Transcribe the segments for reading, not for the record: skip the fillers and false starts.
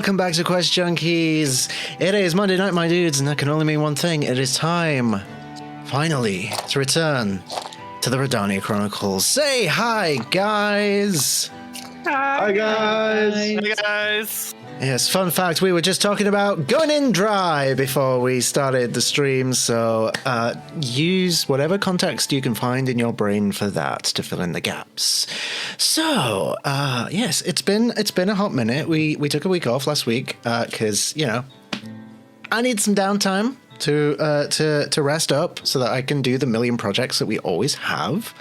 welcome back to Quest Junkies. It is Monday night, my dudes, and that can only mean one thing. It is time, finally, to return to the Rhódania Chronicles. Say hi, guys. Hi, guys. Hey, guys. Yes, fun fact, we were just talking about going in dry before we started the stream, so use whatever context you can find in your brain for that to fill in the gaps. So, yes, it's been a hot minute. We took a week off last week because, you know, I need some downtime to rest up so that I can do the million projects that we always have.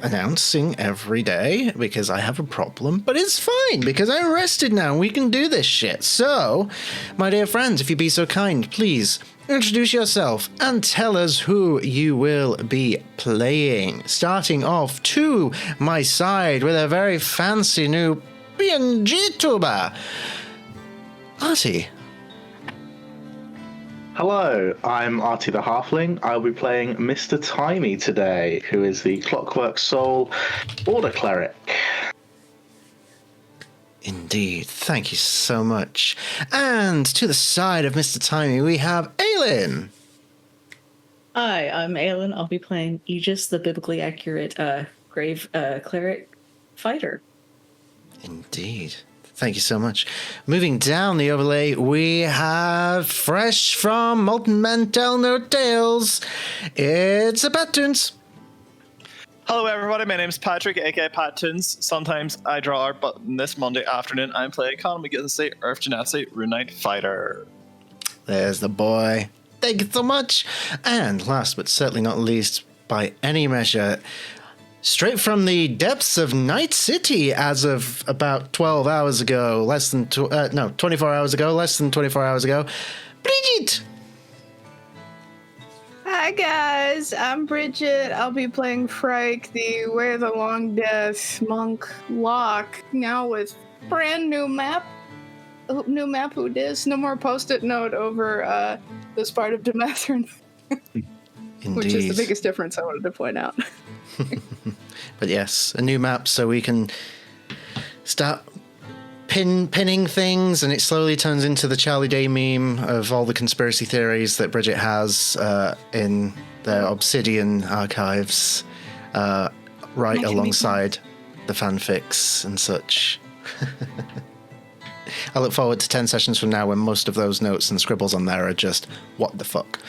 Announcing every day because I have a problem, but it's fine because I'm rested now. We can do this shit. So, my dear friends, if you'd be so kind, please introduce yourself and tell us who you will be playing. Starting off to my side with a very fancy new PNG tuber, Artie. Hello, I'm Artie the Halfling. I'll be playing Mr. Timey today, who is the Clockwork Soul Order Cleric. Indeed, thank you so much. And to the side of Mr. Timey, we have Aylin. Hi, I'm Aylin. I'll be playing Aegis, the biblically accurate grave cleric fighter. Indeed. Thank you so much. Moving down the overlay, we have fresh from Molten Men Tell No Tales. It's a Pattoons. Hello, everybody. My name's Patrick, aka Pat Tunes. Sometimes I draw art, but this Monday afternoon, I'm playing Economy Gizzy, Earth Genasi, Rune Knight Fighter. There's the boy. Thank you so much. And last but certainly not least, by any measure, straight from the depths of Night City as of about 12 hours ago, 24 hours ago, less than 24 hours ago, Bridget! Hi guys, I'm Bridget. I'll be playing Frike, the Way of the Long Death monk Locke, now with brand new map. New map who dis. No more post-it note over this part of Demethrin. Which is the biggest difference I wanted to point out. But yes, a new map so we can start pinning things, and it slowly turns into the Charlie Day meme of all the conspiracy theories that Bridget has in their Obsidian archives, right alongside the fanfics and such. I look forward to 10 sessions from now when most of those notes and scribbles on there are just, what the fuck?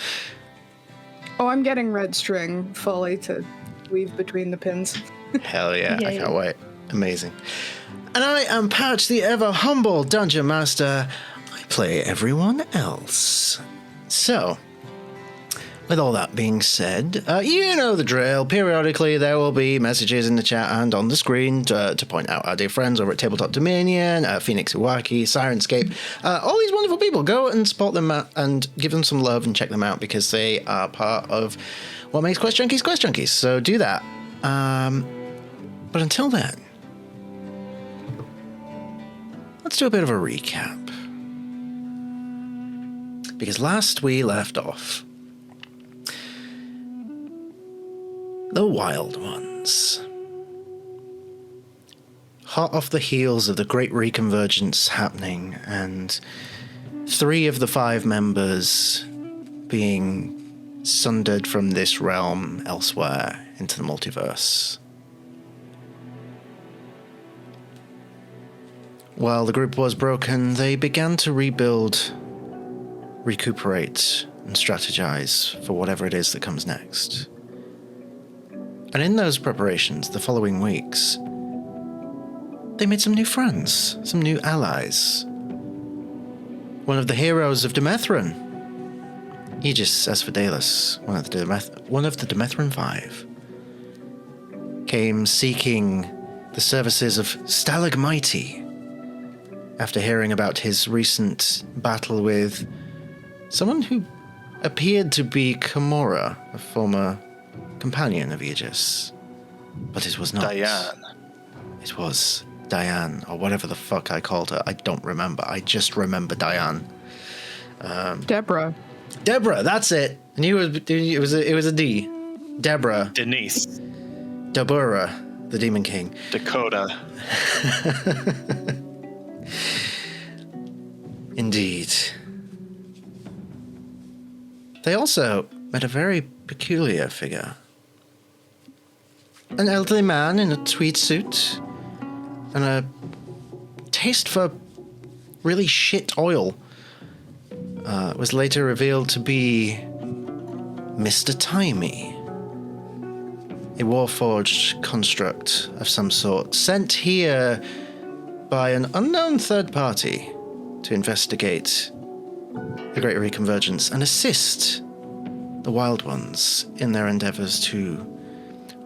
Oh, I'm getting red string fully to weave between the pins. Hell yeah, Yay. I can't wait. Amazing. And I am Pouch, the ever humble Dungeon Master. I play everyone else. So, with all that being said, you know the drill. Periodically, there will be messages in the chat and on the screen to point out our dear friends over at Tabletop Dominion, Phoenix Iwaki, Sirenscape, all these wonderful people. Go and support them and give them some love and check them out because they are part of what makes Quest Junkies Quest Junkies. So do that. But until then, let's do a bit of a recap. Because last we left off, the Wyld Ones, hot off the heels of the Great Reconvergence happening and 3 of the 5 members being sundered from this realm elsewhere into the multiverse. While the group was broken, they began to rebuild, recuperate, and strategize for whatever it is that comes next. And in those preparations, the following weeks, they made some new friends, some new allies. One of the heroes of Demethrin, Aegis Asphodelis, one of the Demethrin 5, came seeking the services of Stalagmighty after hearing about his recent battle with someone who appeared to be Kimura, a former companion of Aegis. But it was not. Diane. It was Diane, or whatever the fuck I called her. I don't remember. I just remember Diane. Deborah, that's it. I knew it was a D. Deborah. Denise. Dabura, the Demon King. Dakota. Indeed. They also met a very peculiar figure. An elderly man in a tweed suit and a taste for really shit oil was later revealed to be Mr. Timey, a warforged construct of some sort, sent here by an unknown third party to investigate the Great Reconvergence and assist the Wyld Ones in their endeavors to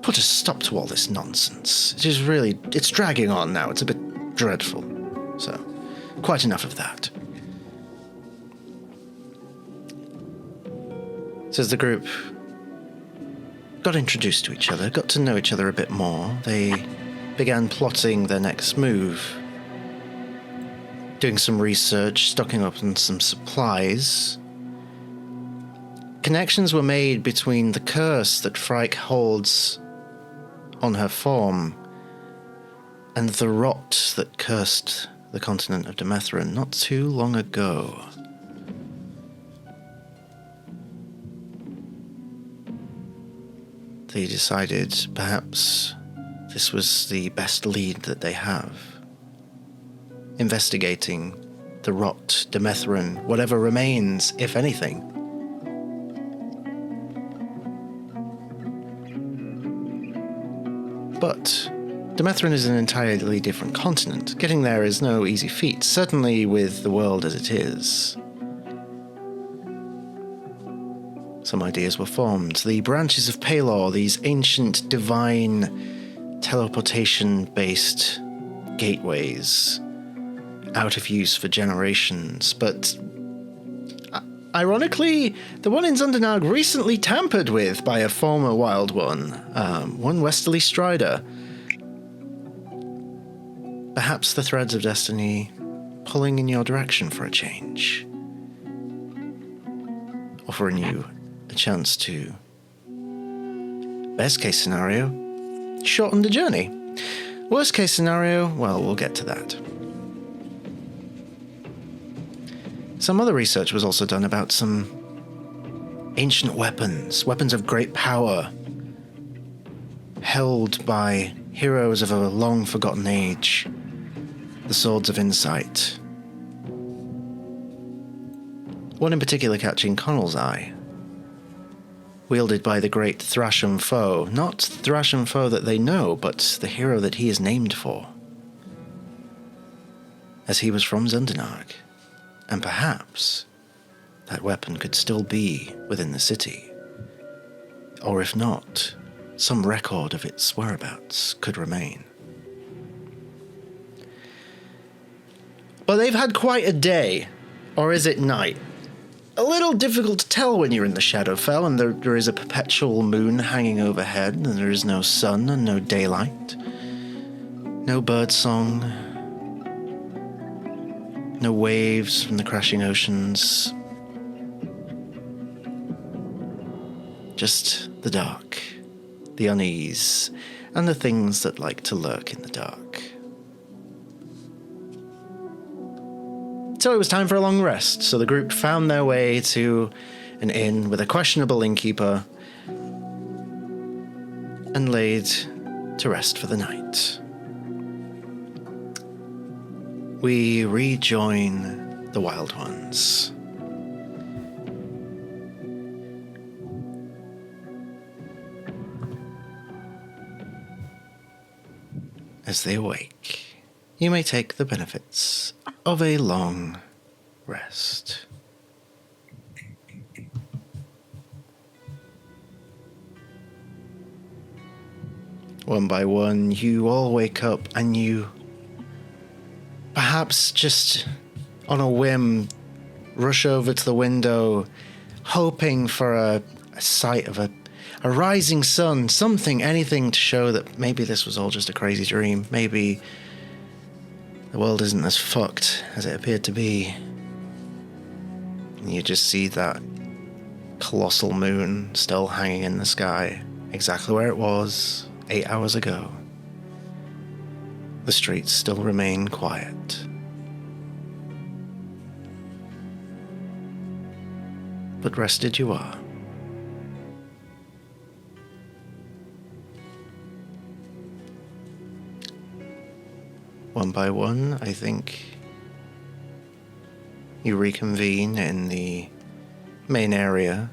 put a stop to all this nonsense. It's dragging on now. It's a bit dreadful. So, quite enough of that. So as the group got introduced to each other, got to know each other a bit more, they began plotting their next move. Doing some research, stocking up on some supplies. Connections were made between the curse that Frike holds on her form and the rot that cursed the continent of Demethren not too long ago. They decided perhaps this was the best lead that they have. Investigating the rot, Demethren, whatever remains, if anything. But Demethren is an entirely different continent. Getting there is no easy feat, certainly with the world as it is. Some ideas were formed. The branches of Palor, these ancient divine teleportation-based gateways, out of use for generations, but ironically, the one in Zundanag recently tampered with by a former Wyld One, one Westerly Strider. Perhaps the threads of destiny pulling in your direction for a change. Offering you a chance to, best case scenario, shorten the journey. Worst case scenario, well, we'll get to that. Some other research was also done about some ancient weapons of great power, held by heroes of a long-forgotten age, the Swords of Insight. One in particular catching Connell's eye, wielded by the great Thrasham foe, not the Thrasham foe that they know, but the hero that he is named for, as he was from Zundanag. And perhaps that weapon could still be within the city. Or if not, some record of its whereabouts could remain. Well, they've had quite a day. Or is it night? A little difficult to tell when you're in the Shadowfell and there is a perpetual moon hanging overhead and there is no sun and no daylight. No birdsong. No waves from the crashing oceans. Just the dark, the unease, and the things that like to lurk in the dark. So it was time for a long rest, so the group found their way to an inn with a questionable innkeeper and laid to rest for the night. We rejoin the Wyld Ones. As they awake, you may take the benefits of a long rest. One by one, you all wake up and you, perhaps just on a whim, rush over to the window, hoping for a sight of a rising sun, something, anything to show that maybe this was all just a crazy dream. Maybe the world isn't as fucked as it appeared to be. And you just see that colossal moon still hanging in the sky, exactly where it was 8 hours ago. The streets still remain quiet. but rested you are. One by one, I think you reconvene in the main area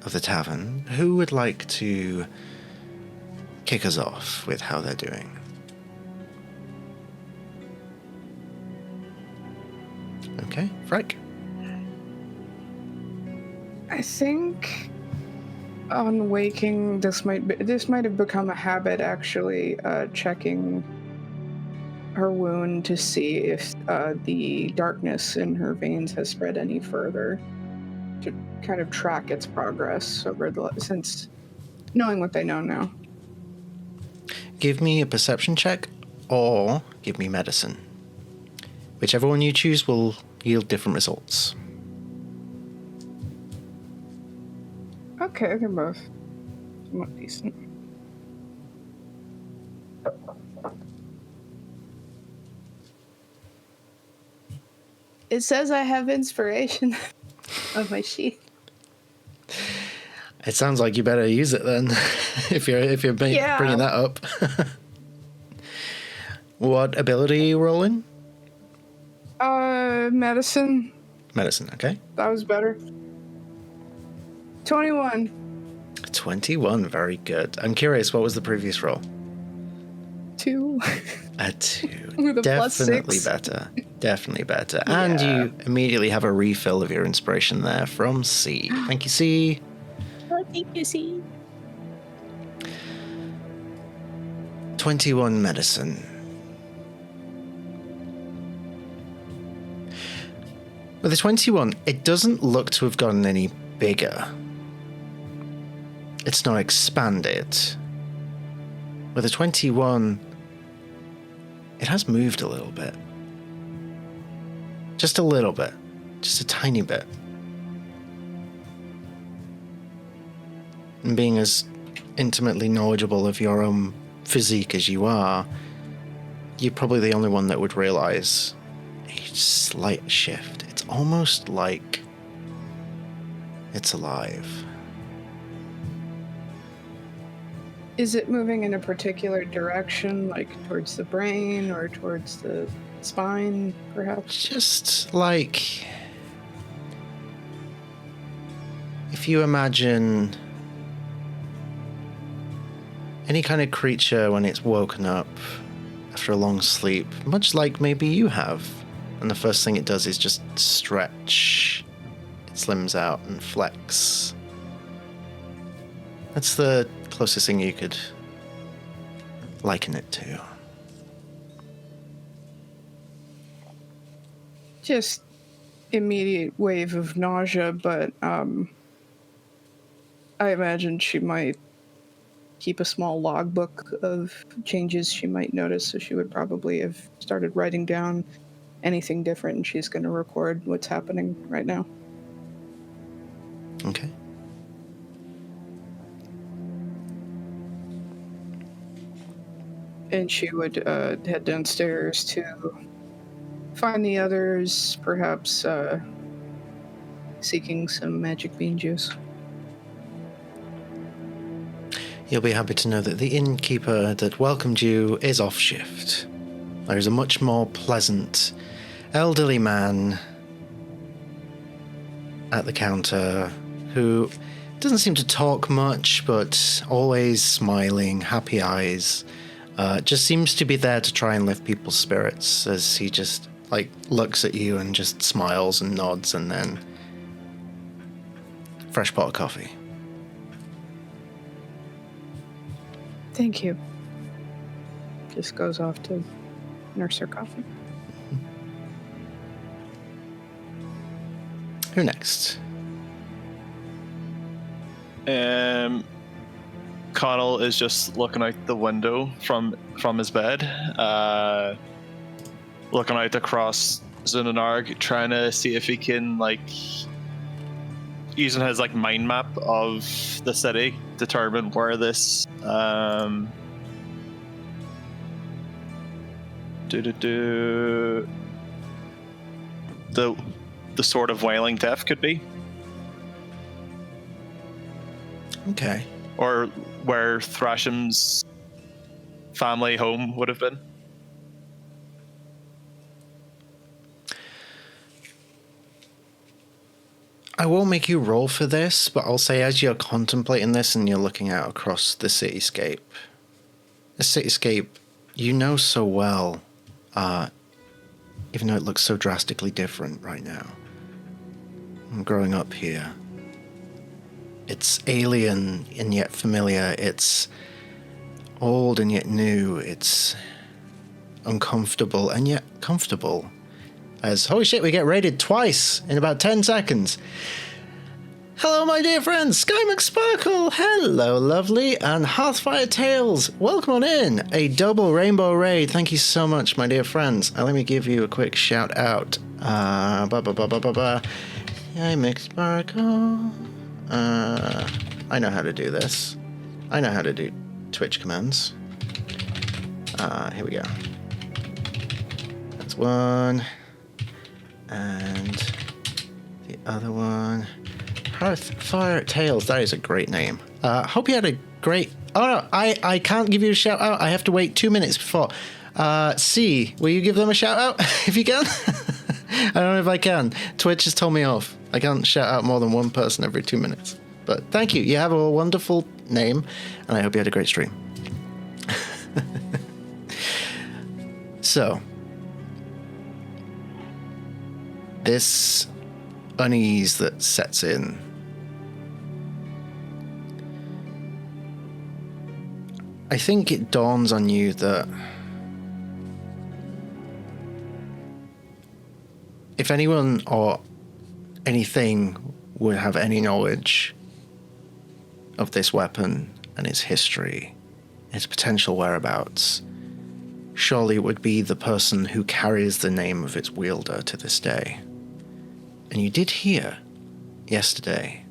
of the tavern. Who would like to kick us off with how they're doing? Okay, Frank. I think on waking, this might have become a habit. Actually, checking her wound to see if the darkness in her veins has spread any further, to kind of track its progress since knowing what they know now. Give me a perception check or give me medicine. Whichever one you choose will yield different results. Okay, they're both somewhat decent. It says I have inspiration on my sheet. It sounds like you better use it then, if you're bringing that up. What ability are you rolling? Medicine. Medicine, okay. That was better. 21. 21, very good. I'm curious, what was the previous roll? 2. A 2. With a Definitely +6. better. Definitely better. And you immediately have a refill of your inspiration there from C. Thank you, C. Oh, thank you, C. 21 medicine. With the 21, it doesn't look to have gotten any bigger. It's not expanded. With the 21, it has moved a little bit. Just a little bit. Just a tiny bit. And being as intimately knowledgeable of your own physique as you are, you're probably the only one that would realize a slight shift. It's almost like it's alive. Is it moving in a particular direction, like towards the brain or towards the spine, perhaps? Just like if you imagine any kind of creature when it's woken up after a long sleep, much like maybe you have, and the first thing it does is just stretch its limbs out and flex. That's the closest thing you could liken it to. Just immediate wave of nausea, but I imagine she might keep a small logbook of changes she might notice, so she would probably have started writing down anything different, and she's going to record what's happening right now. Okay. And she would head downstairs to find the others, perhaps seeking some magic bean juice. You'll be happy to know that the innkeeper that welcomed you is off shift. There is a much more pleasant, elderly man at the counter who doesn't seem to talk much, but always smiling, happy eyes. Just seems to be there to try and lift people's spirits as he just, looks at you and just smiles and nods, and then fresh pot of coffee. Thank you. Just goes off to nurse her coffee. Who next? Connell is just looking out the window from his bed, looking out across Zunanarg, trying to see if he can, using his mind map of the city, determine where this the sort of wailing death could be. Okay. Or where Thrasham's family home would have been. I won't make you roll for this, but I'll say as you're contemplating this and you're looking out across the cityscape you know so well, even though it looks so drastically different right now. I'm growing up here. It's alien and yet familiar. It's old and yet new. It's uncomfortable and yet comfortable. As, holy shit, we get raided twice in about 10 seconds. Hello, my dear friends. Sky McSparkle. Hello, lovely. And Hearthfire Tales. Welcome on in. A double rainbow raid. Thank you so much, my dear friends. Let me give you a quick shout out. Hi, McSparkle. I know how to do this. I know how to do Twitch commands. Here we go. That's one. And the other one. Hearthfire Tales. That is a great name. Hope you had a great... Oh, no. I can't give you a shout out. I have to wait 2 minutes before. C, will you give them a shout out if you can? I don't know if I can. Twitch has told me off. I can't shout out more than one person every 2 minutes. But thank you. You have a wonderful name, and I hope you had a great stream. So, this unease that sets in. I think it dawns on you that if anyone or anything would have any knowledge of this weapon and its history, its potential whereabouts, surely it would be the person who carries the name of its wielder to this day. And you did hear yesterday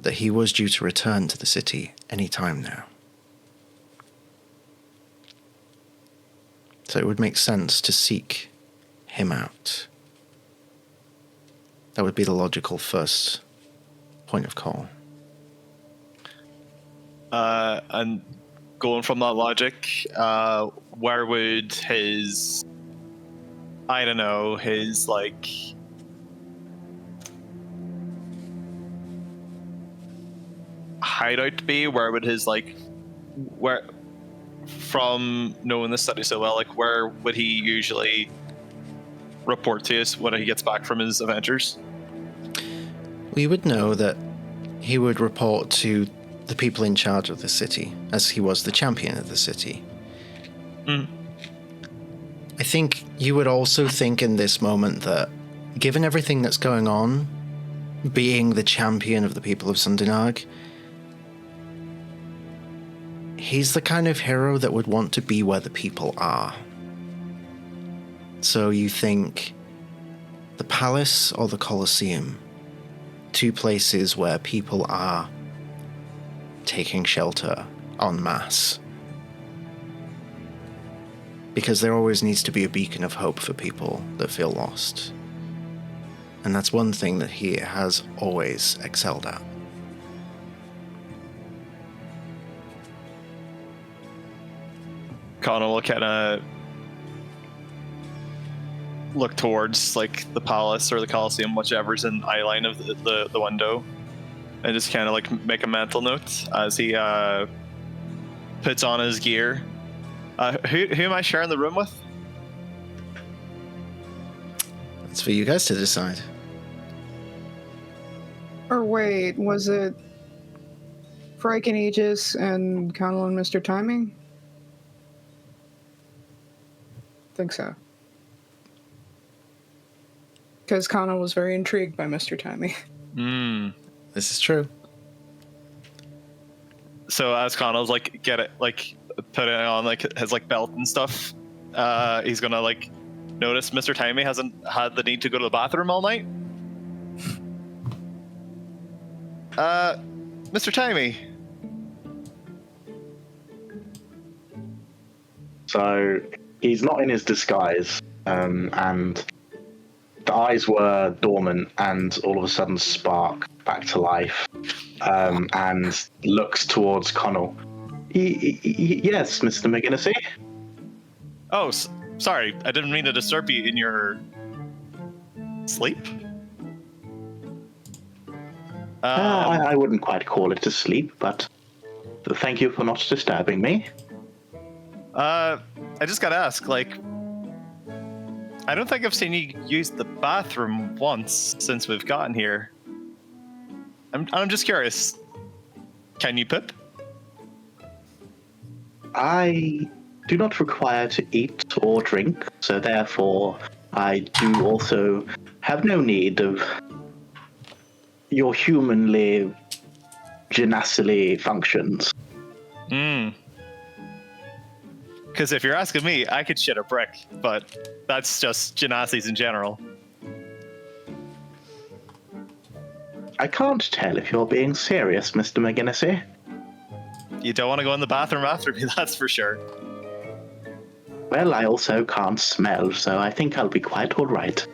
that he was due to return to the city any time now. So it would make sense to seek him out. That would be the logical first point of call. And going from that logic, where would his, I don't know, his like hideout be? Where would his like, where, from knowing the city so well, like where would he usually report to us when he gets back from his adventures? We would know that he would report to the people in charge of the city, as he was the champion of the city. I think you would also think in this moment that, given everything that's going on, being the champion of the people of Sundinag, he's the kind of hero that would want to be where the people are. So you think the palace or the Colosseum, two places where people are taking shelter en masse. Because there always needs to be a beacon of hope for people that feel lost. And that's one thing that he has always excelled at. Connor will kind of look towards like the palace or the Colosseum, whichever's in eye line of the window, and just kind of like make a mental note as he puts on his gear. Who am I sharing the room with? That's for you guys to decide. Or wait, was it Frike and Aegis and Connell and Mr. Timing? Think so. Because Connell was very intrigued by Mr. Timing. This is true. So as Connell's like get it, like put it on like his like belt and stuff, he's gonna like notice Mr. Timey hasn't had the need to go to the bathroom all night. Mr. Timey. So he's not in his disguise, and the eyes were dormant and all of a sudden spark back to life. and looks towards Connell. Yes, Mr. McGinnisy. Oh, sorry. I didn't mean to disturb you in your sleep. I wouldn't quite call it a sleep, but thank you for not disturbing me. I just gotta ask, like, I don't think I've seen you use the bathroom once since we've gotten here. I'm just curious. Can you poop? I do not require to eat or drink, so therefore I do also have no need of your humanly genacily functions. Because if you're asking me, I could shit a brick, but that's just genasies in general. I can't tell if you're being serious, Mr. McGinnisy. You don't want to go in the bathroom after me, that's for sure. Well, I also can't smell, so I think I'll be quite all right.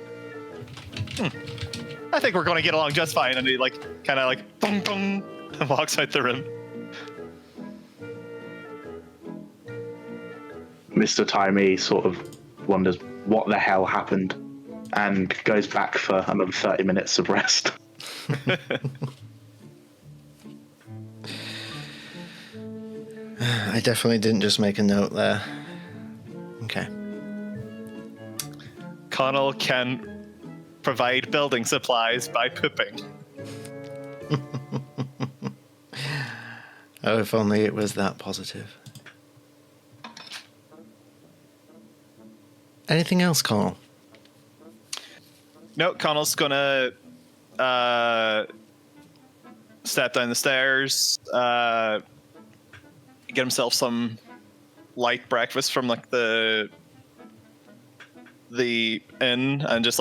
I think we're going to get along just fine. And he kind of bong bong and walks out the room. Mr. Timey sort of wonders what the hell happened and goes back for another 30 minutes of rest. I definitely didn't just make a note there. Okay. Connell can provide building supplies by pooping. Oh, if only it was that positive. Anything else, Connell? No, Connell's gonna step down the stairs, get himself some light breakfast from the inn, and just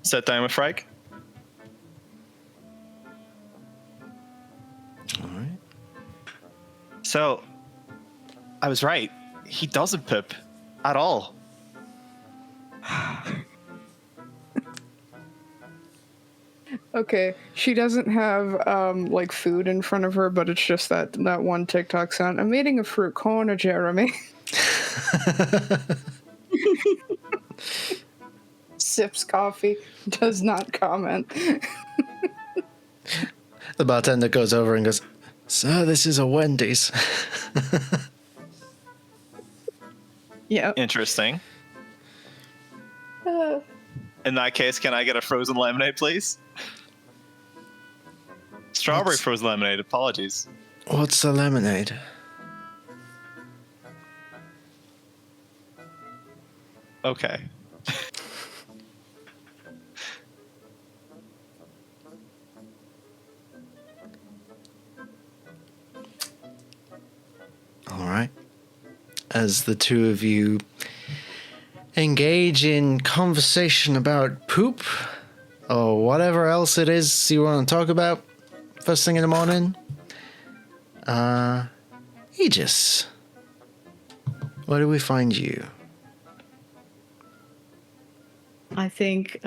sit down with Frank. All right. So, I was right. He doesn't poop at all. Okay, she doesn't have food in front of her, but it's just that one TikTok sound. I'm eating a fruit corner, Jeremy. Sips coffee, does not comment. The bartender goes over and goes, "Sir, this is a Wendy's." Yeah. Interesting. In that case, can I get a frozen lemonade, please? Strawberry frozen lemonade, apologies. What's a lemonade? Okay. All right. As the two of you engage in conversation about poop or whatever else it is you want to talk about first thing in the morning, Aegis, where do we find you? I think,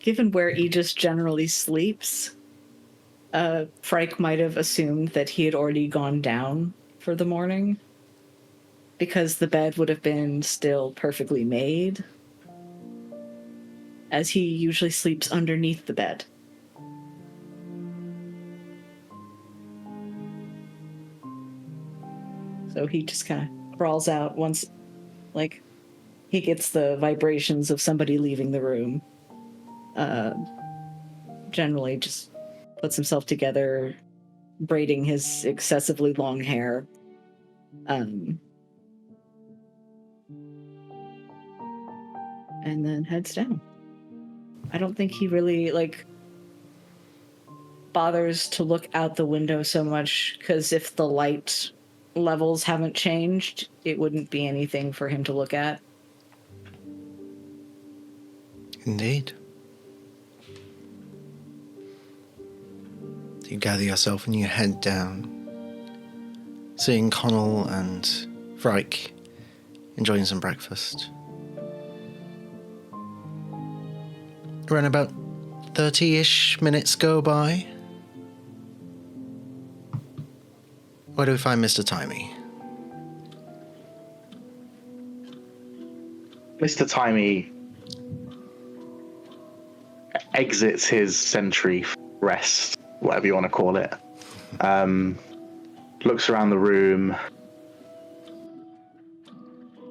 given where Aegis generally sleeps, Frike might have assumed that he had already gone down for the morning, because the bed would have been still perfectly made, as he usually sleeps underneath the bed. So he just kind of crawls out once, he gets the vibrations of somebody leaving the room. Generally just puts himself together, braiding his excessively long hair. And then heads down. I don't think he really, bothers to look out the window so much, because if the light levels haven't changed, it wouldn't be anything for him to look at. Indeed. You gather yourself and you head down, seeing Connell and Frike enjoying some breakfast. Around about 30-ish minutes go by. Where do we find Mr. Timey? Mr. Timey exits his sentry rest, whatever you want to call it. Looks around the room,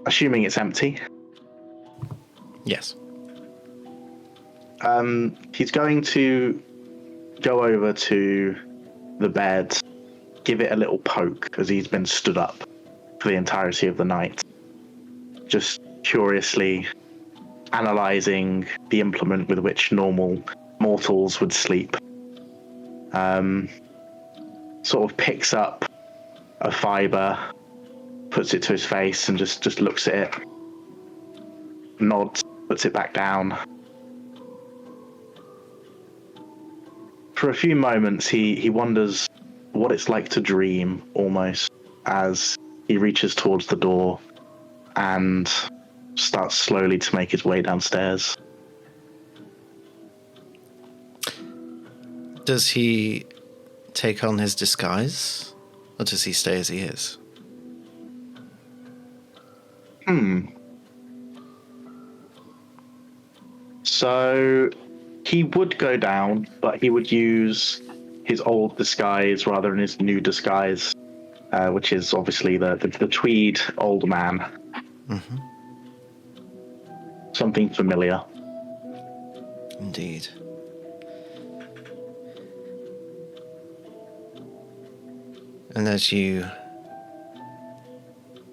assuming it's empty. Yes. He's going to go over to the bed, give it a little poke as he's been stood up for the entirety of the night. Just curiously analysing the implement with which normal mortals would sleep. Sort of picks up a fibre, puts it to his face and just looks at it, nods, puts it back down. For a few moments, he wonders what it's like to dream, almost, as he reaches towards the door and starts slowly to make his way downstairs. Does he take on his disguise, or does he stay as he is? So he would go down, but he would use his old disguise rather than his new disguise, which is obviously the tweed old man. Mm-hmm. Something familiar. Indeed. And as you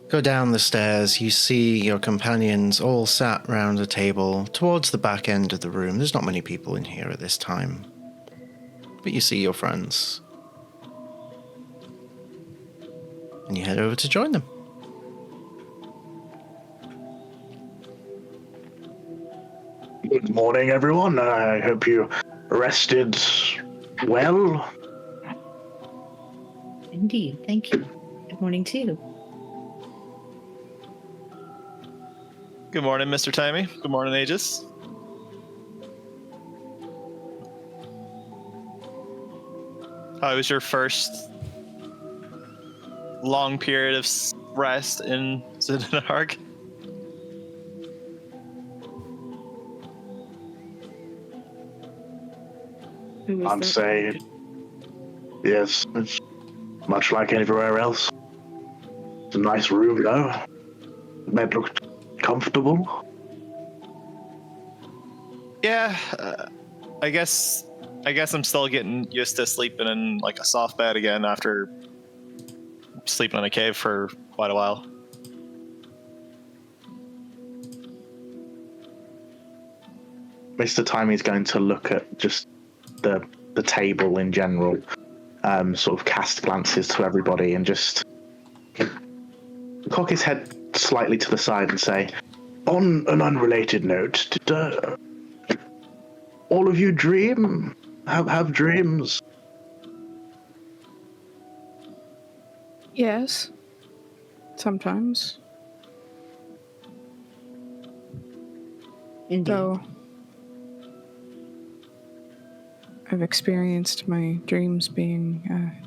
go down the stairs, you see your companions all sat round a table towards the back end of the room. There's not many people in here at this time, but you see your friends. And you head over to join them. Good morning, everyone. I hope you rested well. Indeed, thank you. Good morning, too. Good morning, Mr. Timey. Good morning, Aegis. How was your first long period of rest in Zidinarg? I'm saying, yes, it's much like anywhere else. It's a nice room, though. The bed looked comfortable. Yeah, I guess I'm still getting used to sleeping in like a soft bed again after sleeping in a cave for quite a while. Mr. Timey's going to look at just the table in general, sort of cast glances to everybody and just cock his head slightly to the side and say, on an unrelated note, did all of you dream? Have dreams? Yes. Sometimes. Indeed. Though I've experienced my dreams being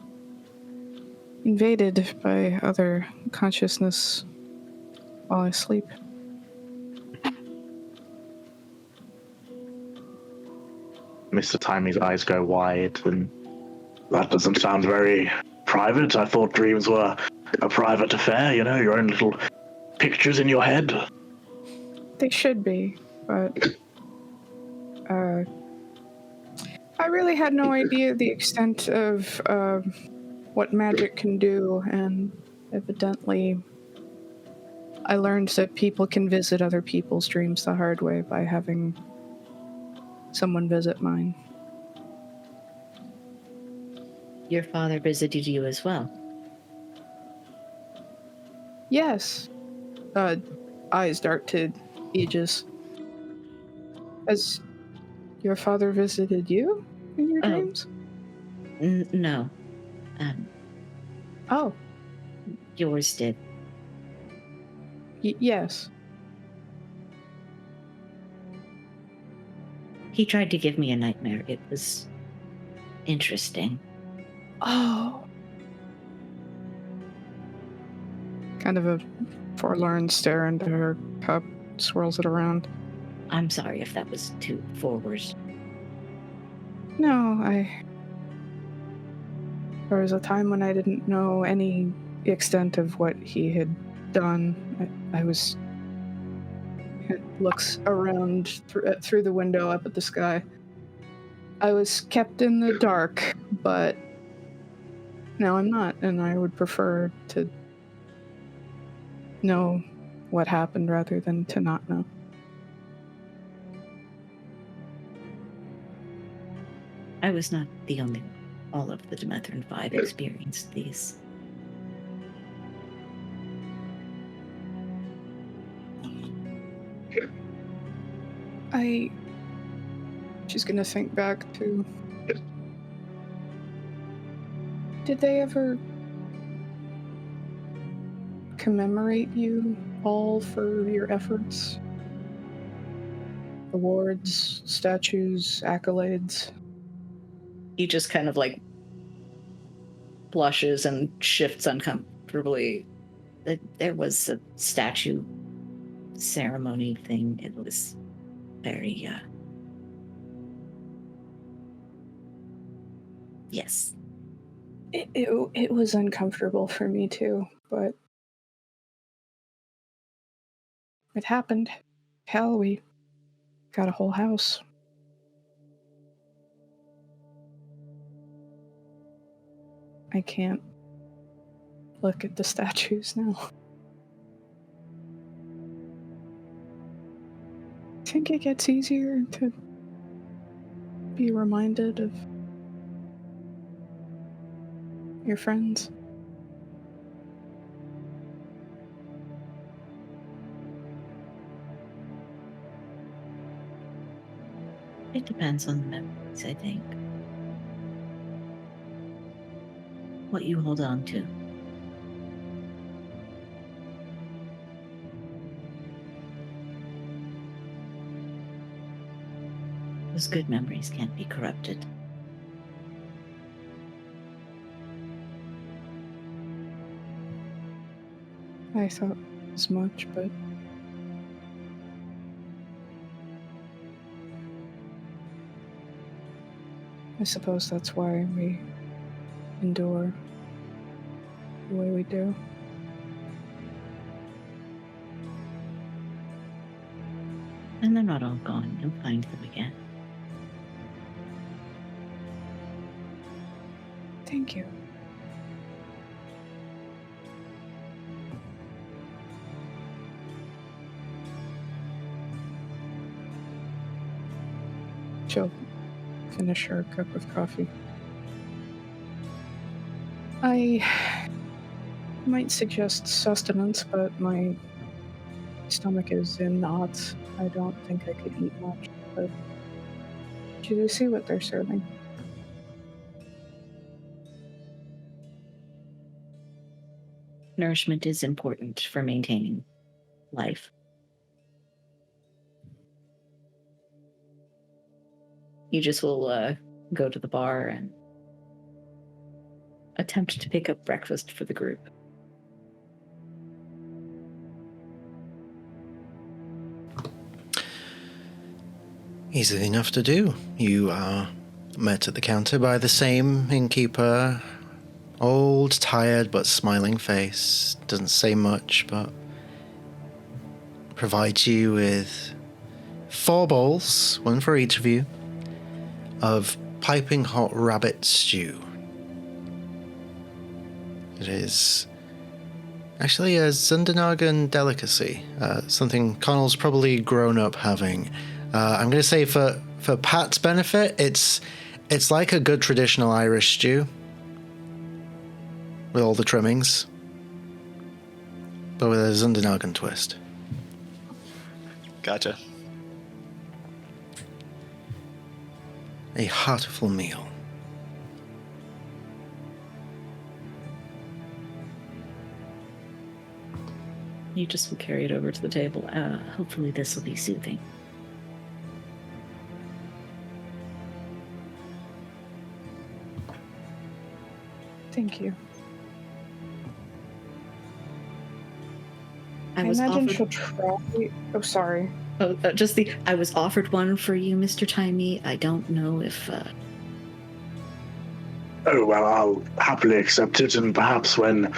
invaded by other consciousness while I sleep. Mr. Timey's eyes go wide, and that doesn't sound very private. I thought dreams were a private affair, you know, your own little pictures in your head. They should be, but I really had no idea the extent of what magic can do, and evidently I learned that people can visit other people's dreams the hard way by having someone visit mine. Your father visited you as well. Yes. Eyes dart to Aegis. Has your father visited you in your dreams? No. Oh. Yours did. Yes. He tried to give me a nightmare. It was interesting. Oh. Kind of a forlorn stare into her cup, swirls it around. I'm sorry if that was too forward. No, there was a time when I didn't know any extent of what he had done. I was... looks around through the window up at the sky. I was kept in the dark, but now I'm not, and I would prefer to know what happened rather than to not know. I was not the only one. All of the Demetran 5 experienced these. She's gonna think back to... Did they ever commemorate you all for your efforts? Awards, statues, accolades? He just kind of like blushes and shifts uncomfortably. There was a statue ceremony thing. It was very, yes. It was uncomfortable for me too, but it happened. Hell, we got a whole house. I can't look at the statues now. I think it gets easier to be reminded of your friends. It depends on the memories, I think. What you hold on to. Those good memories can't be corrupted. I thought as much, but I suppose that's why we endure the way we do. And they're not all gone. You'll find them again. Thank you. She'll finish her cup of coffee. I might suggest sustenance, but my stomach is in knots. I don't think I could eat much, but do you see what they're serving? Nourishment is important for maintaining life. You just will go to the bar and attempt to pick up breakfast for the group. Easy enough to do. You are met at the counter by the same innkeeper. Old, tired, but smiling face. Doesn't say much, but provides you with 4 bowls, one for each of you, of piping hot rabbit stew. It is actually a Zundernagen delicacy, something Connell's probably grown up having. I'm going to say for Pat's benefit, it's like a good traditional Irish stew with all the trimmings, but with a Zundernagen twist. Gotcha. A heartful meal. You just will carry it over to the table. Hopefully this will be soothing. Thank you. I I was imagine offered. she'll try. Oh, sorry. Oh, I was offered one for you, Mr. Timey. I don't know if. Oh, well, I'll happily accept it, and perhaps when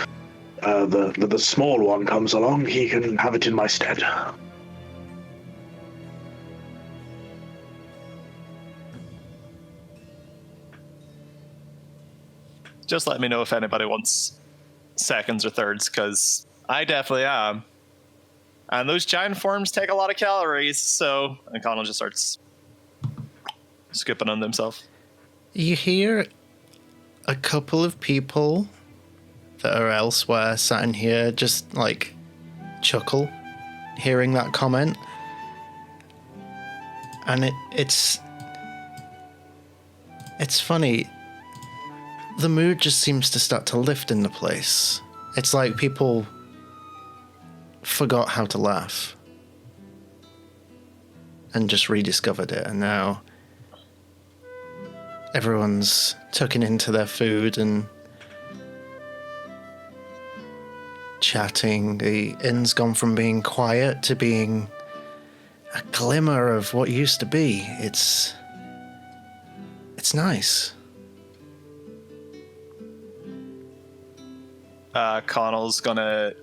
the small one comes along, he can have it in my stead. Just let me know if anybody wants seconds or thirds, because I definitely am. And those giant forms take a lot of calories, so... And Connell just starts scooping on himself. You hear a couple of people that are elsewhere sat in here just, like, chuckle, hearing that comment. And it's funny. The mood just seems to start to lift in the place. It's like people forgot how to laugh and just rediscovered it, and now everyone's tucking into their food and chatting. The inn's gone from being quiet to being a glimmer of what used to be. It's nice. Connell's gonna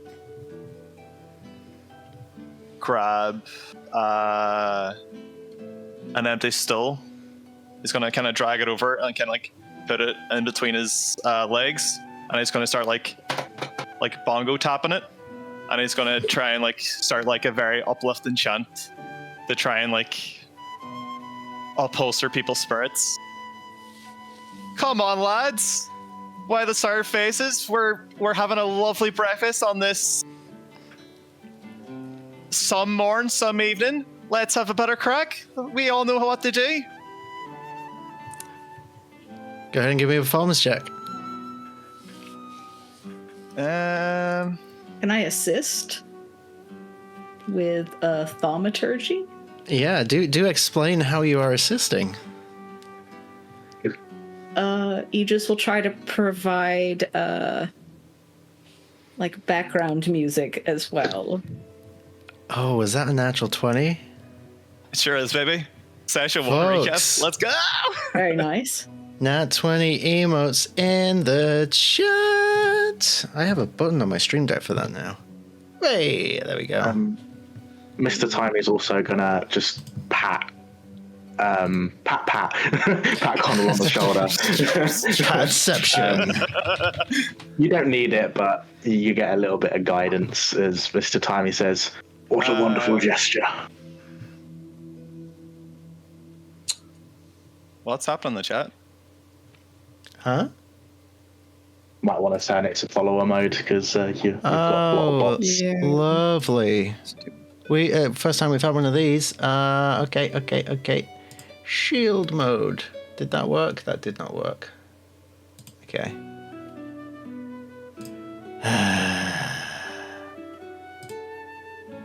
grab an empty stool. He's gonna kind of drag it over and kind of like put it in between his legs, and he's gonna start like bongo tapping it, and he's gonna try and like start like a very uplifting chant to try and like upholster people's spirits. Come on, lads! Why the sour faces? We're having a lovely breakfast on this some morn, some evening. Let's have a better crack. We all know what to do. Go ahead and give me a performance check. Can I assist with thaumaturgy? Yeah, do explain how you are assisting. Aegis will try to provide like background music as well. Oh, is that a natural 20? It sure is, baby. Session 1 Folks. recap. Let's go! Very nice. Nat 20 emotes in the chat. I have a button on my stream deck for that now. Hey, there we go. Mr. Time is also gonna just pat Connell on the shoulder. Patception. You don't need it, but you get a little bit of guidance as Mr. Timey says, "What a wonderful gesture." What's happening in the chat? Huh? Might want to turn it to follower mode because you've got a lot of Oh, bots. Yeah. lovely. We first time we've had one of these. Okay. Shield mode. Did that work? That did not work. Okay.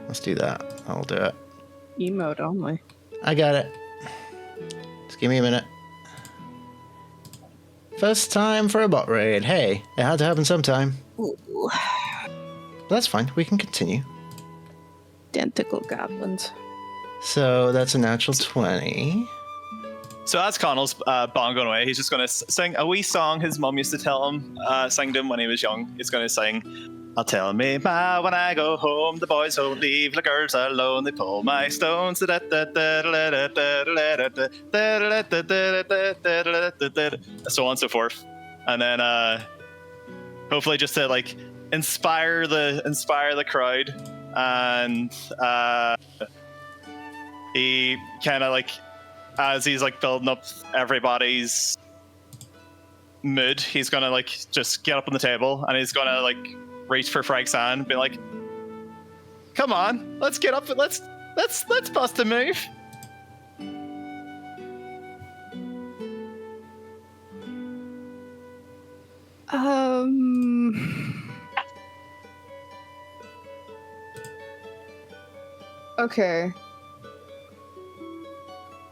Let's do that. I'll do it. Emote only. I got it. Just give me a minute. First time for a bot raid. Hey, it had to happen sometime. Ooh. That's fine. We can continue. Identical goblins. So that's a natural 20. So as Connell's bongoing away, he's just going to sing a wee song his mum used to tell him, sing to him when he was young. He's going to sing, "I'll tell me ma when I go home, the boys won't leave the girls alone, they pull my stones, so on and so forth." And then hopefully just to like inspire the crowd, and he kind of like, as he's like building up everybody's mood, he's gonna like just get up on the table and he's gonna like reach for Frank's hand and be like, "Come on, let's get up and let's bust a move." Okay.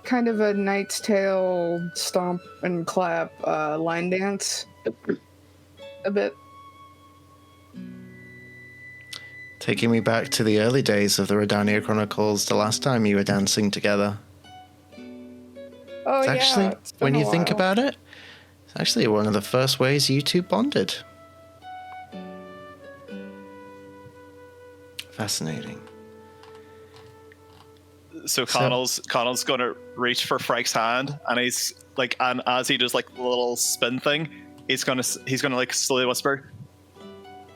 Kind of a Knight's Tale stomp and clap line dance. a bit. Taking me back to the early days of the Rhódania Chronicles, the last time you were dancing together. Oh, It's yeah. actually, It's been when a you think while. about it, it's actually one of the first ways you two bonded. Fascinating. So Connell's gonna reach for Frank's hand, and he's like, and as he does like the little spin thing, he's gonna like slowly whisper,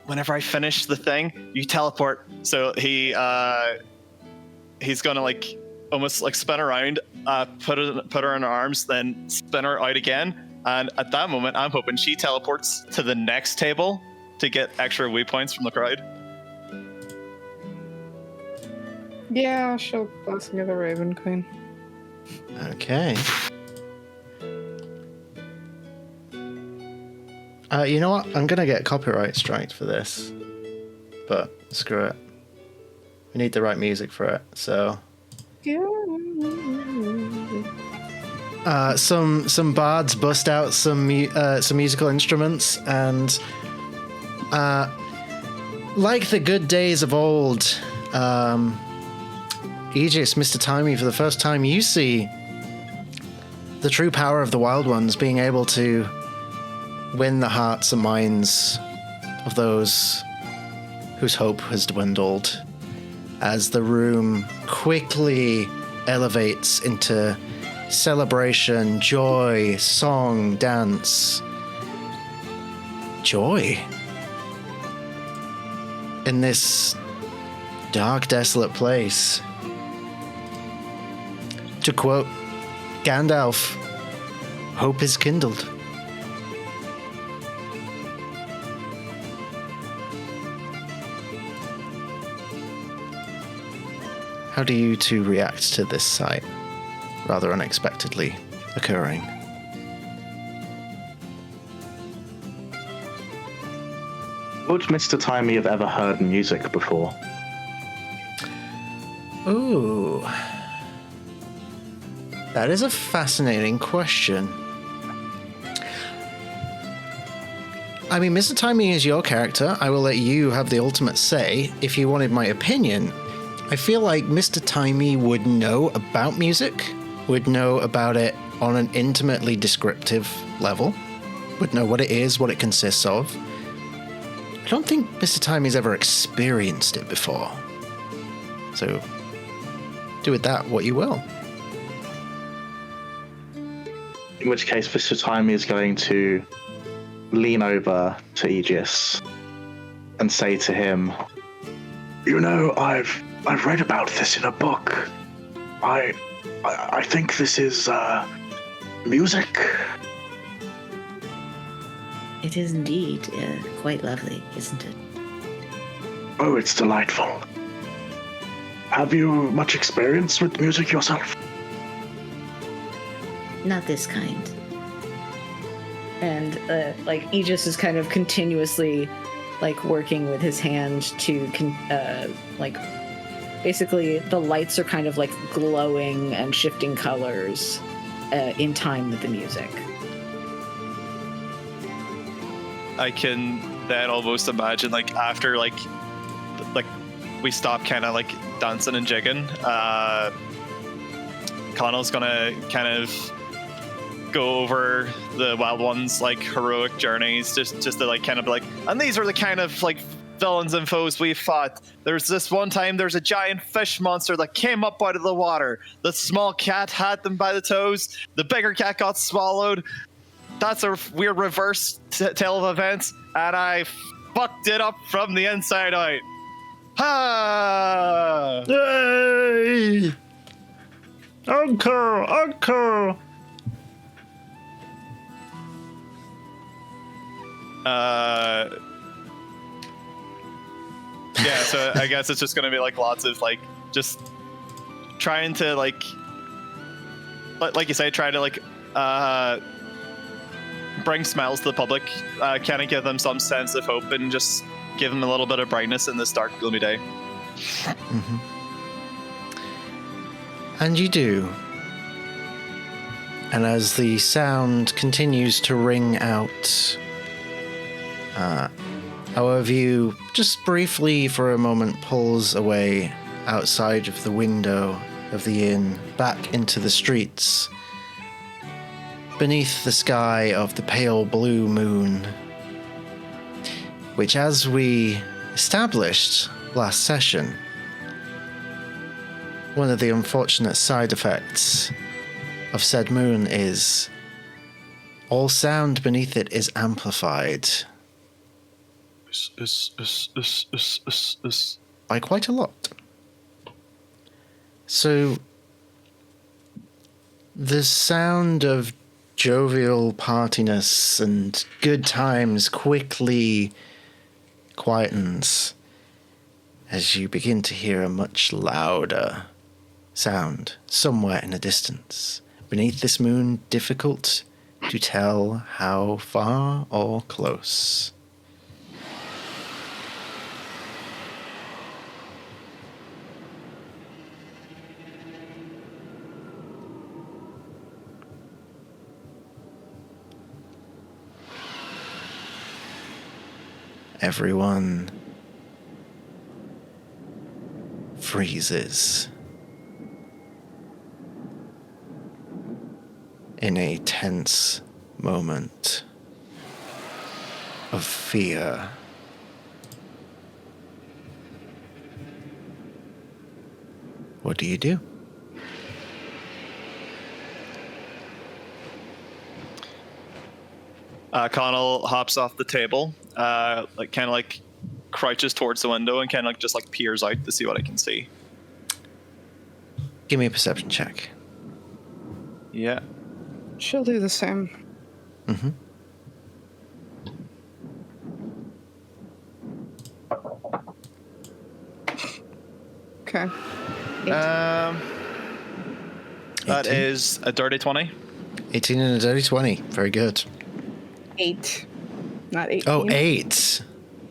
"Whenever I finish the thing, you teleport." So he's gonna like almost like spin around, put her in her arms, then spin her out again, and at that moment, I'm hoping she teleports to the next table to get extra wee points from the crowd. Yeah, she'll bless me the Raven Queen. Okay. You know what? I'm gonna get copyright striked for this, but screw it. We need the right music for it. So, some bards bust out some musical instruments, and like the good days of old, Aegis, Mr. Timey, for the first time, you see the true power of the Wyld Ones being able to win the hearts and minds of those whose hope has dwindled, as the room quickly elevates into celebration, joy, song, dance. Joy. In this dark, desolate place. To quote Gandalf, hope is kindled. How do you two react to this sight, rather unexpectedly occurring? Would Mr. Timey have ever heard music before? Ooh. That is a fascinating question. I mean, Mr. Timey is your character. I will let you have the ultimate say. If you wanted my opinion, I feel like Mr. Timey would know about music, would know about it on an intimately descriptive level, would know what it is, what it consists of. I don't think Mr. Timey's ever experienced it before. So, do with that what you will. In which case, Mr. Timey is going to lean over to Aegis and say to him, "You know, I've read about this in a book. I think this is music." It is indeed quite lovely, isn't it? Oh, it's delightful. Have you much experience with music yourself? Not this kind. And like Aegis is kind of continuously like working with his hand to like basically the lights are kind of like glowing and shifting colors in time with the music. I can then almost imagine like after like we stop kind of like dancing and jigging, Connell's gonna kind of go over the Wyld Ones like heroic journeys just to like kind of be like, and these are the kind of like villains and foes we fought. There's this one time there's a giant fish monster that came up out of the water. The small cat had them by the toes. The bigger cat got swallowed. That's a weird reverse tale of events, and I fucked it up from the inside out. Ha! Yay! Uncle! Yeah, so I guess it's just gonna be like lots of like just trying to like you say, try to like bring smiles to the public, kind of give them some sense of hope and just give them a little bit of brightness in this dark, gloomy day. Mm-hmm. And you do. And as the sound continues to ring out, Our view, just briefly for a moment, pulls away outside of the window of the inn, back into the streets. Beneath the sky of the pale blue moon, which, as we established last session, one of the unfortunate side effects of said moon is all sound beneath it is amplified by quite a lot. So the sound of jovial partiness and good times quickly quietens as you begin to hear a much louder sound somewhere in the distance. Beneath this moon, difficult to tell how far or close. Everyone freezes in a tense moment of fear. What do you do? Connell hops off the table, kind of crouches towards the window and kind of just peers out to see what I can see. Give me a perception check. Yeah. She'll do the same. Mm-hmm. Okay. That 18. is a dirty 20. 18 and a dirty 20. Very good. 8. Not 18. Oh, 8.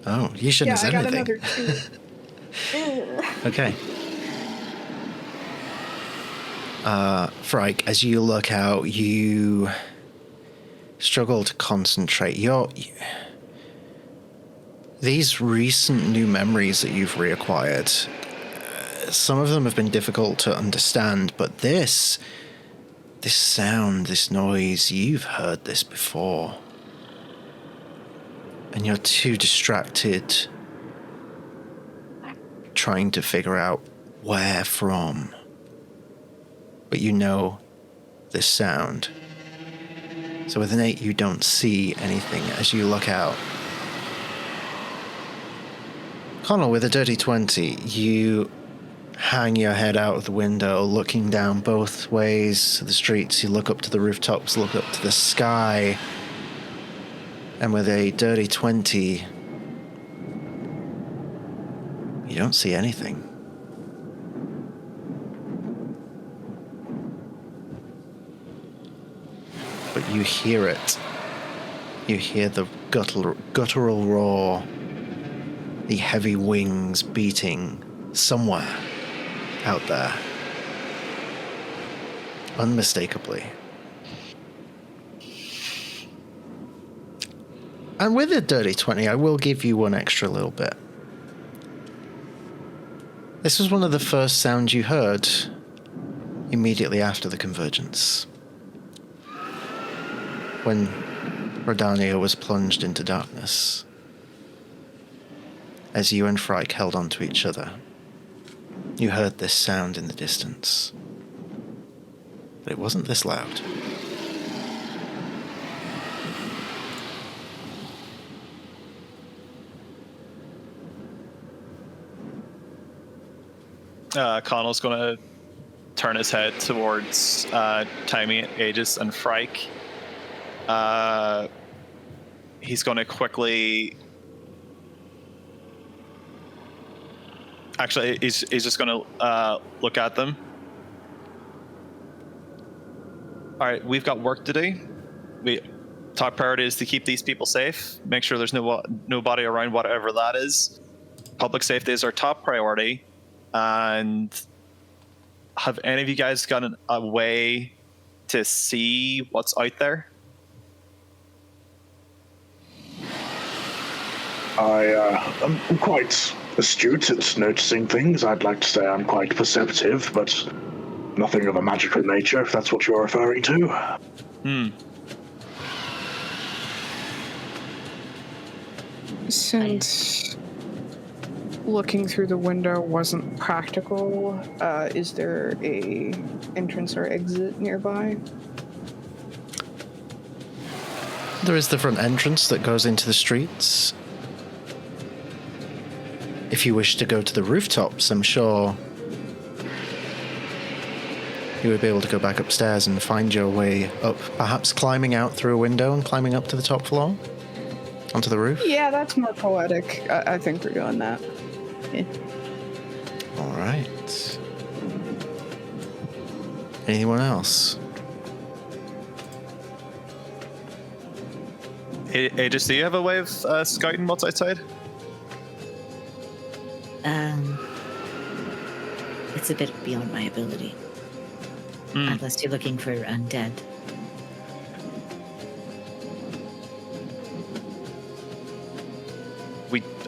Oh, you shouldn't have said I got anything. another 2. Okay. Frike, as you look out, you struggle to concentrate. These recent new memories that you've reacquired, some of them have been difficult to understand, but this sound, this noise, you've heard this before. And you're too distracted trying to figure out where from. But you know this sound. So with an 8, you don't see anything as you look out. Connell, with a dirty 20, you hang your head out of the window, looking down both ways to the streets. You look up to the rooftops, look up to the sky. And with a dirty 20, you don't see anything. But you hear it. You hear the guttural roar, the heavy wings beating somewhere out there. Unmistakably. And with a dirty 20, I will give you one extra little bit. This was one of the first sounds you heard immediately after the convergence. When Rhódania was plunged into darkness. As you and Frike held on to each other, you heard this sound in the distance. But it wasn't this loud. Connell's going to turn his head towards Timmy, Aegis, and Frike. He's going to quickly... Actually, he's just going to look at them. All right, we've got work to do. Top priority is to keep these people safe. Make sure there's nobody around, whatever that is. Public safety is our top priority. And have any of you guys got a way to see what's out there? I'm quite astute at noticing things. I'd like to say I'm quite perceptive, but nothing of a magical nature, if that's what you're referring to. Since looking through the window wasn't practical, is there a entrance or exit nearby? There is the front entrance that goes into the streets. If you wish to go to the rooftops, I'm sure you would be able to go back upstairs and find your way up, perhaps climbing out through a window and climbing up to the top floor? Onto the roof? Yeah, that's more poetic. I think we're doing that. Yeah. All right. Anyone else? Aegis, do you have a way of scouting what's outside? It's a bit beyond my ability. Unless you're looking for undead.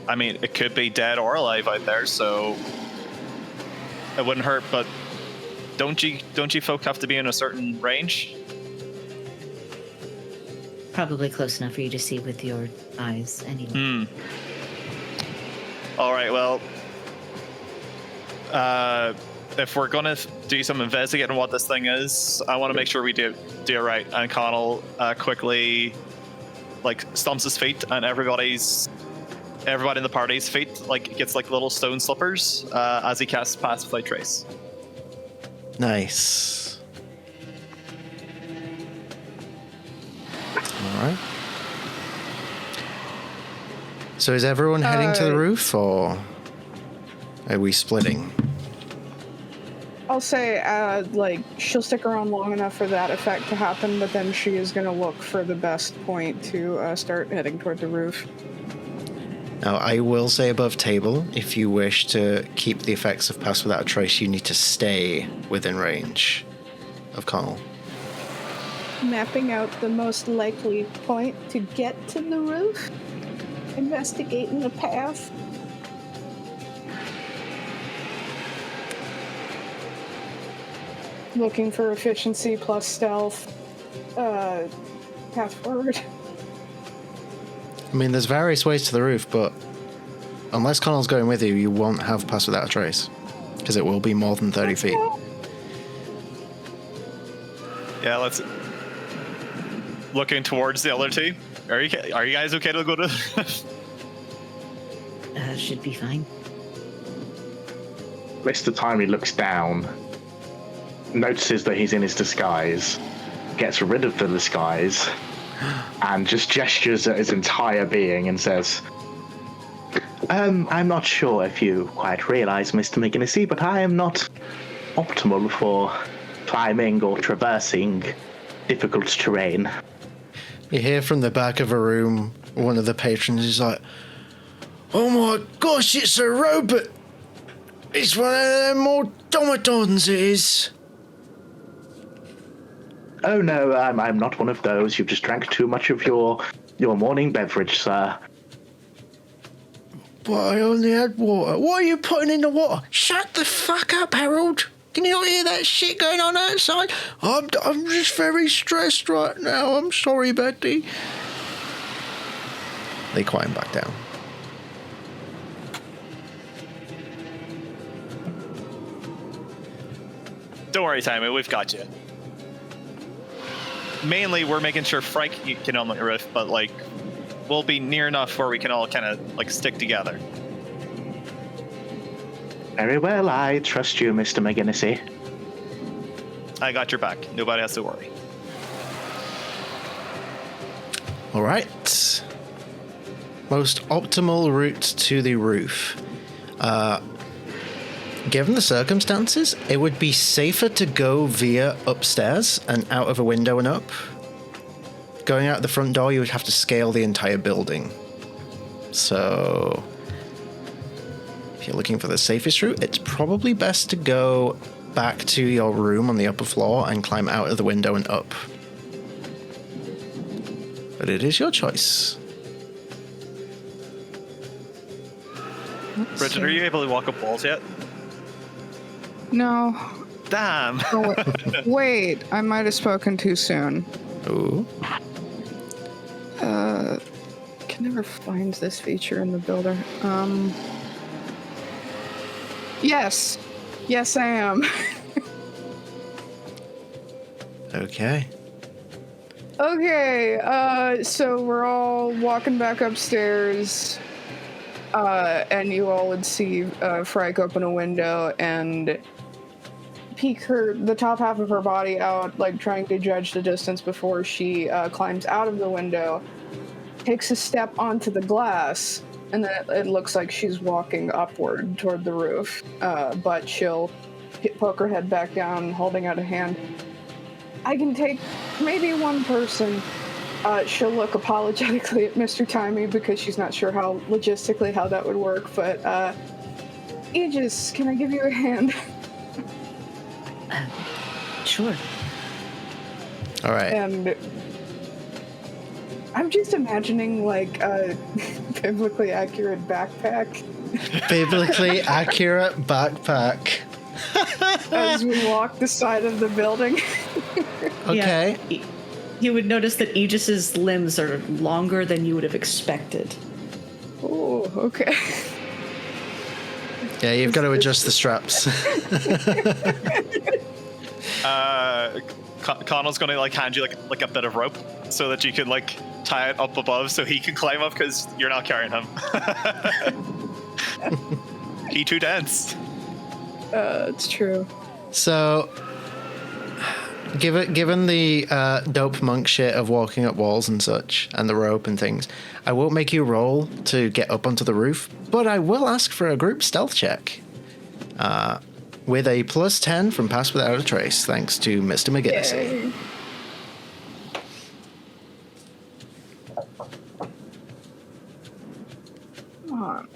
I mean, it could be dead or alive out there, so it wouldn't hurt. But don't you folk have to be in a certain range? Probably close enough for you to see with your eyes, anyway. All right. Well, if we're gonna do some investigating on what this thing is, I want to make sure we do it right. And Connell quickly stomps his feet, and everybody in the party's feet gets little stone slippers as he casts Pass Without Trace. Nice. All right. So is everyone heading to the roof, or are we splitting? I'll say, she'll stick around long enough for that effect to happen, but then she is going to look for the best point to start heading toward the roof. Now, I will say above table, if you wish to keep the effects of Pass Without a Trace, you need to stay within range of Connell. Mapping out the most likely point to get to the roof. Investigating the path. Looking for efficiency plus stealth. Path forward. I mean, there's various ways to the roof, but unless Connell's going with you, you won't have Pass Without a Trace, because it will be more than 30 feet. Yeah, let's... Looking towards the other two. Are you guys okay to go to... Should be fine. Mr. Timely looks down, notices that he's in his disguise, gets rid of the disguise, and just gestures at his entire being and says, I'm not sure if you quite realize, Mr. McGinnisy, but I am not optimal for climbing or traversing difficult terrain. You hear from the back of a room, one of the patrons is like, "Oh my gosh, it's a robot! It's one of them automatons, it is!" Oh no, I'm not one of those. You've just drank too much of your morning beverage, sir. But I only had water. What are you putting in the water? Shut the fuck up, Harold! Can you not hear that shit going on outside? I'm just very stressed right now. I'm sorry, Betty. They quiet him back down. Don't worry, Timmy, we've got you. Mainly, we're making sure Frank can on the roof, but we'll be near enough where we can all kind of stick together. Very well, I trust you, Mr. McGinnisy. I got your back. Nobody has to worry. All right. Most optimal route to the roof. Given the circumstances, it would be safer to go via upstairs and out of a window and up. Going out the front door, you would have to scale the entire building. So, if you're looking for the safest route, it's probably best to go back to your room on the upper floor and climb out of the window and up. But it is your choice. Bridget, are you able to walk up walls yet? No. Damn. Oh, wait, I might have spoken too soon. Ooh. Can never find this feature in the builder. Yes. Yes, I am. Okay. Okay, so we're all walking back upstairs, and you all would see Frike open a window and peek the top half of her body out, like trying to judge the distance before she climbs out of the window, takes a step onto the glass, and then it looks like she's walking upward toward the roof, but she'll poke her head back down, holding out a hand. I can take maybe one person. She'll look apologetically at Mr. Timey because she's not sure how logistically how that would work, but Aegis, can I give you a hand? Sure. All right. And I'm just imagining like a biblically accurate backpack Biblically accurate backpack. as we walk the side of the building. Okay. Yeah, you would notice that Aegis's limbs are longer than you would have expected. Oh, okay. Yeah, you've got to adjust the straps. Connell's gonna like hand you like a bit of rope so that you can like tie it up above so he can climb up because you're not carrying him. He too dense. It's true. So, given the dope monk shit of walking up walls and such, and the rope and things, I won't make you roll to get up onto the roof, but I will ask for a group stealth check. With a +10 from Pass Without a Trace, thanks to Mr. McGinnis. Yay. Come on.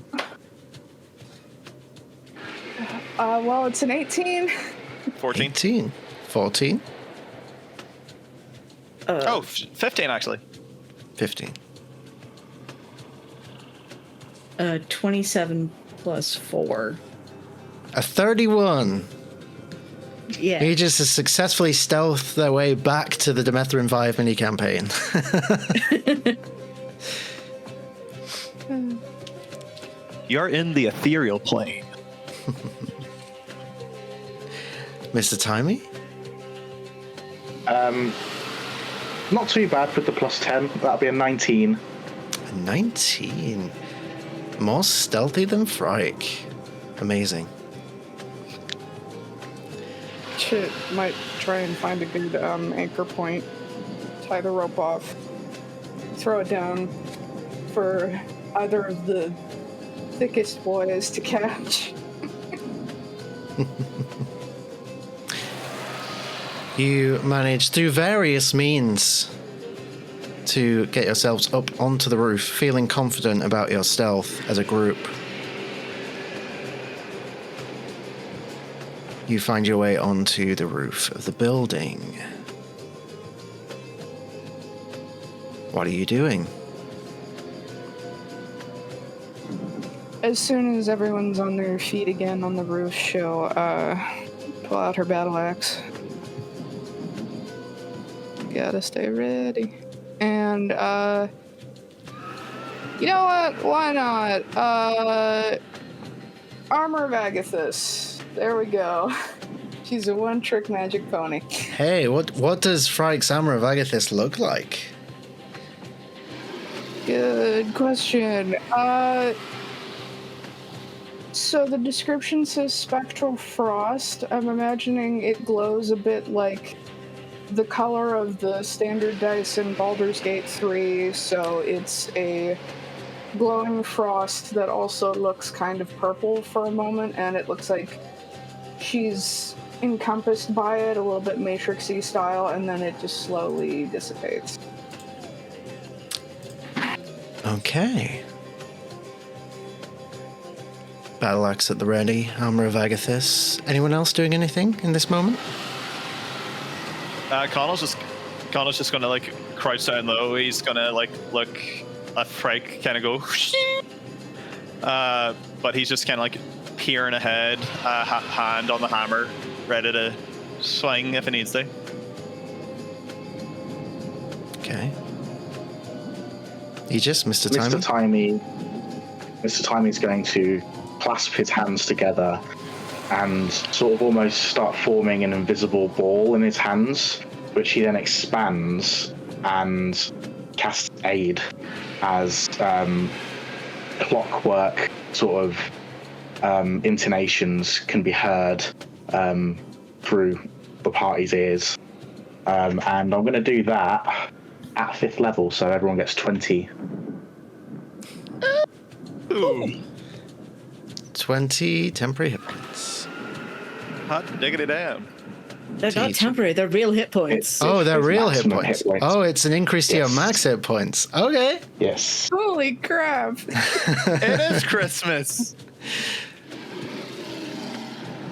Well, it's an 18. 14. 18. 14. 15 actually. 15. 27 plus 4. A 31. Yeah. Aegis has successfully stealthed their way back to the Demetherin 5 mini-campaign. You're in the ethereal plane. Mr. Timey? Not too bad with the +10. That'll be a 19. 19. More stealthy than Frike. Amazing. Shit, might try and find a good anchor point. Tie the rope off. Throw it down for either of the thickest boys to catch. You manage through various means to get yourselves up onto the roof, feeling confident about your stealth as a group. You find your way onto the roof of the building. What are you doing? As soon as everyone's on their feet again on the roof, she'll pull out her battle axe. Gotta stay ready. And, you know what? Why not? Armor of Agathis. There we go. She's a one-trick magic pony. Hey, what does Frike's Armor of Agathis look like? Good question. So the description says spectral frost. I'm imagining it glows a bit like the color of the standard dice in Baldur's Gate 3, so it's a glowing frost that also looks kind of purple for a moment, and it looks like she's encompassed by it, a little bit Matrix-y style, and then it just slowly dissipates. Okay. Battle axe at the ready, Armor of Agathis. Anyone else doing anything in this moment? Connell's just gonna like crouch down low. He's gonna like look at Frike, kind of go. but he's just kind of like peering ahead, hand on the hammer, ready to swing if it needs to. Okay. Aegis, Mr. Timey? Mr. Timey's going to clasp his hands together and sort of almost start forming an invisible ball in his hands, which he then expands and casts Aid as clockwork sort of intonations can be heard through the party's ears. And I'm going to do that at 5th level, so everyone gets 20. Ooh. 20 temporary hit points. Hot diggity damn. They're not temporary, they're real hit points. They're real hit maximum points. hit points. Oh, it's an increase to your max hit points. Okay. Yes. Holy crap! It is Christmas.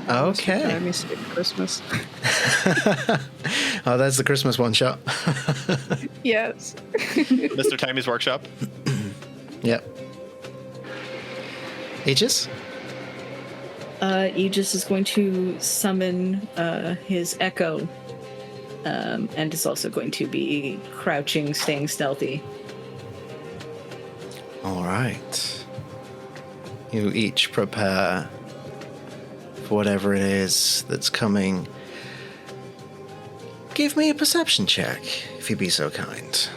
Okay. Let me skip Christmas. Oh, that's the Christmas one shot. Yes. Mr. Timey's workshop. Yep. Aegis? Aegis is going to summon his echo, and is also going to be crouching, staying stealthy. All right. You each prepare for whatever it is that's coming. Give me a perception check, if you'd be so kind.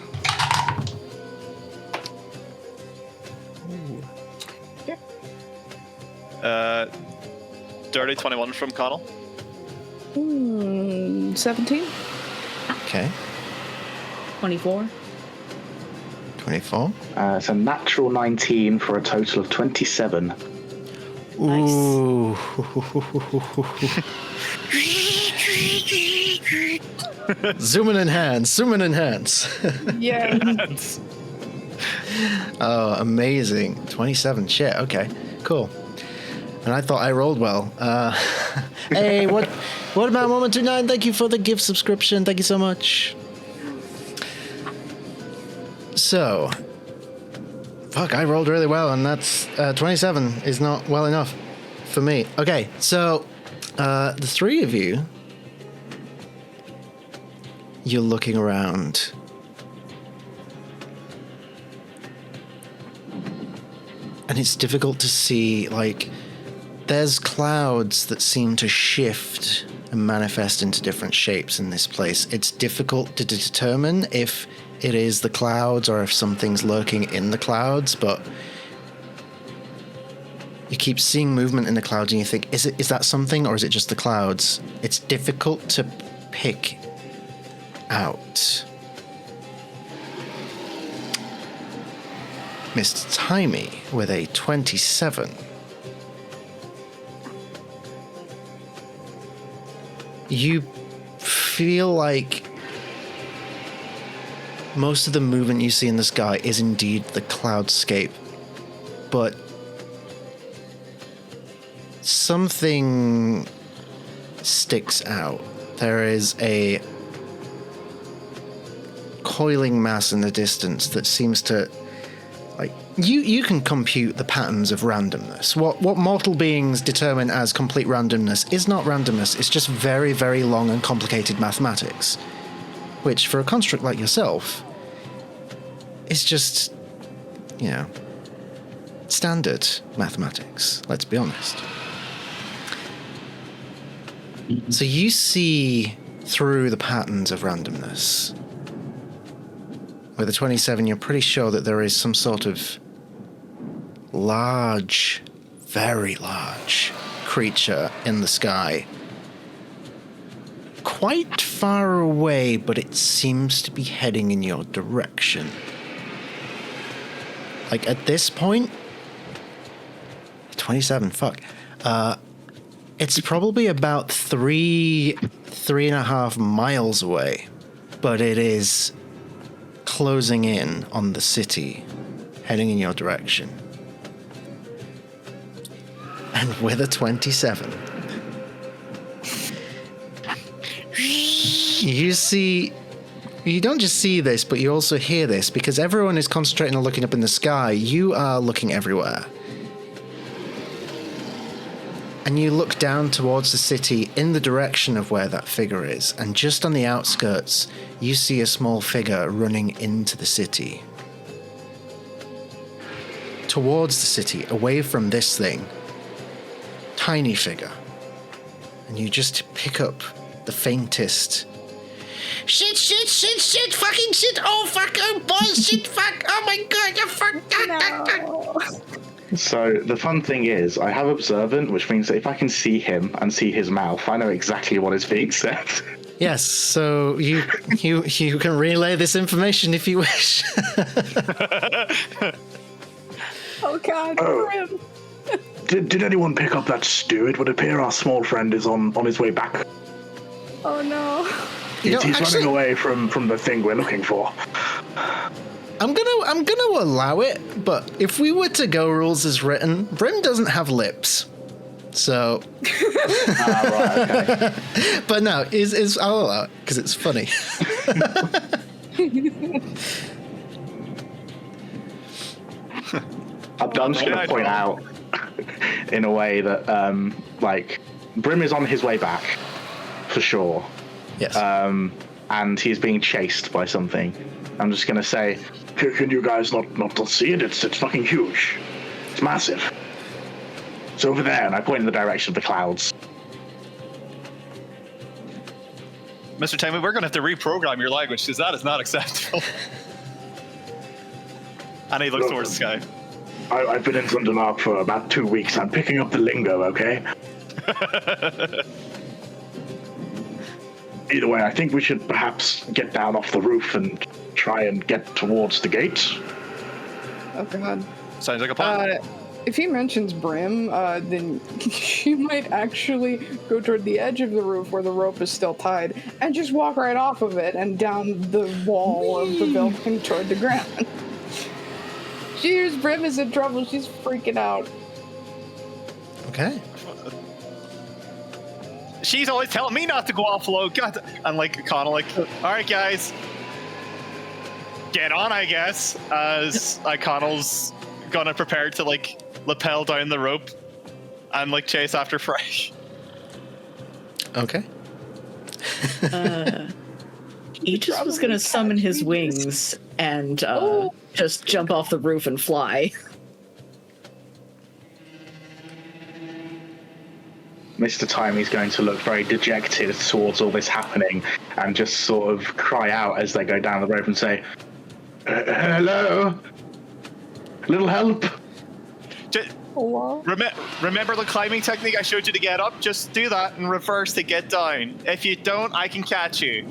Dirty 21 from Connell. 17. Okay. 24. 24. It's a natural 19 for a total of 27. Ooh. Zoom in hands. Yeah. Oh, amazing. 27. Shit, okay. Cool. And I thought I rolled well. Hey, what about Moment29? Thank you for the gift subscription. Thank you so much. So, fuck, I rolled really well, and that's 27 is not well enough for me. Okay, so the three of you, you're looking around. And it's difficult to see, like, there's clouds that seem to shift and manifest into different shapes in this place. It's difficult to determine if it is the clouds or if something's lurking in the clouds, but you keep seeing movement in the clouds and you think, is that something or is it just the clouds? It's difficult to pick out. Mr. Timey with a 27. You feel like most of the movement you see in the sky is indeed the cloudscape, but something sticks out. There is a coiling mass in the distance that seems to, like, you can compute the patterns of randomness. What mortal beings determine as complete randomness is not randomness, it's just very, very long and complicated mathematics, which for a construct like yourself is just, you know, standard mathematics, let's be honest. So you see through the patterns of randomness. With a 27, you're pretty sure that there is some sort of large, very large creature in the sky. Quite far away, but it seems to be heading in your direction. Like, at this point, 27, fuck. It's probably about 3.5 miles away, but it is closing in on the city, heading in your direction. And with a 27, you don't just see this, but you also hear this, because everyone is concentrating on looking up in the sky. You are looking everywhere. and you look down towards the city in the direction of where that figure is, and just on the outskirts, you see a small figure running into the city. Towards the city, away from this thing. Tiny figure. And you just pick up the faintest... Shit, fucking shit, oh fuck, oh bullshit, fuck, oh my god, you fuck, No. So the fun thing is, I have Observant, which means that if I can see him and see his mouth, I know exactly what is being said. Yes, so you can relay this information if you wish. Oh god, Oh. Grim. Did anyone pick up that stew? It would appear our small friend is on his way back. Oh no. You know, He's actually- running away from the thing we're looking for. I'm gonna allow it, but if we were to go rules as written, Brim doesn't have lips. So Right, okay. but no, I'll allow it because it's funny. I'm just going to point out, in a way that, like, Brim is on his way back, for sure. Yes. And he's being chased by something. I'm just going to say, Can you guys not see it? It's fucking huge. It's massive. It's over there. and I point in the direction of the clouds. Mr. Timmy, we're going to have to reprogram your language because that is not acceptable. And he looks Look, towards the sky. I've been in Zundanark for about 2 weeks. I'm picking up the lingo, okay? Either way, I think we should perhaps get down off the roof and try and get towards the gate. Oh god. Sounds like a plan. If he mentions Brim, then she might actually go toward the edge of the roof where the rope is still tied and just walk right off of it and down the wall of the building toward the ground. She hears Brim is in trouble. She's freaking out. Okay. She's always telling me not to go off low. God. And like Connell, like, all right, guys, get on, I guess. As Connell's gonna prepare to like lapel down the rope and like chase after Fresh. Okay. Aegis was going to summon his wings and just jump off the roof and fly. Mr. Timey's going to look very dejected towards all this happening and just sort of cry out as they go down the rope and say, hello? A little help? Hello? Remember the climbing technique I showed you to get up? Just do that in reverse to get down. If you don't, I can catch you.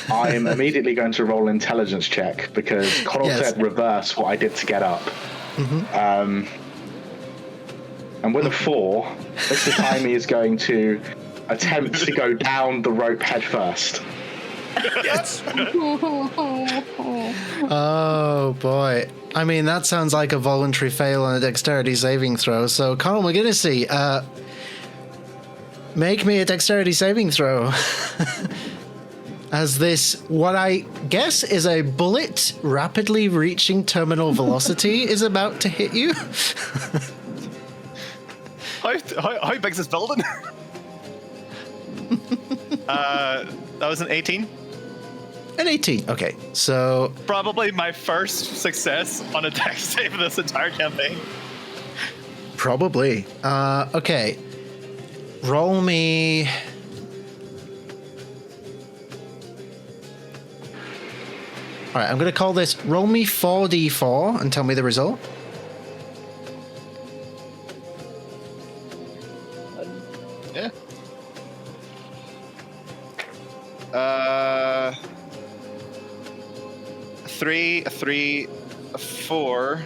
I'm immediately going to roll an intelligence check because Connell Yes. said reverse what I did to get up. And with a 4, Mr. Timey is going to attempt to go down the rope head first. Yes. Oh boy. I mean, that sounds like a voluntary fail on a dexterity saving throw. So, Connell, we're going to see. Make me a dexterity saving throw. As this, what I guess is a bullet rapidly reaching terminal velocity is about to hit you. How big is this building? That was an 18. An 18. Okay, so Probably my first success on a dex save of this entire campaign. probably. Okay. Roll me. All right, I'm going to call this roll me 4d4 and tell me the result. Yeah. 3, 3, 4.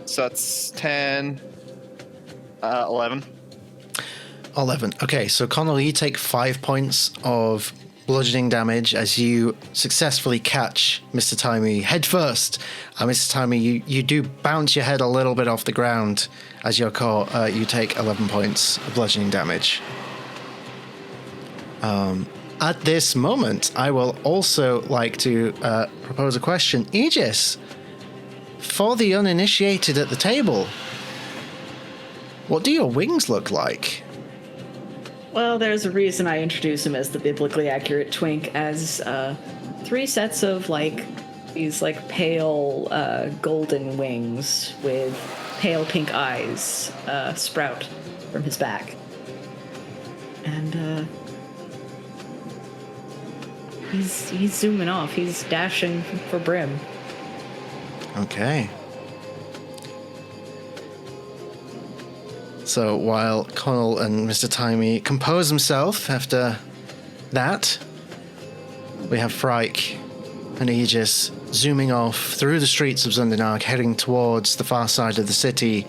So that's 10, 11. 11. Okay, so Connell, you take 5 points of bludgeoning damage as you successfully catch Mr. Timey head first. Mr. Timey, you do bounce your head a little bit off the ground as you're caught. You take 11 points of bludgeoning damage. At this moment, I will also like to propose a question. Aegis, for the uninitiated at the table, what do your wings look like? Well, there's a reason I introduce him as the biblically accurate twink, as 3 sets of these pale golden wings with pale pink eyes sprout from his back. And he's zooming off. He's dashing for Brim. Okay. So while Connell and Mr. Timey compose himself after that, we have Frike and Aegis zooming off through the streets of Zundanark, heading towards the far side of the city,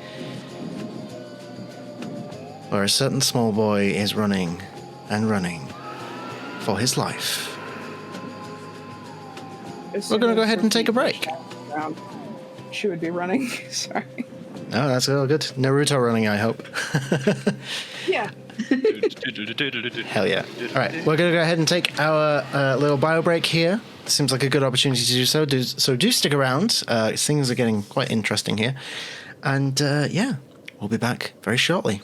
where a certain small boy is running and running for his life. We're going to go ahead and take a break. She would be running. Sorry. Oh, that's all good. Naruto running, I hope. Yeah. Hell yeah. All right, we're going to go ahead and take our little bio break here. Seems like a good opportunity to do so. So do stick around. Things are getting quite interesting here. And yeah, we'll be back very shortly.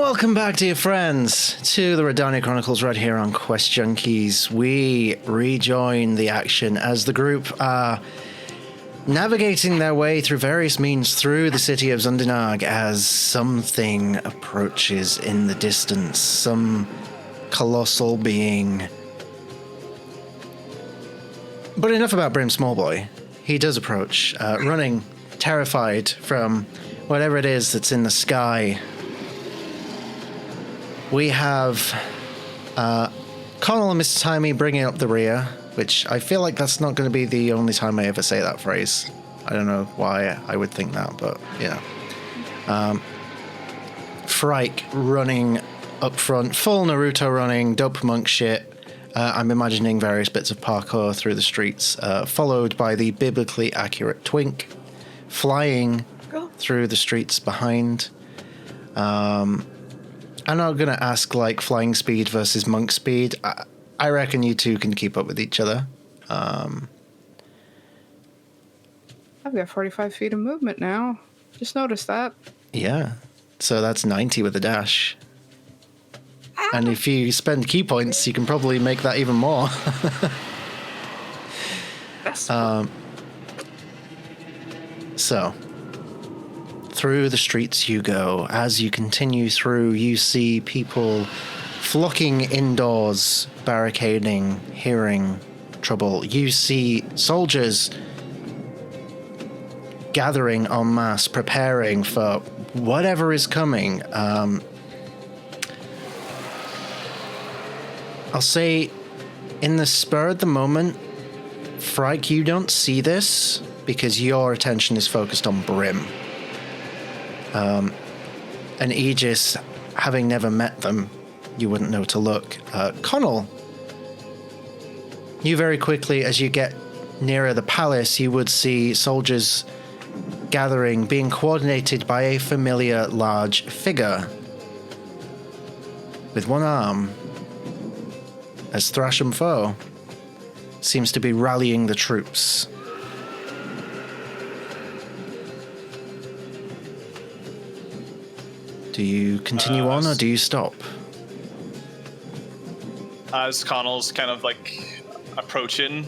Welcome back, dear friends, to the Rhódania Chronicles right here on Quest Junkies. We rejoin the action as the group are navigating their way through various means through the city of Zundinag as something approaches in the distance. Some colossal being. But enough about Brim Smallboy. He does approach, running, terrified from whatever it is that's in the sky. We have Connell and Mr. Timey bringing up the rear, which I feel like that's not going to be the only time I ever say that phrase. I don't know why I would think that, but yeah. Frike running up front, full Naruto running, dope monk shit. I'm imagining various bits of parkour through the streets, followed by the biblically accurate Twink flying through the streets behind. I'm not going to ask, like, flying speed versus monk speed. I reckon you two can keep up with each other. I've got 45 feet of movement now. Just noticed that. Yeah. So that's 90 with a dash. And if you spend key points, you can probably make that even more. So, through the streets you go. As you continue through, you see people flocking indoors, barricading, hearing trouble. You see soldiers gathering en masse, preparing for whatever is coming. I'll say, in the spur of the moment, Frike, you don't see this because your attention is focused on Brim. And Aegis, having never met them, you wouldn't know to look. Connell, you very quickly, as you get nearer the palace, you would see soldiers gathering, being coordinated by a familiar large figure with one arm, as Thrasham Foe seems to be rallying the troops. Do you continue on or do you stop? As Connell's kind of like approaching,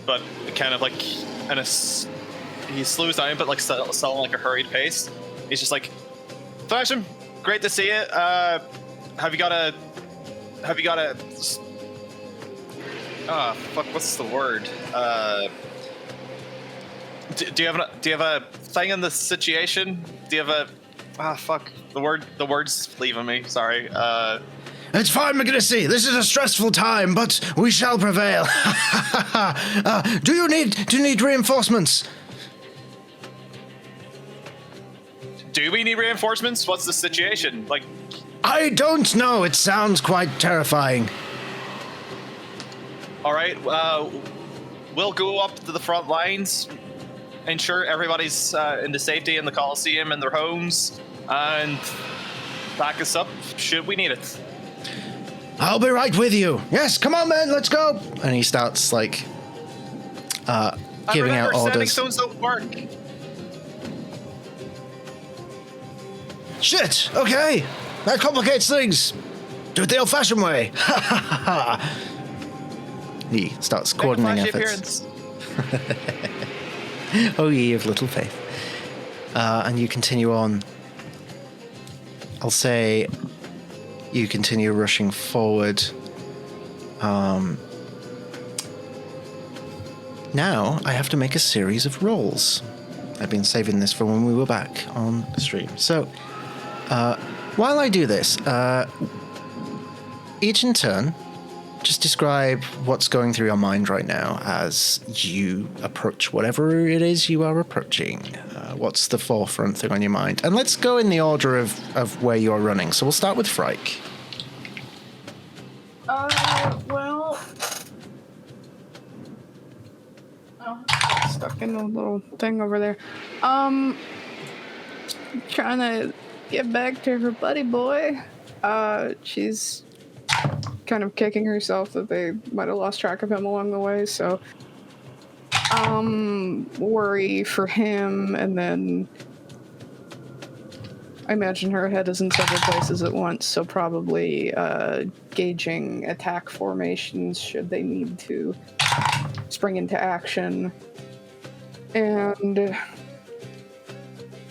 but kind of like he slows down, but like still like a hurried pace. He's just like, Thrasham, great to see you. Have you got a? Fuck, what's the word? Do you have a thing in the situation? Do you have a? Fuck. The word's leaving me. Sorry. It's fine, McGinnisy. This is a stressful time, but we shall prevail. Do you need reinforcements? Do we need reinforcements? What's the situation? Like, I don't know. It sounds quite terrifying. all right. We'll go up to the front lines, ensure everybody's in the safety in the Coliseum and their homes, and back us up should we need it. I'll be right with you. Yes, come on, man, let's go. And he starts, like, giving out orders. Standing stones don't work. Shit, okay. That complicates things. Do it the old-fashioned way. He starts coordinating efforts. Oh, ye of little faith. And you continue on. I'll say you continue rushing forward. Now I have to make a series of rolls. I've been saving this for when we were back on the stream. So, while I do this, each in turn, just describe what's going through your mind right now as you approach whatever it is you are approaching. What's the forefront thing on your mind? And let's go in the order of where you're running. So we'll start with Frike. Well... Oh, stuck in a little thing over there. Trying to get back to her buddy boy. She's kind of kicking herself that they might have lost track of him along the way, so worry for him, and then I imagine her head is in several places at once, so probably gauging attack formations should they need to spring into action. And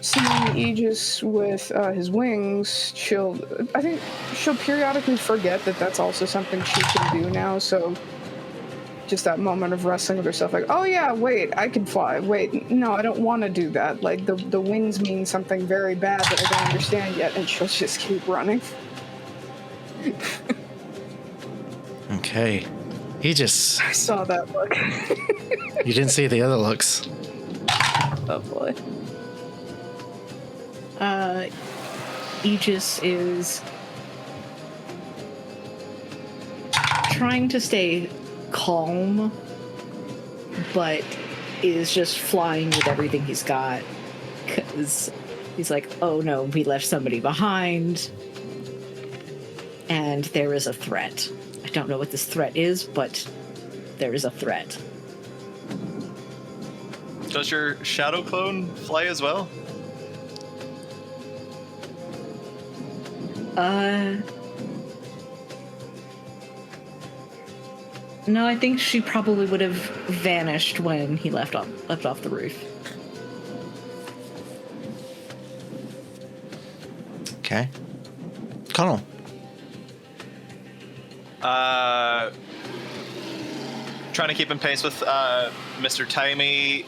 seeing Aegis with his wings, I think she'll periodically forget that that's also something she can do now, so just that moment of wrestling with herself, like, oh yeah, wait, I can fly. Wait, no, I don't want to do that. Like, the wings mean something very bad that I don't understand yet, and she'll just keep running. Okay. Aegis. I saw that look. You didn't see the other looks. Oh boy. Aegis is trying to stay calm, but is just flying with everything he's got, because he's like, oh no, we left somebody behind, and there is a threat. I don't know what this threat is, but there is a threat. Does your shadow clone fly as well? No, I think she probably would have vanished when he left off the roof. Okay. Connell. Trying to keep in pace with Mr. Timey.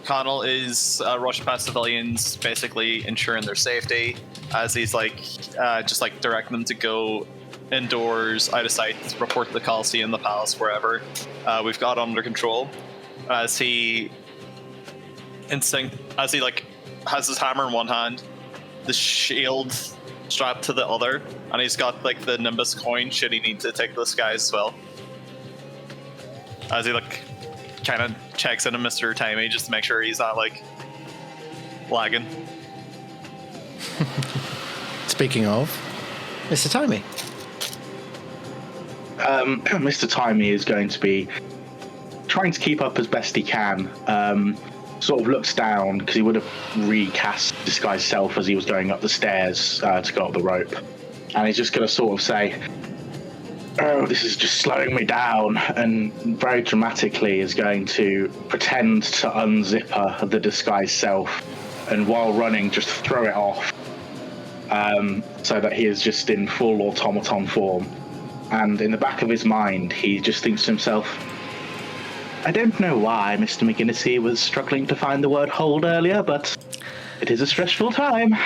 Connell is rushing past civilians, basically ensuring their safety, as he's just directing them to go indoors, out of sight, report to the Coliseum, the palace, wherever. We've got under control. As he has his hammer in one hand, the shield strapped to the other, and he's got the Nimbus coin should he need to take this guy as well. As he kind of checks into Mr. Timey just to make sure he's not lagging. Speaking of, Mr. Timey. Mr. Timey is going to be trying to keep up as best he can. Sort of looks down, because he would have recast disguised self as he was going up the stairs to go up the rope. And he's just going to sort of say, oh, this is just slowing me down, and very dramatically is going to pretend to unzipper the disguised self, and while running, just throw it off, so that he is just in full automaton form. And in the back of his mind, he just thinks to himself, I don't know why Mr. McGinnisy was struggling to find the word hold earlier, but it is a stressful time.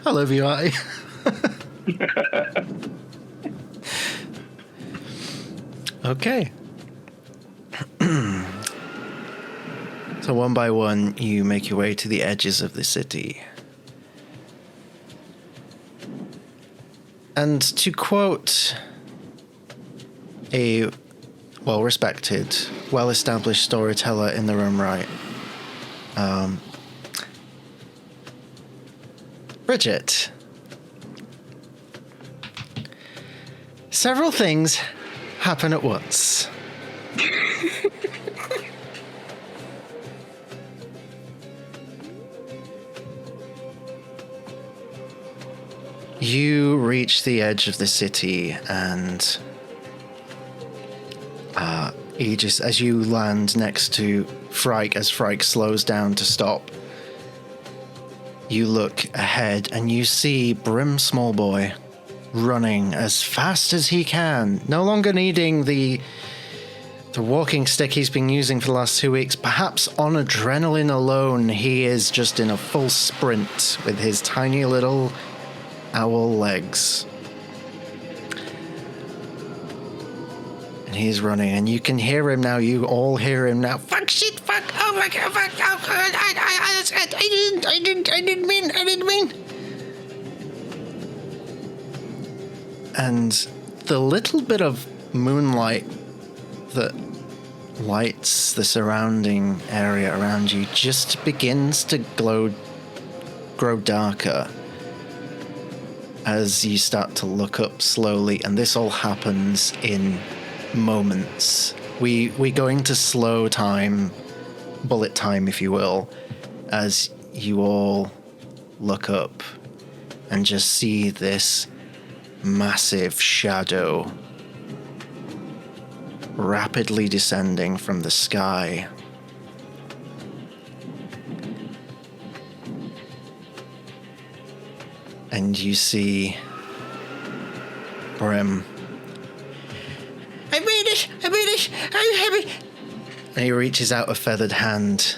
I love you, Artie. Okay. So one by one, you make your way to the edges of the city. And to quote a well-respected, well-established storyteller in their own right, Bridget, several things happen at once. You reach the edge of the city, and Aegis, as you land next to Frike, as Frike slows down to stop, you look ahead and you see Brim Smallboy running as fast as he can, no longer needing the walking stick he's been using for the last 2 weeks. Perhaps on adrenaline alone, he is just in a full sprint with his tiny little owl legs. And he's running, and you can hear him now. You all hear him now. Fuck, shit, fuck, oh my god, fuck, oh, I didn't mean. And the little bit of moonlight that lights the surrounding area around you just begins to grow darker as you start to look up slowly, and this all happens in moments. We go into slow time, bullet time, if you will, as you all look up and just see this massive shadow rapidly descending from the sky. And you see Brim. I made it! I'm happy! And he reaches out a feathered hand.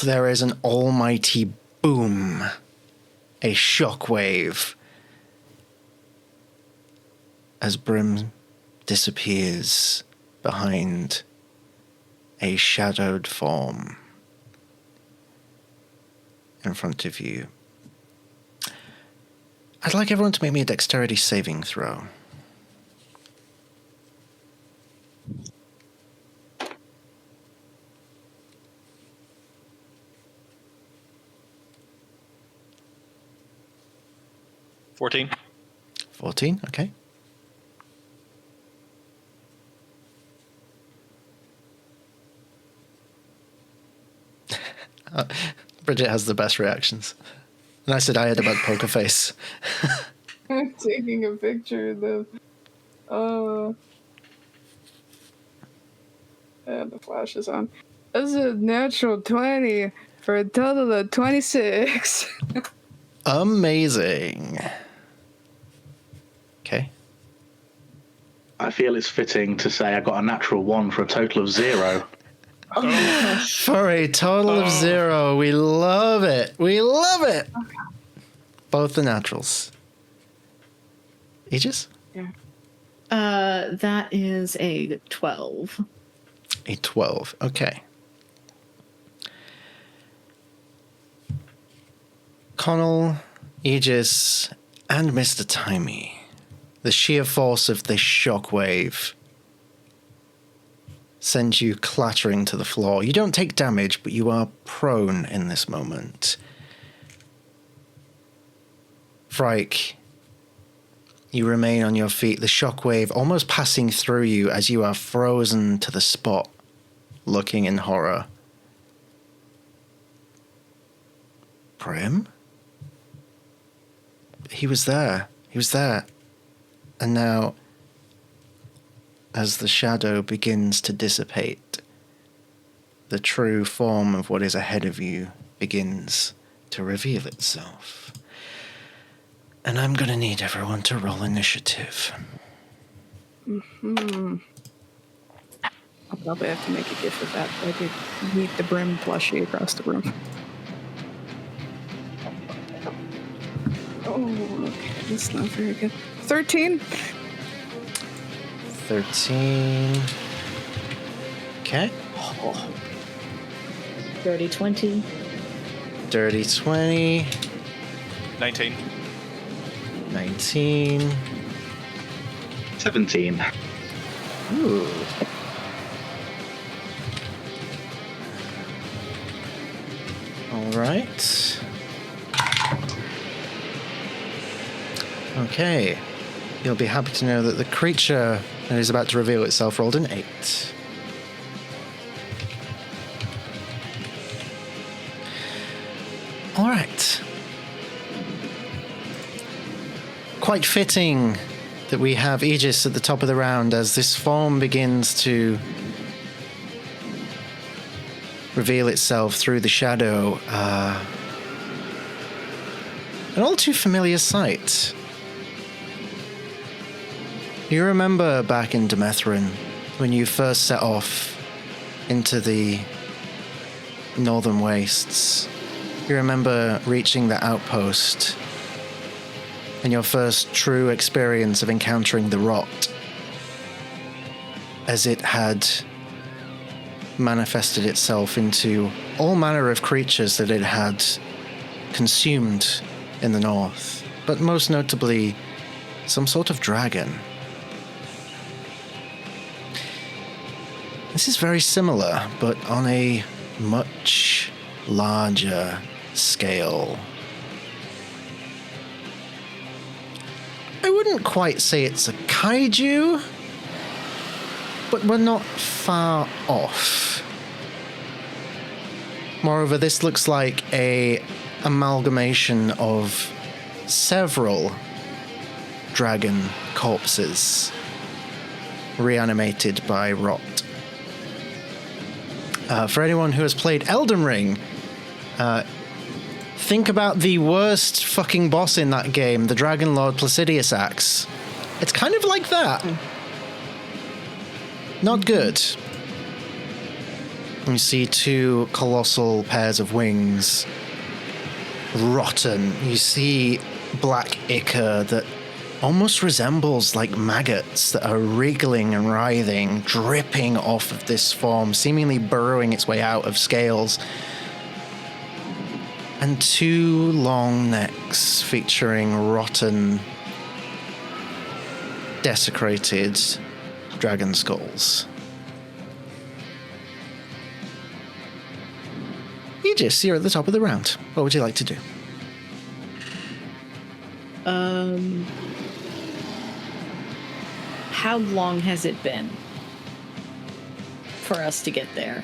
There is an almighty boom. A shockwave. As Brim disappears behind a shadowed form in front of you. I'd like everyone to make me a dexterity saving throw. $14. 14, okay. Bridget has the best reactions. And I said I had a bad poker face. I'm taking a picture of them. The flash is on. This is a natural 20 for a total of 26. Amazing. Okay. I feel it's fitting to say I got a natural 1 for a total of 0. For a total of 0. We love it. We love it. Both the naturals. Aegis? Yeah. That is a 12. A 12. Okay. Connell, Aegis, and Mr. Timey. The sheer force of this shockwave sends you clattering to the floor. You don't take damage, but you are prone in this moment. Frike, you remain on your feet, the shockwave almost passing through you as you are frozen to the spot, looking in horror. Brim? He was there. He was there. And now, as the shadow begins to dissipate, the true form of what is ahead of you begins to reveal itself. And I'm going to need everyone to roll initiative. I'll probably have to make a gift of that. I could meet the Brim plushie across the room. Oh, okay. That's not very good. 13. 13. Okay. Dirty 20. Dirty 20. 19. 19. 17. Ooh. All right. Okay. You'll be happy to know that the creature that is about to reveal itself rolled an 8. All right. Quite fitting that we have Aegis at the top of the round as this form begins to reveal itself through the shadow. An all too familiar sight. You remember back in Demethrin when you first set off into the northern wastes. You remember reaching the outpost and your first true experience of encountering the rot as it had manifested itself into all manner of creatures that it had consumed in the north, but most notably some sort of dragon. This is very similar, but on a much larger scale. I wouldn't quite say it's a kaiju, but we're not far off. Moreover, this looks like a amalgamation of several dragon corpses reanimated by rot. For anyone who has played Elden Ring, think about the worst fucking boss in that game, the Dragon Lord Placidius Axe. It's kind of like that. Not good. You see two colossal pairs of wings. Rotten. You see black ichor that almost resembles like maggots that are wriggling and writhing, dripping off of this form, seemingly burrowing its way out of scales. And two long necks featuring rotten, desecrated dragon skulls. Aegis, you're at the top of the round. What would you like to do? How long has it been for us to get there?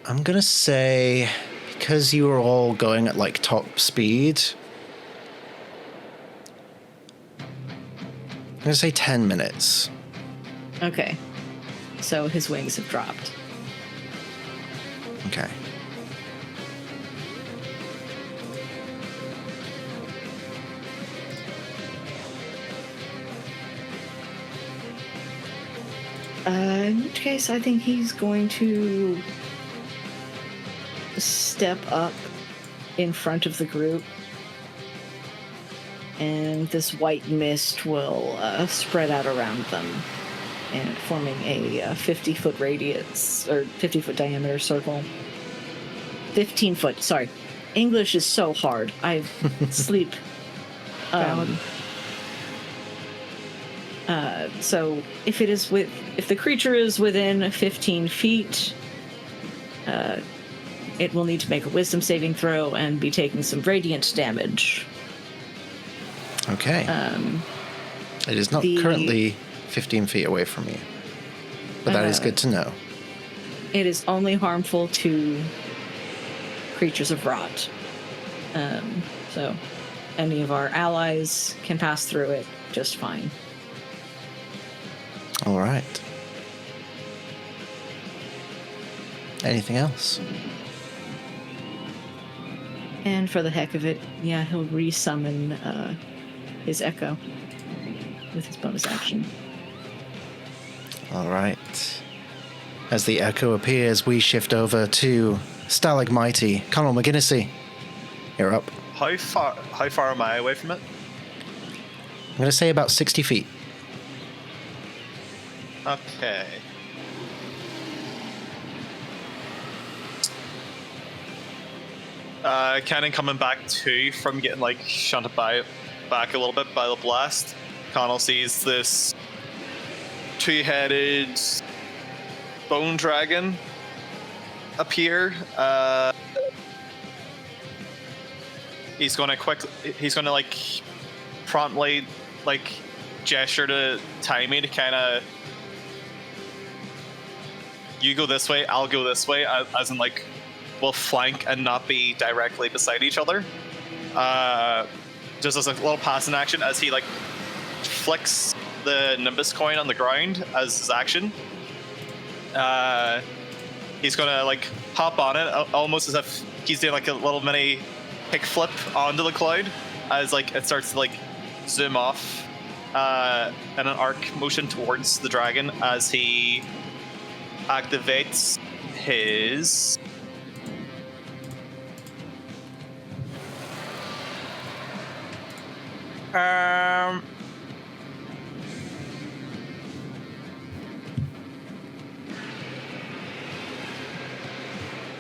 I'm gonna say, because you were all going at like top speed, I'm gonna say 10 minutes. Okay. So his wings have dropped. Okay. In which case, I think he's going to step up in front of the group, and this white mist will spread out around them, and forming a 50-foot radius, or 50-foot diameter circle. 15-foot, sorry. English is so hard. I sleep. So if the creature is within 15 feet, it will need to make a wisdom saving throw and be taking some radiant damage. Okay. It is not currently 15 feet away from you, but that is good to know. It is only harmful to creatures of rot. So any of our allies can pass through it just fine. All right. Anything else? And for the heck of it, yeah, he'll re-summon his echo with his bonus action. All right. As the echo appears, we shift over to Stalagmighty. Connell McGinnisy, you're up. How far am I away from it? I'm going to say about 60 feet. Okay. Cannon coming back too from getting like shunted back a little bit by the blast. Connell sees this two-headed bone dragon appear. He's gonna like promptly like gesture to Timmy to kind of, you go this way, I'll go this way, as in like we'll flank and not be directly beside each other. Just as a little passing action, as he like flicks the Nimbus coin on the ground as his action. He's gonna like hop on it, almost as if he's doing like a little mini kickflip onto the cloud, as like it starts to like zoom off in an arc motion towards the dragon as he activates his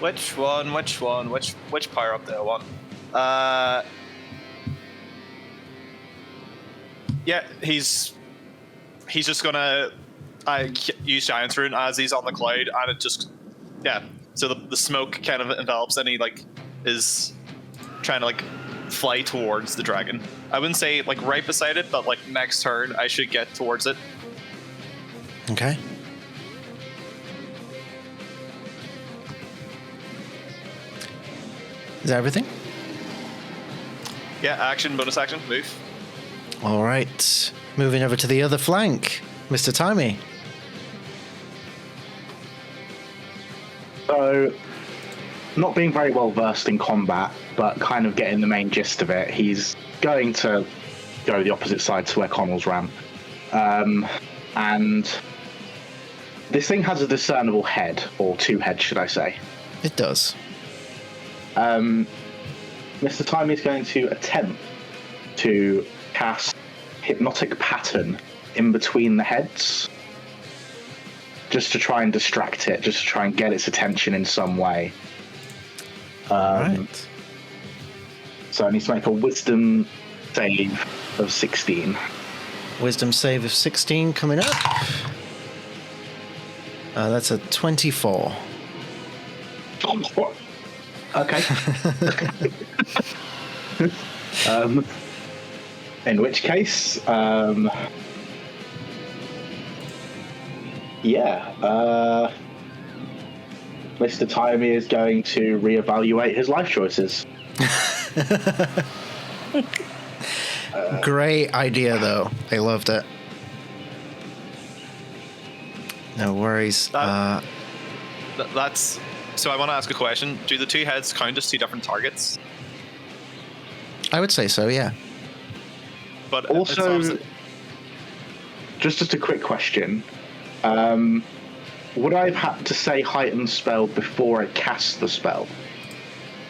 which power up do I want? Yeah, he's just gonna use Giant's Rune as he's on the cloud, and it just, yeah. So the smoke kind of envelops, and he like is trying to like fly towards the dragon. I wouldn't say like right beside it, but like next turn I should get towards it. Okay. Is that everything? Yeah, action, bonus action, move. All right. Moving over to the other flank, Mr. Timey. So, not being very well versed in combat, but kind of getting the main gist of it, he's going to go the opposite side to where Connell's ran. And this thing has a discernible head, or two heads, should I say. It does. Mr. Timey is going to attempt to cast Hypnotic Pattern in between the heads, just to try and distract it, just to try and get its attention in some way. Right. So I need to make a Wisdom save of 16. Wisdom save of 16 coming up. That's a 24. Oh, what? Okay. In which case, Mr. Timey is going to reevaluate his life choices. Great idea, though. I loved it. No worries. That's so. I want to ask a question. Do the two heads count as two different targets? I would say so, yeah. But Also, just a quick question. Would I have had to say heightened spell before I cast the spell?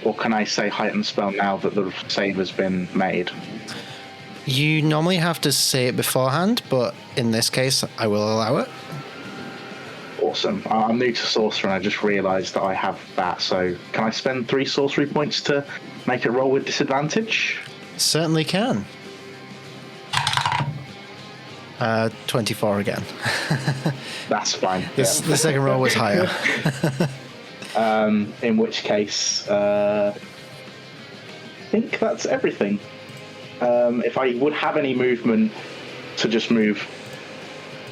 Or can I say heightened spell now that the save has been made? You normally have to say it beforehand, but in this case, I will allow it. Awesome. I'm new to sorcerer and I just realised that I have that, so can I spend 3 sorcery points to make it roll with disadvantage? Certainly can. 24 again. That's fine. The second roll was higher. In which case, I think that's everything. If I would have any movement to just move,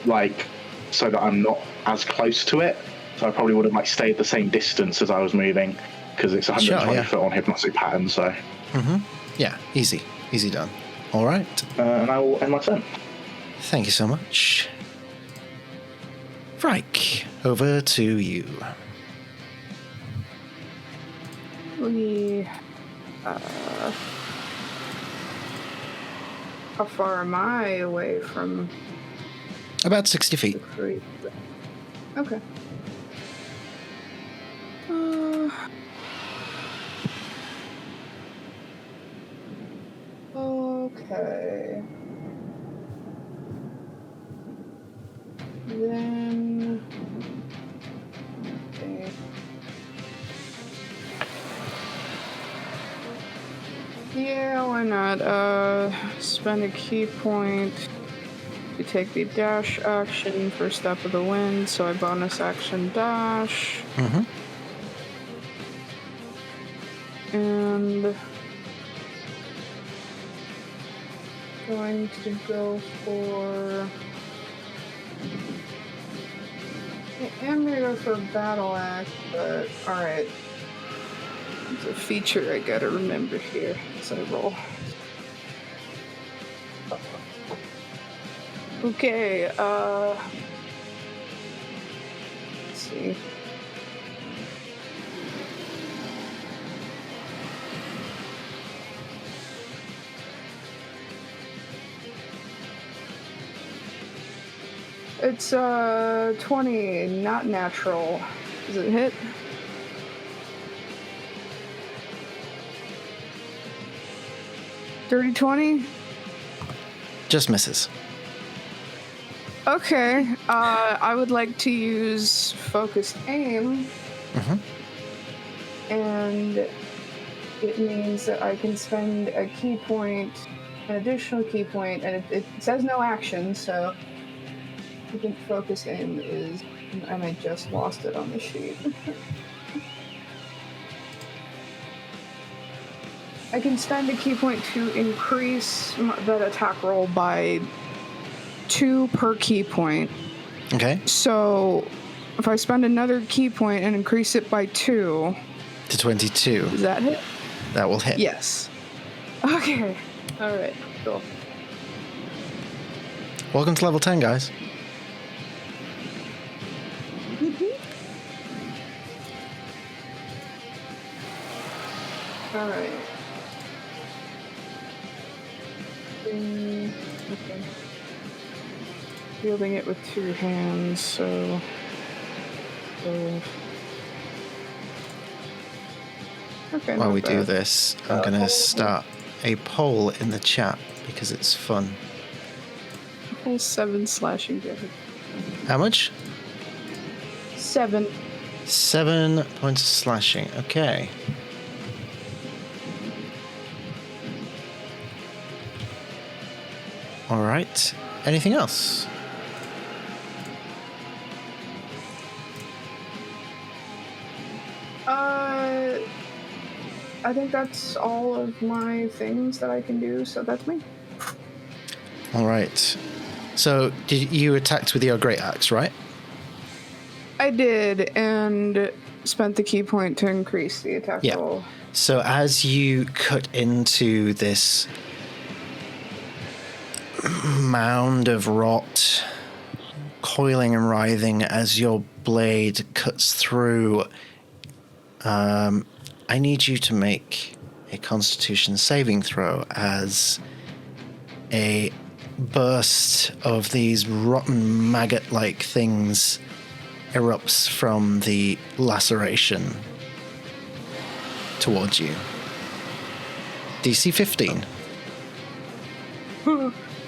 like, so that I'm not as close to it, so I probably would have stayed the same distance as I was moving, because it's 120 foot on Hypnotic Pattern, so... Yeah, easy done. All right. And I will end my turn. Thank you so much. Frike, over to you. How far am I away from About 60 feet. the creek? Okay. Okay. Then... Okay. Yeah, why not? Spend a key point to take the dash action for Step of the Wind, so I bonus action dash. And... going to go for... I am gonna go for Battle Axe, but alright. It's a feature I gotta remember here as I roll. Okay, let's see. It's 20, not natural. Does it hit? Dirty 20? Just misses. Okay, I would like to use focused aim. And it means that I can spend a key point, an additional key point, and it says no action, so I think focus aim is, and I just lost it on the sheet. I can spend a key point to increase that attack roll by 2 per key point. Okay. So if I spend another key point and increase it by 2... To 22. Does that hit? That will hit. Yes. Okay. All right. Cool. Welcome to level 10, guys. All right. Okay. Wielding it with 2 hands, so... Okay, While not we do bad. this, I'm going to start a poll in the chat because it's fun. Whole 7 slashing damage. How much? 7. 7 points of slashing. Okay. All right. Anything else? I think that's all of my things that I can do, so that's me. All right. So, you attacked with your great axe, right? I did, and spent the key point to increase the attack Yeah. roll. So, as you cut into this mound of rot, coiling and writhing as your blade cuts through, I need you to make a Constitution saving throw as a burst of these rotten maggot-like things erupts from the laceration towards you. DC 15.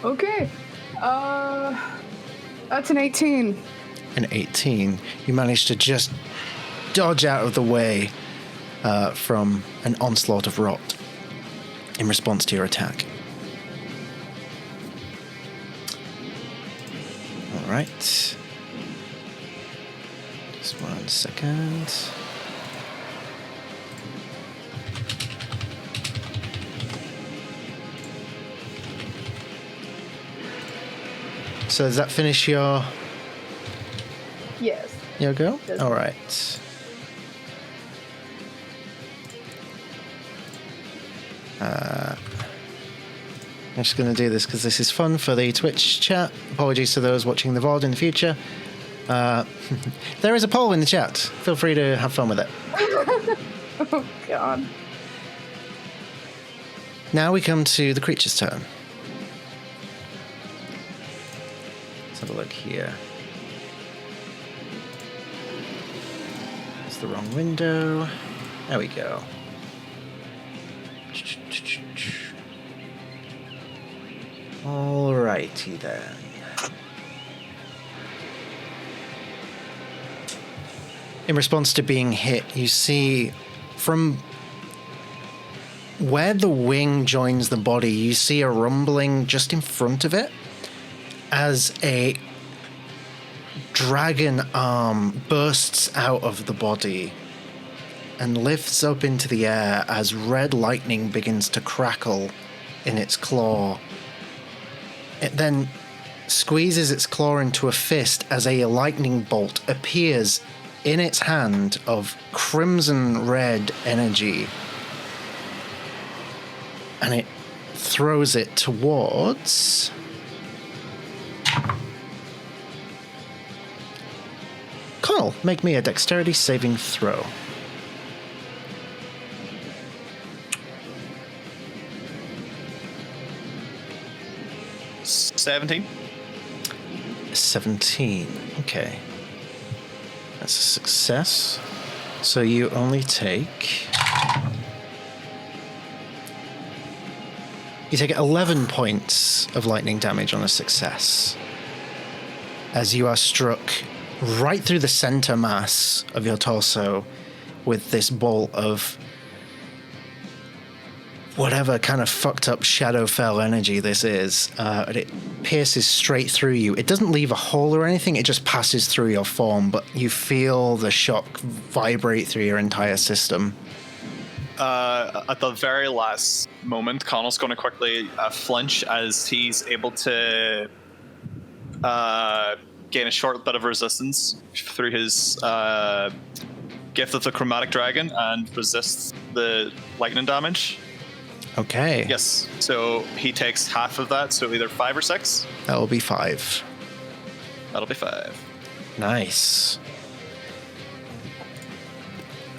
Okay. That's an 18. An 18. You manage to just dodge out of the way from an onslaught of rot in response to your attack. All right. Just 1 second. So does that finish your Yes. go? Does All it. right. I'm just going to do this because this is fun for the Twitch chat. Apologies to those watching the VOD in the future. There is a poll in the chat. Feel free to have fun with it. Oh, God. Now we come to the creature's turn. Let's have a look here. It's the wrong window. There we go. Alrighty then. In response to being hit, you see from where the wing joins the body, you see a rumbling just in front of it as a dragon arm bursts out of the body and lifts up into the air as red lightning begins to crackle in its claw. It then squeezes its claw into a fist as a lightning bolt appears in its hand of crimson red energy. And it throws it towards... Connell, make me a dexterity saving throw. – 17. 17. Okay. That's a success. So you only take... You take 11 points of lightning damage on a success as you are struck right through the center mass of your torso with this bolt of whatever kind of fucked up Shadowfell energy this is. And it pierces straight through you. It doesn't leave a hole or anything, it just passes through your form, but you feel the shock vibrate through your entire system. at the very last moment, Connell's going to quickly flinch as he's able to gain a short bit of resistance through his gift of the Chromatic Dragon and resist the lightning damage. Okay. Yes, so he takes half of that, so either 5 or 6. That will be 5. That'll be 5. Nice.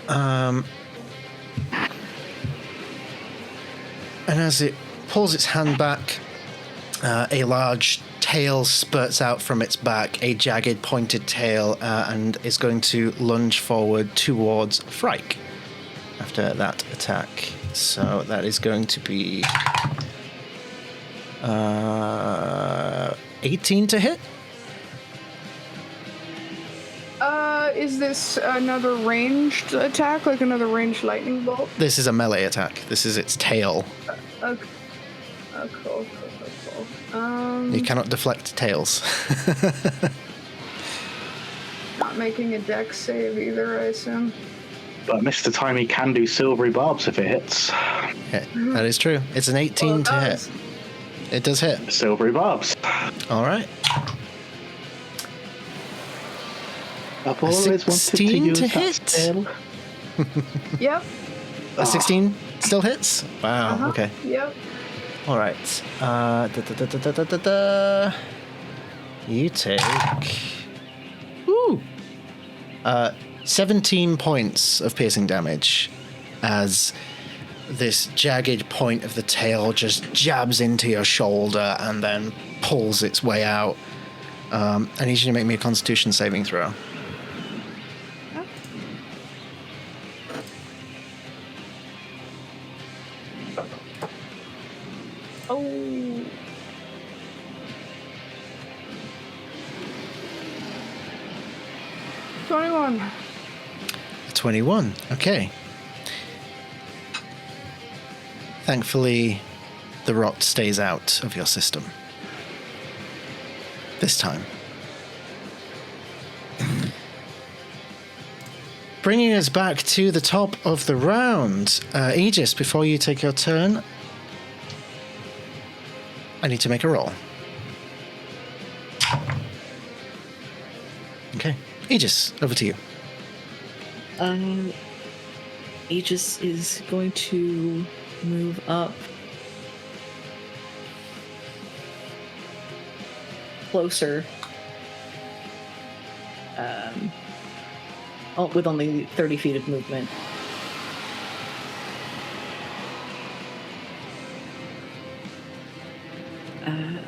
And as it pulls its hand back, a large tail spurts out from its back, a jagged pointed tail, and is going to lunge forward towards Frike after that attack. So that is going to be 18 to hit. Is this another ranged attack, like another ranged lightning bolt? This is a melee attack. This is its tail. Okay. Cool. You cannot deflect tails. Not making a dex save either, I assume. But Mr. Timey can do silvery barbs if it hits. Yeah, that is true. It's an 18 to hit. It does hit. Silvery barbs. All right. I've always wanted to 16 use to that hit. spell. Yep. A 16 still hits? Wow, okay. Yep. All right. You take... Ooh! 17 points of piercing damage as this jagged point of the tail just jabs into your shoulder and then pulls its way out. I need you to make me a Constitution saving throw. Oh. 21. 21. Okay. Thankfully, the rot stays out of your system. This time. Bringing us back to the top of the round. Aegis, before you take your turn, I need to make a roll. Okay. Aegis, over to you. Aegis is going to move up closer. With only 30 feet of movement. I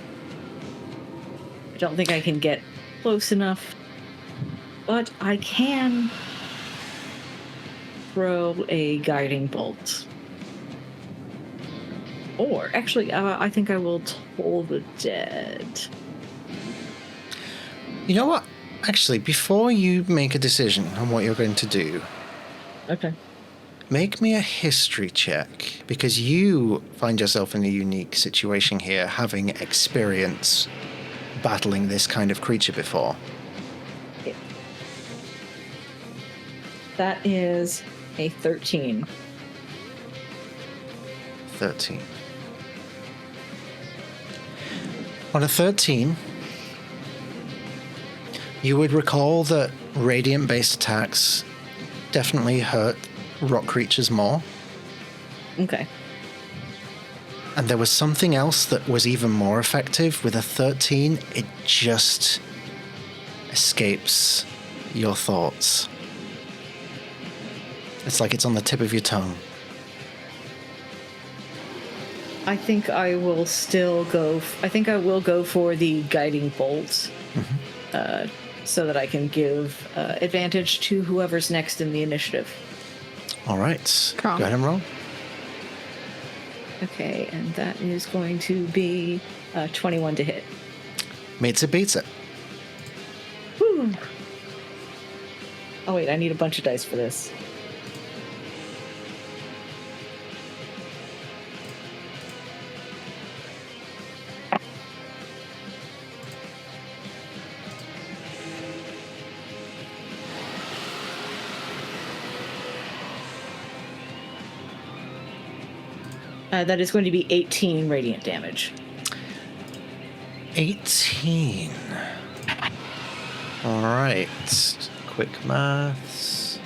don't think I can get close enough, but I can throw a guiding bolt. Or, actually, I think I will toll the dead. You know what? Actually, before you make a decision on what you're going to do, Okay. make me a history check, because you find yourself in a unique situation here, having experience battling this kind of creature before. Yeah. That is a 13. 13. On a 13, you would recall that radiant-based attacks definitely hurt rock creatures more. Okay. And there was something else that was even more effective. With a 13, it just escapes your thoughts. It's like it's on the tip of your tongue. I think I will still go. I think I will go for the guiding bolt, so that I can give advantage to whoever's next in the initiative. All right. Cool. Go ahead and roll. Okay, and that is going to be 21 to hit. Meets it, beats it. Whew. Oh wait, I need a bunch of dice for this. That is going to be 18 radiant damage. 18. All right. Quick maths.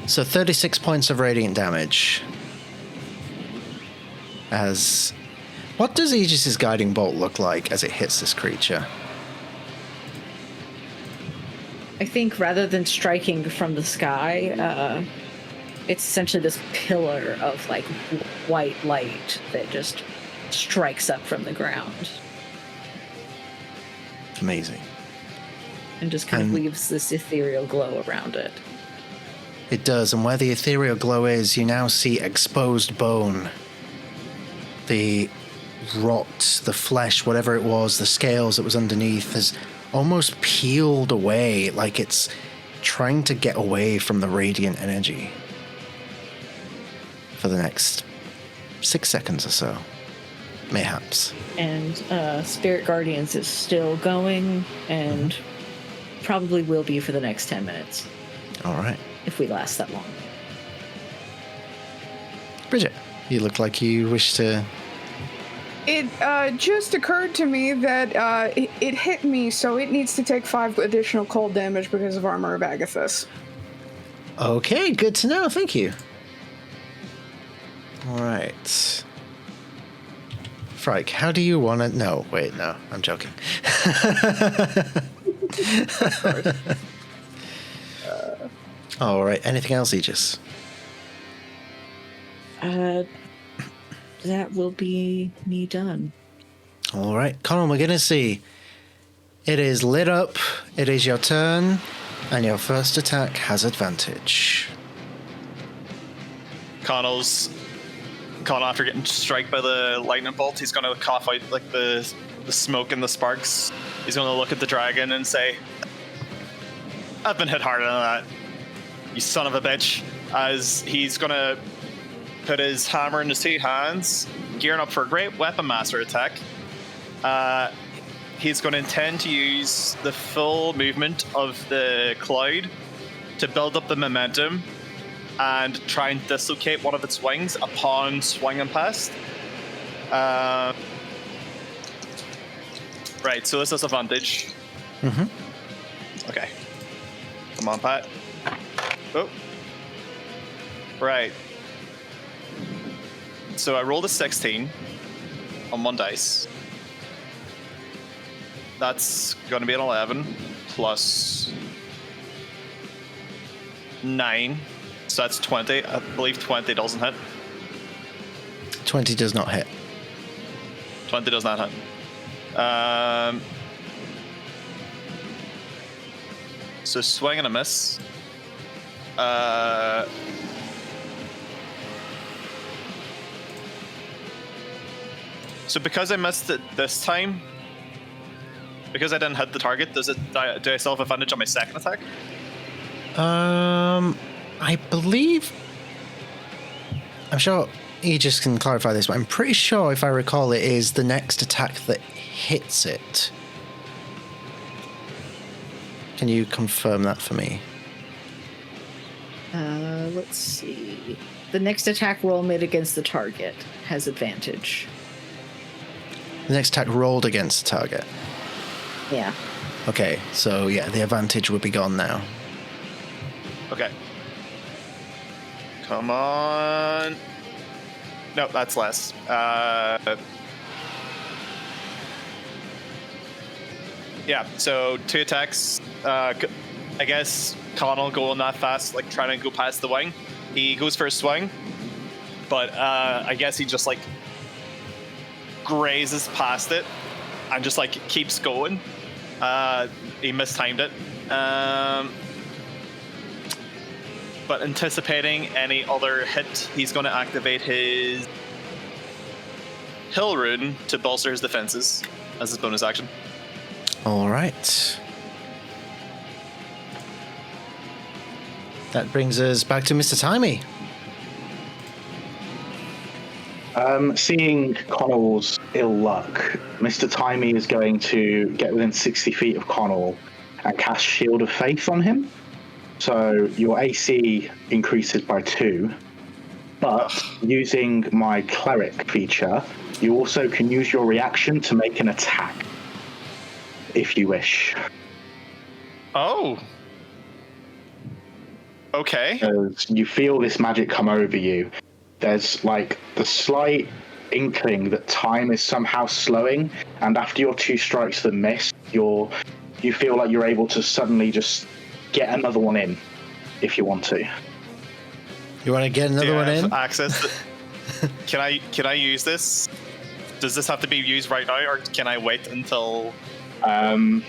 So 36 points of radiant damage. What does Aegis's guiding bolt look like as it hits this creature? I think rather than striking from the sky, it's essentially this pillar of like white light that just strikes up from the ground. Amazing. And just kind of leaves this ethereal glow around it. It does, and where the ethereal glow is, you now see exposed bone. The rot, the flesh, whatever it was, the scales that was underneath has almost peeled away, like it's trying to get away from the radiant energy for the next 6 seconds or so, mayhaps. And Spirit Guardians is still going, and probably will be for the next 10 minutes. All right. If we last that long. Bridget, you look like you wish to... It just occurred to me that it hit me, so it needs to take 5 additional cold damage because of Armor of Agathis. Okay, good to know. Thank you. All right. Frike, how do you want to... No, wait, no. I'm joking. Of course. All right. Anything else, Aegis? That will be me done. All right. Connell, we're going to see. It is lit up. It is your turn. And your first attack has advantage. Connell, after getting struck by the lightning bolt, he's going to cough out like the smoke and the sparks. He's going to look at the dragon and say, I've been hit harder than that, you son of a bitch. As he's going to put his hammer in his 2 hands, gearing up for a great weapon master attack. He's going to intend to use the full movement of the cloud to build up the momentum and try and dislocate one of its wings upon swinging past. Right, so this is advantage. Mm-hmm. Okay. Come on, Pat. Oh. Right. So I rolled a 16 on 1 dice. That's going to be an 11 plus 9. So that's 20. I believe 20 doesn't hit. 20 does not hit. 20 does not hit. So swing and a miss. So because I missed it this time, because I didn't hit the target, do I still have advantage on my second attack? I believe... I'm sure Aegis can clarify this, but I'm pretty sure, if I recall, it is the next attack that hits it. Can you confirm that for me? Let's see. The next attack roll made against the target has advantage. The next attack rolled against the target. Yeah. Okay, so yeah, the advantage would be gone now. Okay. Come on. No, that's less. Yeah, so 2 attacks. I guess Connell going that fast, like trying to go past the wing. He goes for a swing, but I guess he just like grazes past it and just like keeps going. He mistimed it. But anticipating any other hit, he's going to activate his Hill Rune to bolster his defenses as his bonus action. All right. That brings us back to Mr. Timey. Seeing Connell's ill luck, Mr. Timey is going to get within 60 feet of Connell and cast Shield of Faith on him. So your AC increases by 2, but using my cleric feature, you also can use your reaction to make an attack, if you wish. Oh. Okay. As you feel this magic come over you, there's like the slight inkling that time is somehow slowing, and after your 2 strikes that miss, you feel like you're able to suddenly just get another one in, if you want to. You want to get another one in? Access. Can I use this? Does this have to be used right now, or can I wait until? I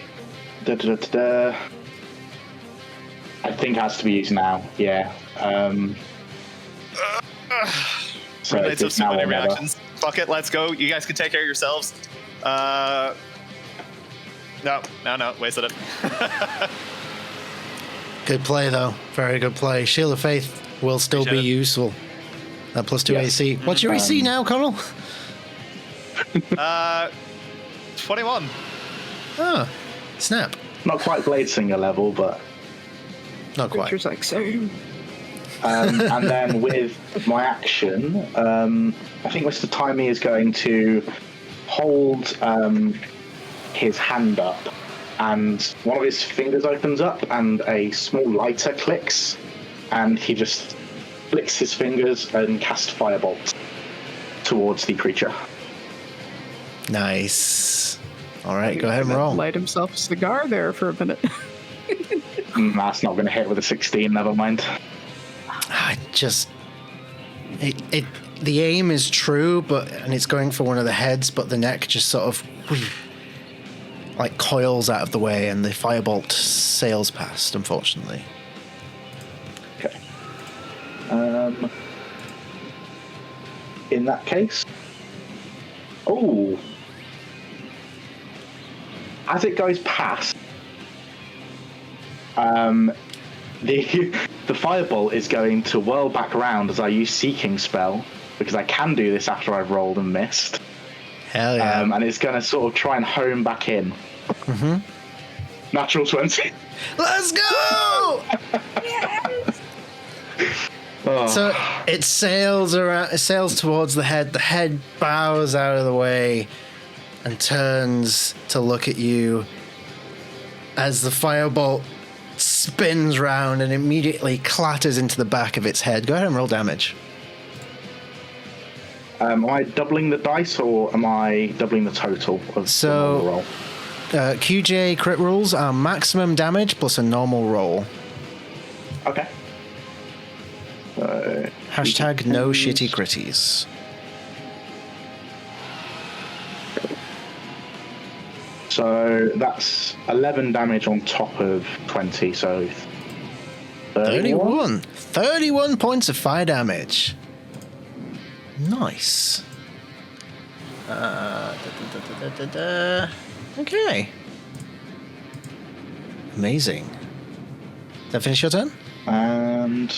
think it has to be used now. Yeah. So Relates of it's now so many or never. reactions. Fuck it, let's go. You guys can take care of yourselves. No, wasted it. Good play, though. Very good play. Shield of Faith will still be useful. That plus 2 Yeah. AC. What's your AC now, Connell? 21. Oh, snap. Not quite Blade Singer level, but Not quite. Creature's like, same. and then with my action, I think Mr. Timey is going to hold his hand up, and one of his fingers opens up, and a small lighter clicks, and he just flicks his fingers and casts Firebolt towards the creature. Nice. All right, go ahead and roll. Light himself a cigar there for a minute. That's not going to hit with a 16, never mind. The aim is true, and it's going for one of the heads, but the neck just sort of like coils out of the way, and the firebolt sails past, unfortunately. Okay. In that case, as it goes past, the firebolt is going to whirl back around as I use Seeking Spell, because I can do this after I've rolled and missed. Hell yeah. And it's going to sort of try and home back in. Mm-hmm. Natural 20. Let's go! Oh. So it sails around. It sails towards the head. The head bows out of the way and turns to look at you as the firebolt spins round and immediately clatters into the back of its head. Go ahead and roll damage. Am I doubling the dice, or am I doubling the total of the normal roll? QJ crit rules are maximum damage plus a normal roll. Okay. Hashtag no shitty critties. So that's 11 damage on top of 20, so 31. 31 points of fire damage. Nice. Okay. Amazing. Does that finish your turn? And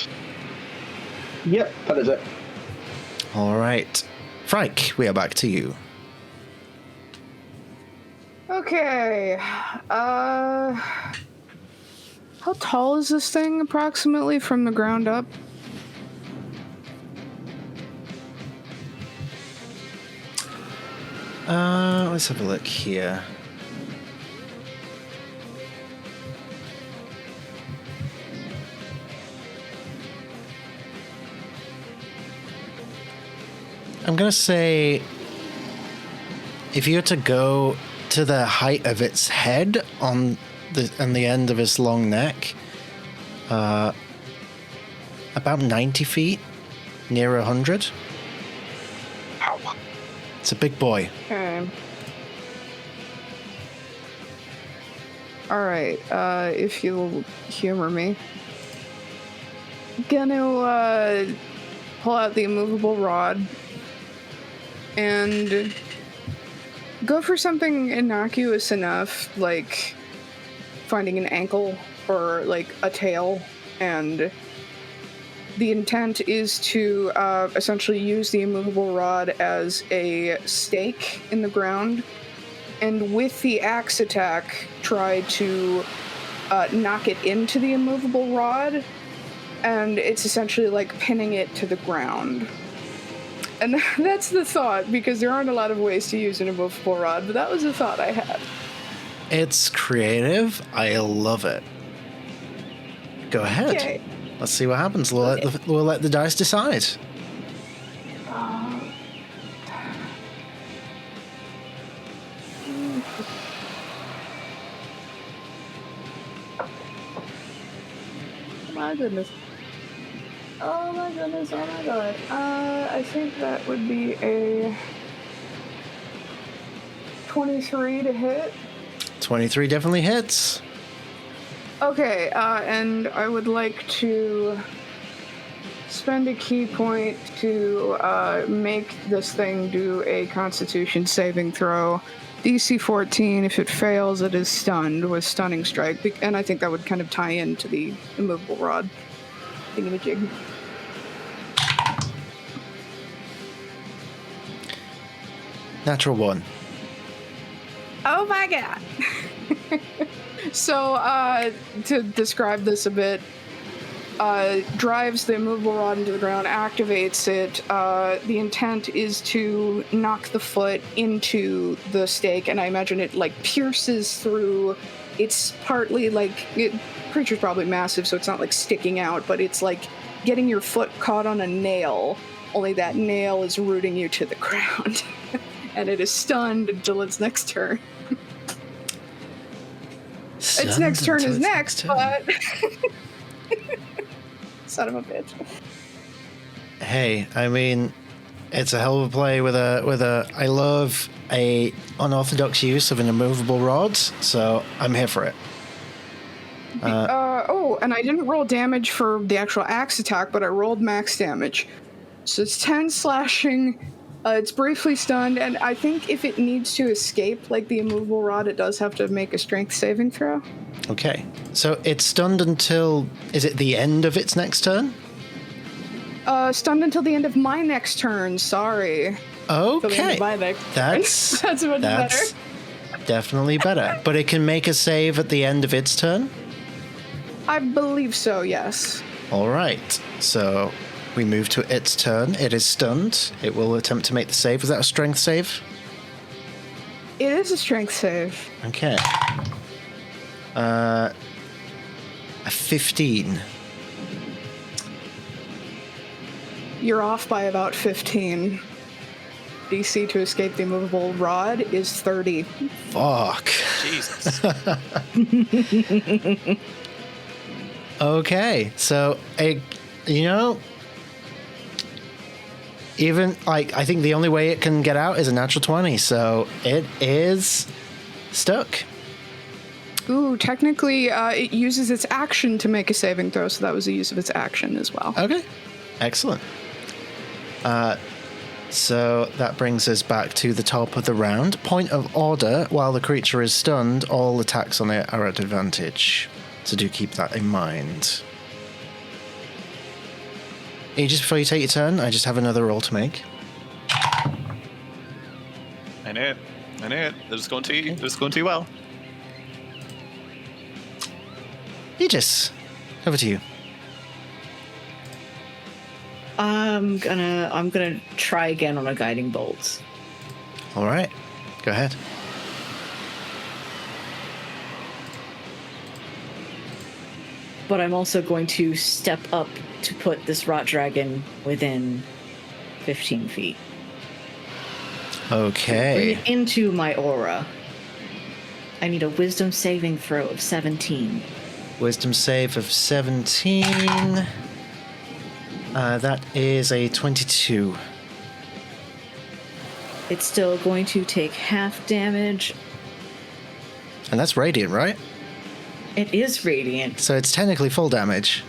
yep, that is it. All right. Frank, we are back to you. Okay. How tall is this thing approximately from the ground up? Let's have a look here. I'm gonna say if you were to go to the height of its head on the end of its long neck, about 90 feet, near 100. Ow. It's a big boy. Okay. Alright, if you'll humor me. Gonna, pull out the immovable rod and go for something innocuous enough, like finding an ankle or like a tail, and the intent is to essentially use the immovable rod as a stake in the ground, and with the axe attack try to knock it into the immovable rod, and it's essentially like pinning it to the ground. And that's the thought, because there aren't a lot of ways to use an immovable rod, but that was the thought I had. It's creative. I love it. Go ahead. Okay. Let's see what happens. We'll let the dice decide. My goodness. Oh my goodness, oh my god. I think that would be a 23 to hit. 23 definitely hits. Okay, and I would like to spend a key point to make this thing do a Constitution saving throw. DC 14, if it fails, it is stunned with Stunning Strike, and I think that would kind of tie into the immovable rod thingamajig. Natural 1. Oh my god! So, to describe this a bit, drives the immovable rod into the ground, activates it. The intent is to knock the foot into the stake, and I imagine it like pierces through. It's partly like creature's probably massive, so it's not like sticking out, but it's like getting your foot caught on a nail. Only that nail is rooting you to the ground, and it is stunned until its next turn. Its next turn is next, but son of a bitch. Hey, I mean, it's a hell of a play with a. I love a unorthodox use of an immovable rod, so I'm here for it. And I didn't roll damage for the actual axe attack, but I rolled max damage. So it's 10 slashing. It's briefly stunned, and I think if it needs to escape, like the immovable rod, it does have to make a strength saving throw. Okay, so it's stunned until, is it the end of its next turn? Stunned until the end of my next turn, sorry. Okay, that's much better. Definitely better. But it can make a save at the end of its turn? I believe so, yes. All right, so we move to its turn. It is stunned. It will attempt to make the save. Was that a strength save? It is a strength save. Okay. A 15. You're off by about 15. DC to escape the immovable rod is 30. Fuck. Jesus. Okay, so, even, like, I think the only way it can get out is a natural 20, so it is stuck. Ooh, technically, it uses its action to make a saving throw, so that was the use of its action as well. Okay, excellent. So that brings us back to the top of the round. Point of order, while the creature is stunned, all attacks on it are at advantage. So do keep that in mind. Just before you take your turn, I just have another roll to make. I knew it. This is going too well. Aegis, over to you. I'm gonna try again on a guiding bolt. All right, go ahead. But I'm also going to step up to put this rot dragon within 15 feet. Okay. Bring it into my aura. I need a wisdom saving throw of 17. Wisdom save of 17. That is a 22. It's still going to take half damage. And that's radiant, right? It is radiant. So it's technically full damage.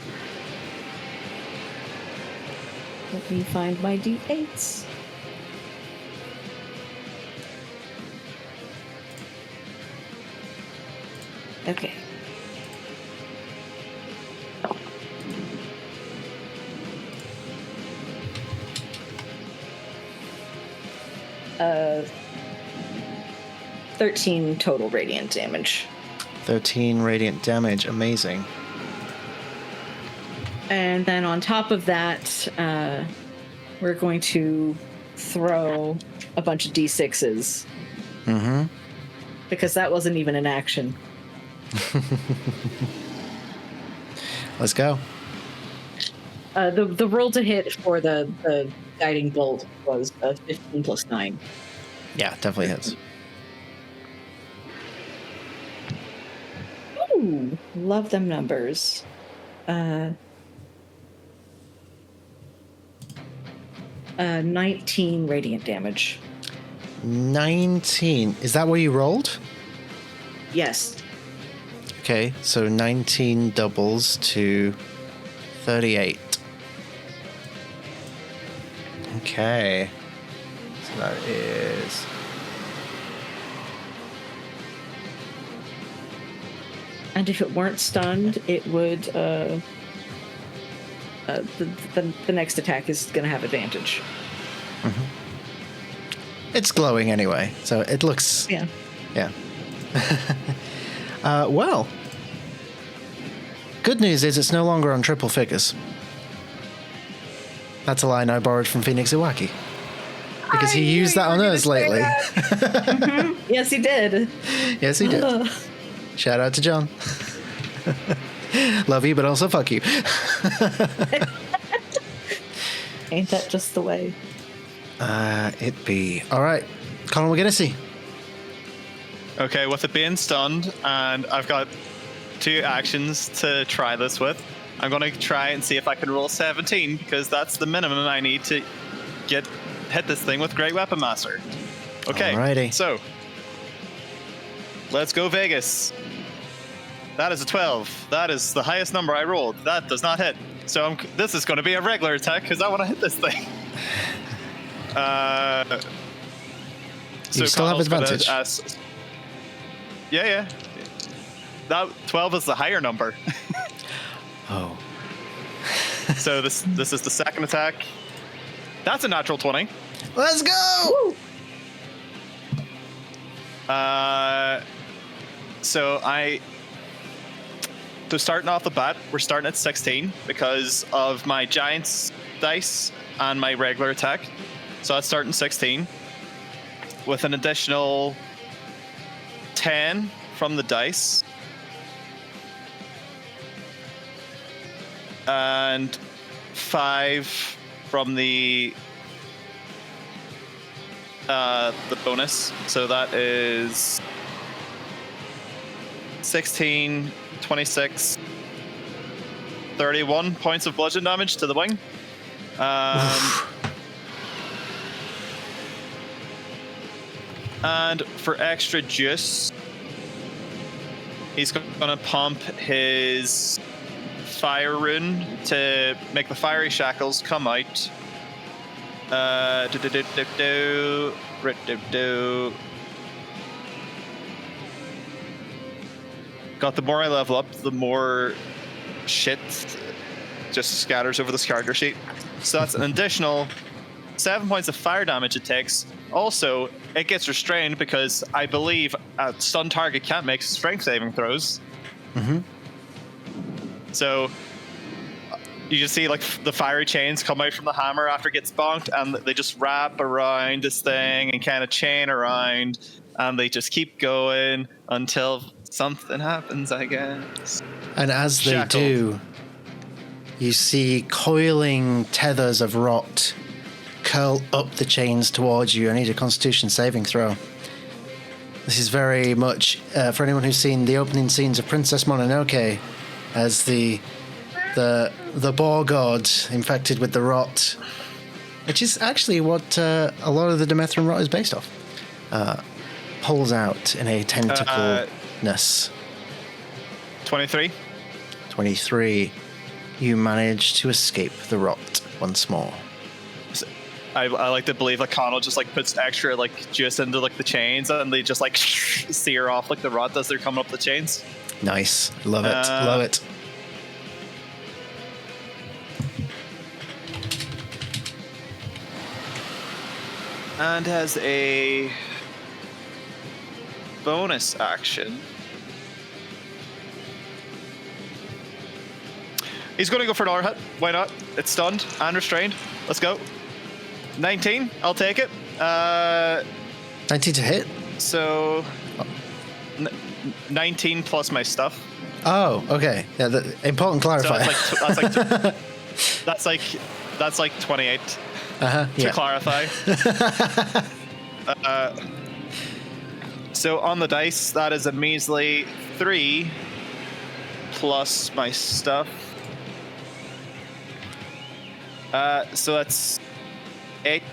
Let me find my d8s. Okay. Uh, 13 total radiant damage. 13 radiant damage. Amazing. And then on top of that, we're going to throw a bunch of d6s. Mm-hmm. Because that wasn't even an action. Let's go. The roll to hit for the guiding bolt was 15 plus 9. Yeah, definitely hits. Ooh, love them numbers. 19 radiant damage. 19. Is that what you rolled? Yes. Okay, so 19 doubles to 38. Okay. So that is... And if it weren't stunned, it would... the next attack is going to have advantage. Mm-hmm. It's glowing anyway, so it looks... Yeah. Yeah. Well, good news is it's no longer on triple figures. That's a line I borrowed from Phoenix Iwaki. Because he used that on us lately. Mm-hmm. Yes, he did. Yes, he did. Shout out to John. Love you, but also fuck you. Ain't that just the way? It be. All right. Colin, we're going to see. Okay, with it being stunned, and I've got 2 actions to try this with, I'm going to try and see if I can roll 17, because that's the minimum I need to hit this thing with Great Weapon Master. Okay, alrighty. So let's go Vegas. That is a 12. That is the highest number I rolled. That does not hit. So this is going to be a regular attack, because I want to hit this thing. You still have advantage. Yeah. That 12 is the higher number. Oh. So this is the second attack. That's a natural 20. Let's go! So starting off the bat, we're starting at 16 because of my Giant's dice and my regular attack. So that's starting 16 with an additional 10 from the dice and 5 from the bonus. So that is 16, 26, 31 points of bludgeon damage to the wing. And for extra juice, he's going to pump his fire rune to make the fiery shackles come out. Got the more I level up, the more shit just scatters over this character sheet. So that's an additional 7 points of fire damage it takes. Also, it gets restrained because I believe a stun target can't make strength saving throws. Mm-hmm. So you just see like the fiery chains come out from the hammer after it gets bonked, and they just wrap around this thing and kind of chain around, and they just keep going until something happens, I guess. And as they Shackled. do, you see coiling tethers of rot curl up the chains towards you. I need a Constitution saving throw. This is very much, for anyone who's seen the opening scenes of Princess Mononoke, as the boar god infected with the rot, which is actually what a lot of the Demethran rot is based off, pulls out in a tentacleness. 23. 23. You manage to escape the rot once more. I like to believe like Connell just like puts extra like juice into like the chains, and they just like sear off like the rot as they're coming up the chains. Nice. Love it. Love it. And as a bonus action, He's going to go for another hit. Why not? It's stunned and restrained. Let's go. 19. I'll take it. 19 to hit? So 19 plus my stuff. Oh, okay. Yeah, important clarifier. So that's like 28 to clarify. So on the dice, that is a measly 3 plus my stuff. So that's 8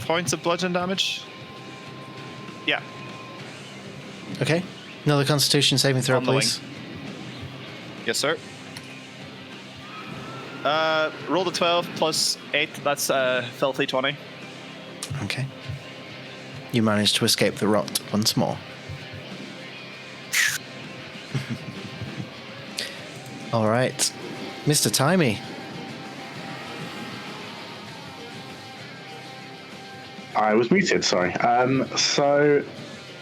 points of bludgeon damage. Yeah. Okay. Another Constitution saving throw, On the please. wing. Yes, sir. Roll the 12 plus 8. That's filthy 20. Okay. You managed to escape the rot once more. All right. Mr. Timey. I was muted, sorry. So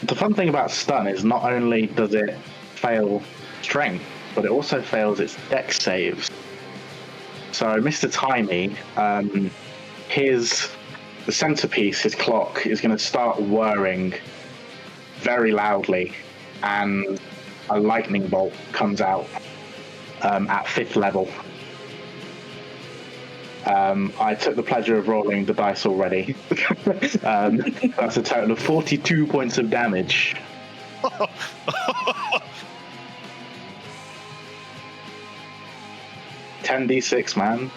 the fun thing about stun is not only does it fail strength, but it also fails its dex saves. So Mr. Timey, the centerpiece, his clock, is going to start whirring very loudly, and a lightning bolt comes out at 5th level. I took the pleasure of rolling the dice already. That's a total of 42 points of damage. 10d6, man.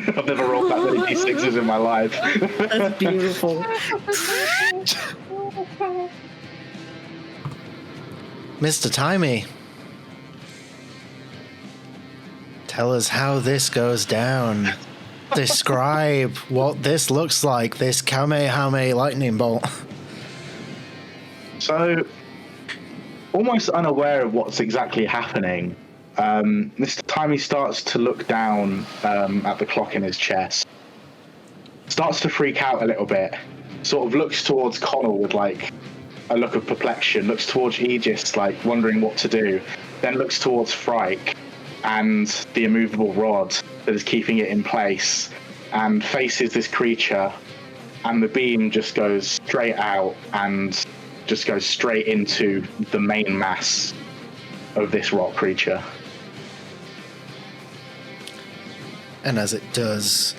I've never rolled that many d6s in my life. That's beautiful. Mr. Timey. Tell us how this goes down. Describe what this looks like, this Kamehameha lightning bolt. So, almost unaware of what's exactly happening, Mr. Timey starts to look down at the clock in his chest. Starts to freak out a little bit. Sort of looks towards Connell with like a look of perplexion. Looks towards Aegis, like wondering what to do. Then looks towards Frike and the immovable rod that is keeping it in place, and faces this creature, and the beam just goes straight out and just goes straight into the main mass of this rock creature. And as it does,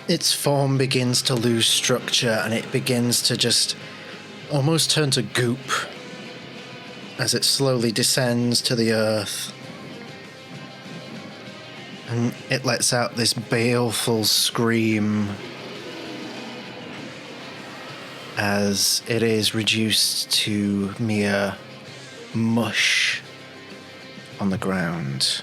its form begins to lose structure, and it begins to just almost turn to goop as it slowly descends to the earth. And it lets out this baleful scream as it is reduced to mere mush on the ground.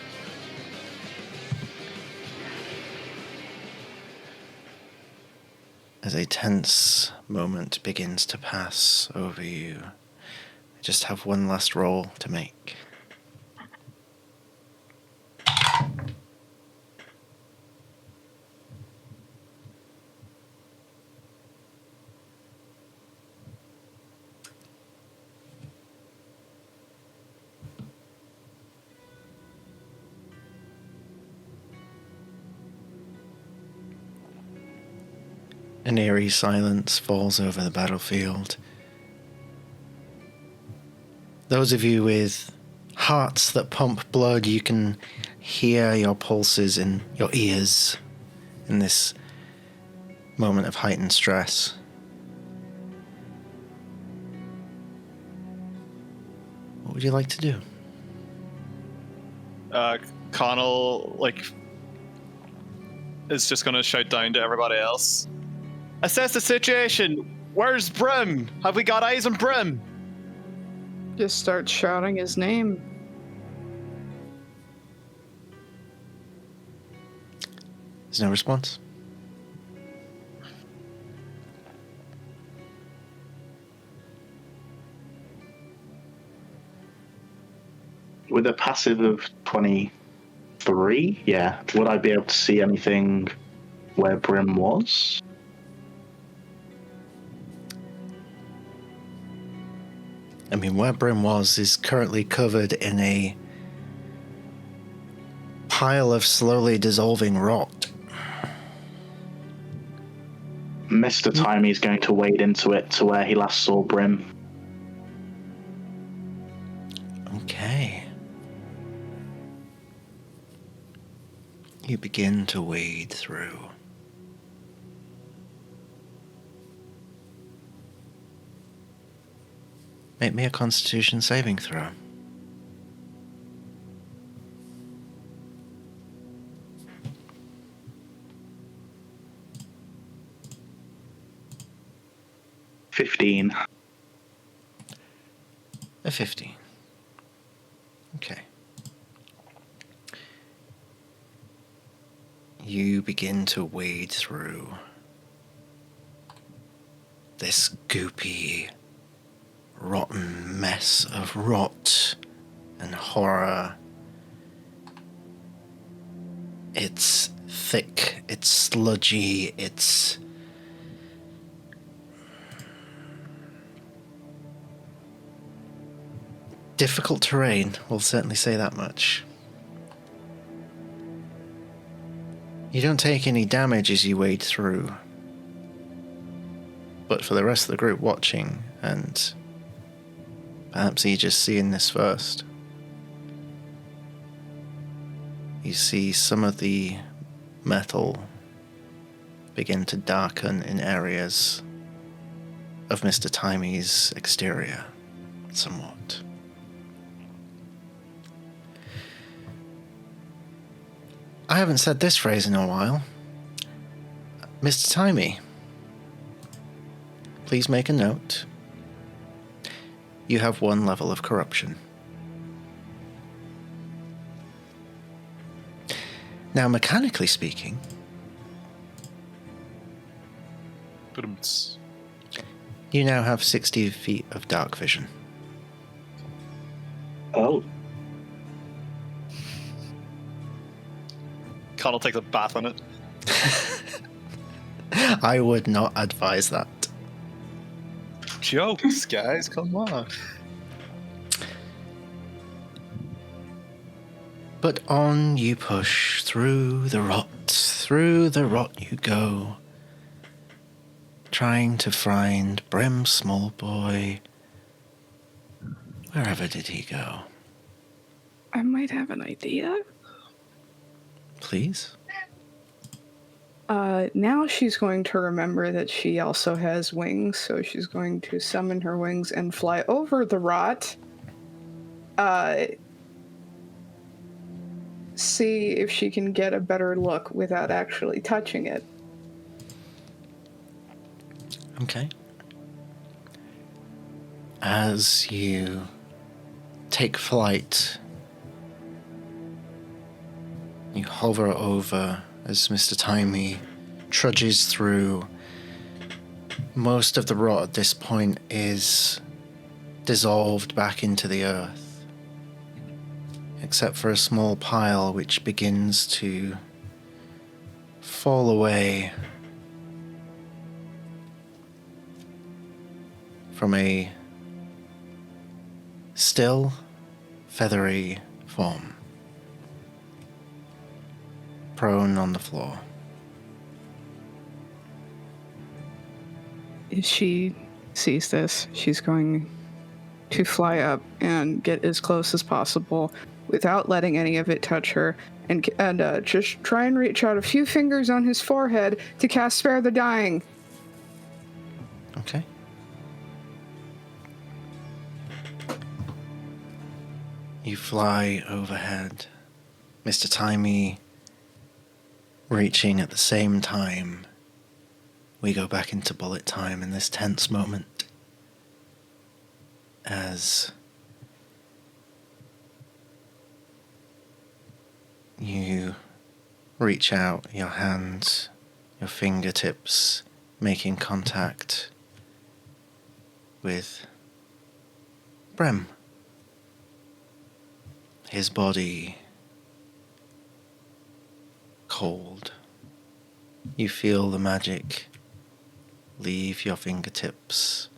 As a tense moment begins to pass over you, I just have one last roll to make. An eerie silence falls over the battlefield. Those of you with hearts that pump blood, you can hear your pulses in your ears in this moment of heightened stress. What would you like to do? Connell, is just going to shout down to everybody else. Assess the situation. Where's Brim? Have we got eyes on Brim? Just start shouting his name. There's no response. With a passive of 23, yeah, would I be able to see anything where Brim was? I mean, where Brim was is currently covered in a pile of slowly dissolving rot. Mr. Timey's going to wade into it to where he last saw Brim. Okay. You begin to wade through. Make me a Constitution saving throw. $15. A 15. Okay. You begin to wade through this goopy, rotten mess of rot and horror. It's thick, it's sludgy, it's difficult terrain, we'll certainly say that much. You don't take any damage as you wade through. But for the rest of the group watching, and perhaps you just seeing this first, you see some of the metal begin to darken in areas of Mr. Timey's exterior somewhat. I haven't said this phrase in a while. Mr. Timey, please make a note. You have 1 level of corruption. Now, mechanically speaking, you now have 60 feet of dark vision. Oh. Connell takes a bath on it. I would not advise that. Jokes, guys, come on. But on you push, through the rot you go, trying to find Brim Smallboy. Wherever did he go? I might have an idea. Please? Now she's going to remember that she also has wings, so she's going to summon her wings and fly over the rot. See if she can get a better look without actually touching it. Okay. As you take flight, you hover over as Mr. Timey trudges through. Most of the rot at this point is dissolved back into the earth, except for a small pile which begins to fall away from a still, feathery form, prone on the floor. If she sees this, she's going to fly up and get as close as possible without letting any of it touch her, and just try and reach out a few fingers on his forehead to cast Spare the Dying. Okay. You fly overhead, Mr. Timey reaching at the same time. We go back into bullet time in this tense moment as you reach out your hands, your fingertips making contact with Brem. His body cold. You feel the magic leave your fingertips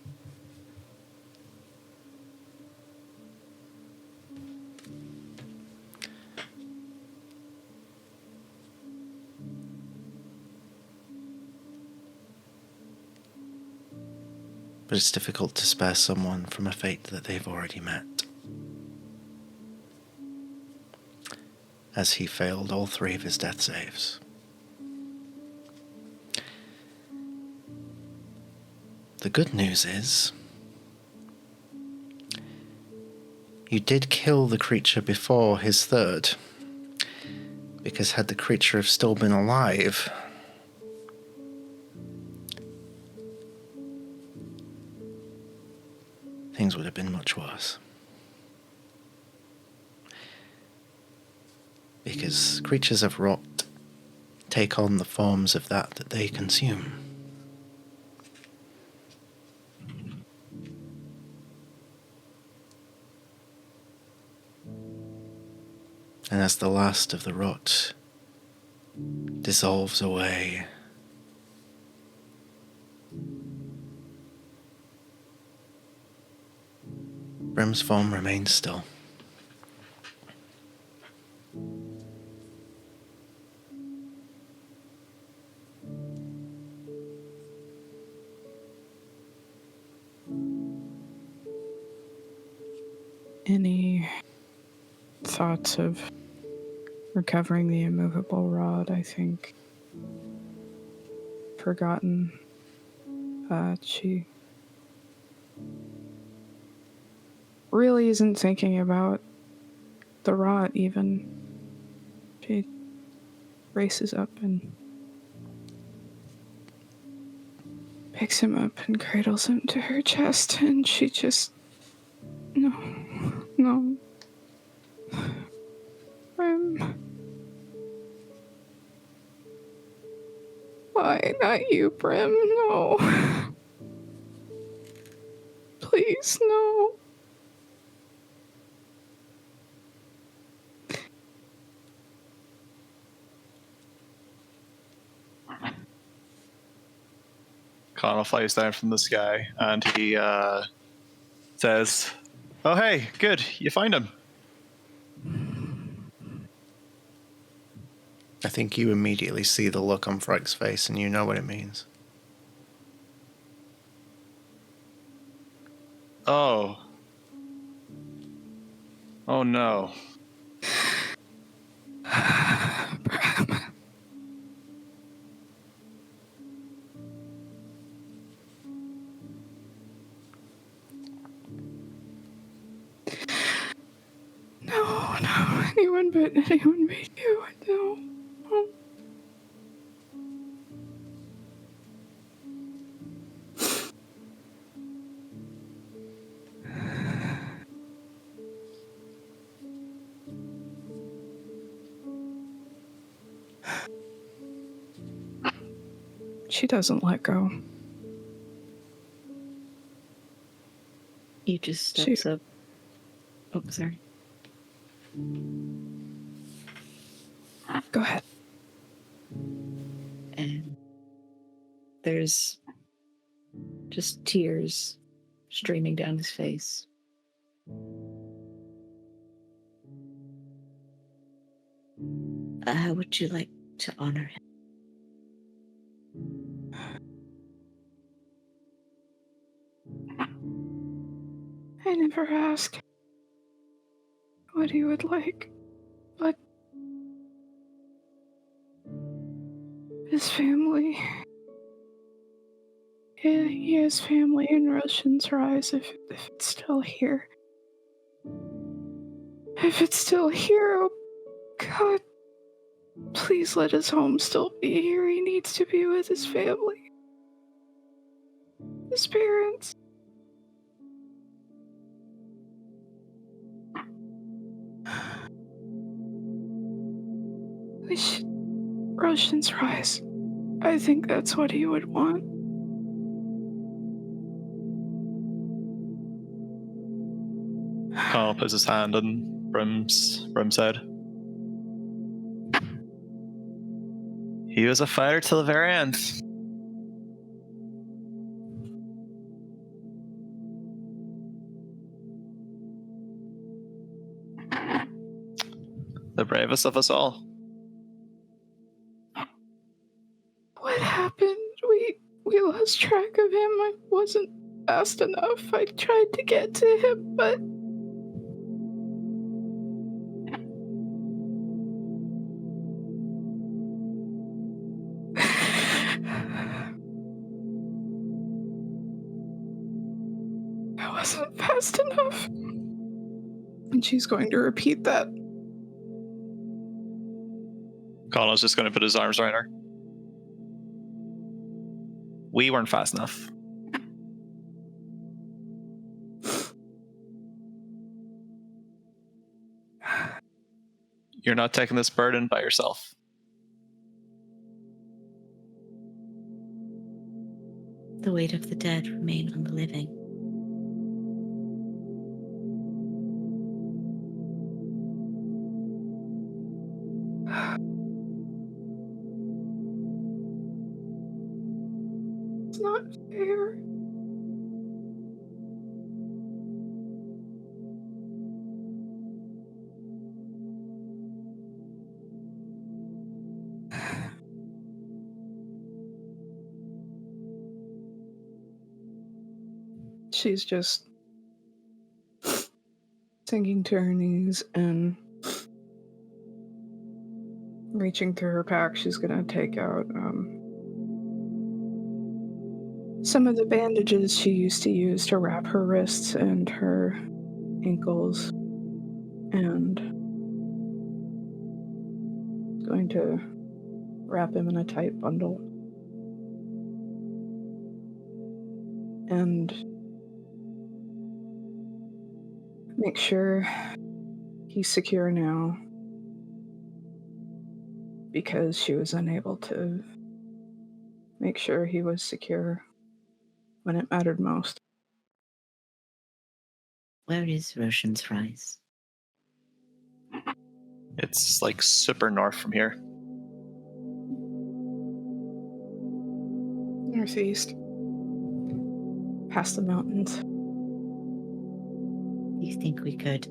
but it's difficult to spare someone from a fate that they've already met. As he failed all 3 of his death saves. The good news is, you did kill the creature before his 3rd, because had the creature have still been alive, things would have been much worse. Because creatures of rot take on the forms of that they consume. And as the last of the rot dissolves away, Brim's form remains still. Any thoughts of recovering the immovable rod? I think forgotten. She really isn't thinking about the rod even. She races up and picks him up and cradles him to her chest, and she just... No. Brim. Why not you, Brim? No. Please, no. Connell flies down from the sky, and he says, "Oh, hey, good, you find him." I think you immediately see the look on Fryk's face and you know what it means. Oh. Oh no. No, anyone but you, no. She doesn't let go. He just steps up. Oh, sorry. Go ahead. And there's just tears streaming down his face. How would you like to honor him? I never ask what he would like, but his family. Yeah, he has family in Roshan's Rise if it's still here. If it's still here, oh God, please let his home still be here. He needs to be with his family. His parents. Roshan's Rise. I think that's what he would want. Connell puts his hand on Brim's head. He was a fighter till the very end. The bravest of us all. What happened? We lost track of him. I wasn't fast enough. I tried to get to him, but I wasn't fast enough. And she's going to repeat that. Connell's just going to put his arms around her. We weren't fast enough. You're not taking this burden by yourself. The weight of the dead remain on the living. It's not fair. She's just sinking to her knees and reaching through her pack. She's gonna take out some of the bandages she used to use to wrap her wrists and her ankles, and going to wrap him in a tight bundle. And make sure he's secure now, because she was unable to make sure he was secure when it mattered most. Where is Roshan's Rise? It's like super north from here. Northeast. Past the mountains. Do you think we could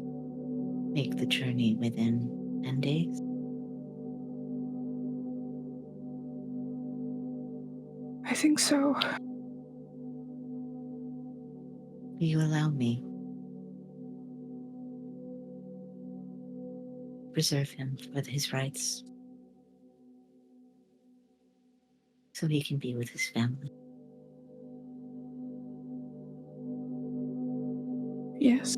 make the journey within 10 days? I think so. Will you allow me? Preserve him for his rights, so he can be with his family. Yes.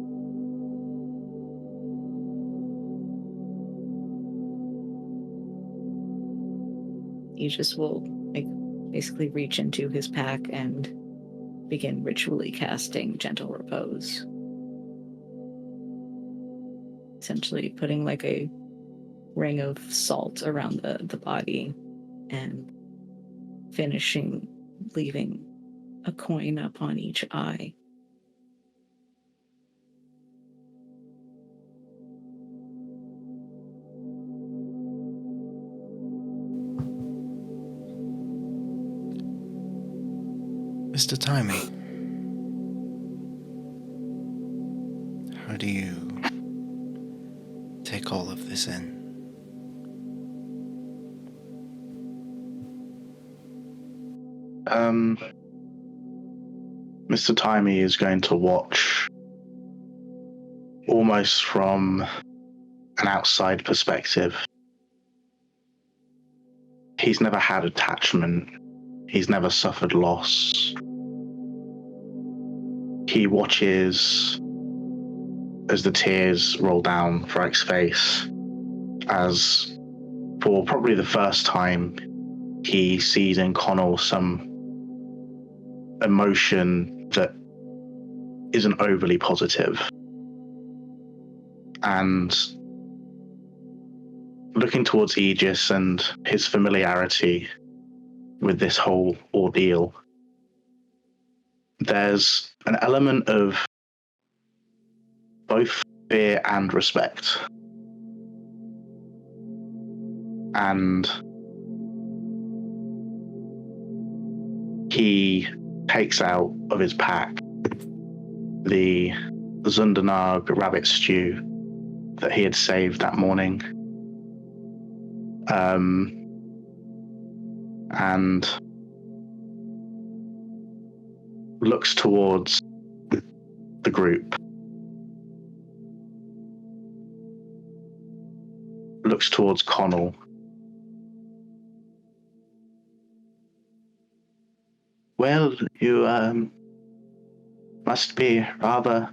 You just will basically reach into his pack and begin ritually casting Gentle Repose. Essentially putting like a ring of salt around the body and finishing leaving a coin up on each eye. Mr. Timey, how do you take all of this in? Mr. Timey is going to watch almost from an outside perspective. He's never had attachment. He's never suffered loss. He watches as the tears roll down Fryk's face, as for probably the first time he sees in Connell some emotion that isn't overly positive. And looking towards Aegis and his familiarity with this whole ordeal, there's an element of both fear and respect. And he takes out of his pack the Zundanag rabbit stew that he had saved that morning. And looks towards the group. Looks towards Connell. Well, you must be rather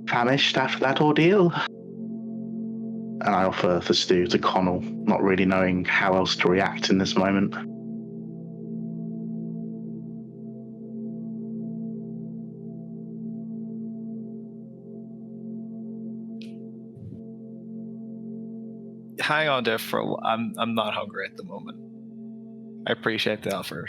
famished after that ordeal. And I offer the stew to Connell, not really knowing how else to react in this moment. Hang on there for a while. I'm not hungry at the moment. I appreciate the offer.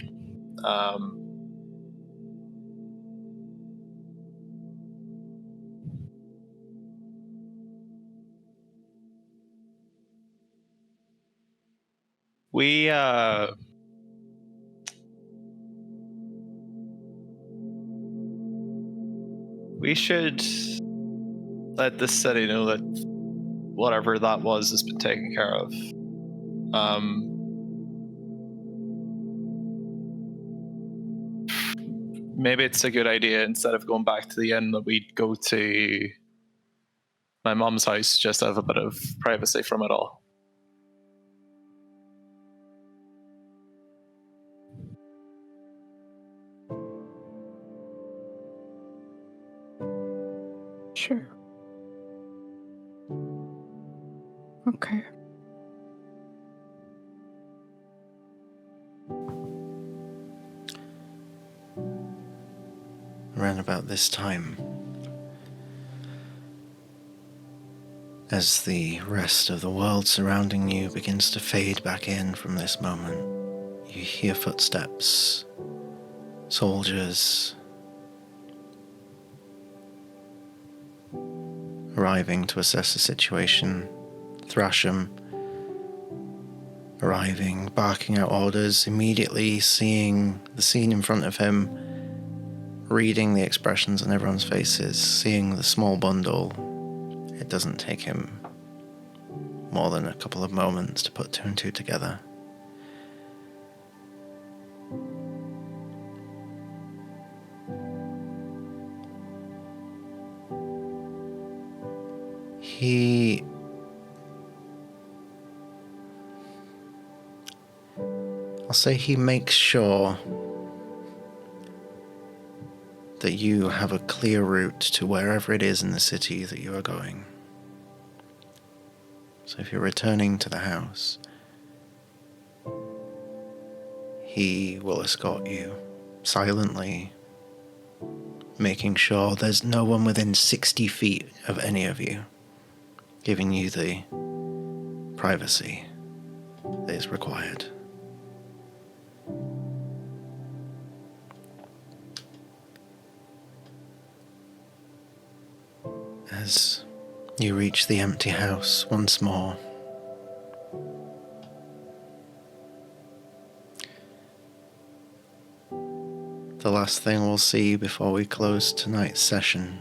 We should let the city know that whatever that was has been taken care of. Maybe it's a good idea, instead of going back to the inn, that we go to my mom's house just to have a bit of privacy from it all. Sure. Okay. Around about this time, as the rest of the world surrounding you begins to fade back in from this moment, you hear footsteps, soldiers arriving to assess the situation. Thrasham arriving, barking out orders, immediately seeing the scene in front of him, reading the expressions on everyone's faces, seeing the small bundle. It doesn't take him more than a couple of moments to put two and two together. I'll say he makes sure that you have a clear route to wherever it is in the city that you are going. So if you're returning to the house, he will escort you silently, making sure there's no one within 60 feet of any of you, giving you the privacy that is required. As you reach the empty house once more, the last thing we'll see before we close tonight's session,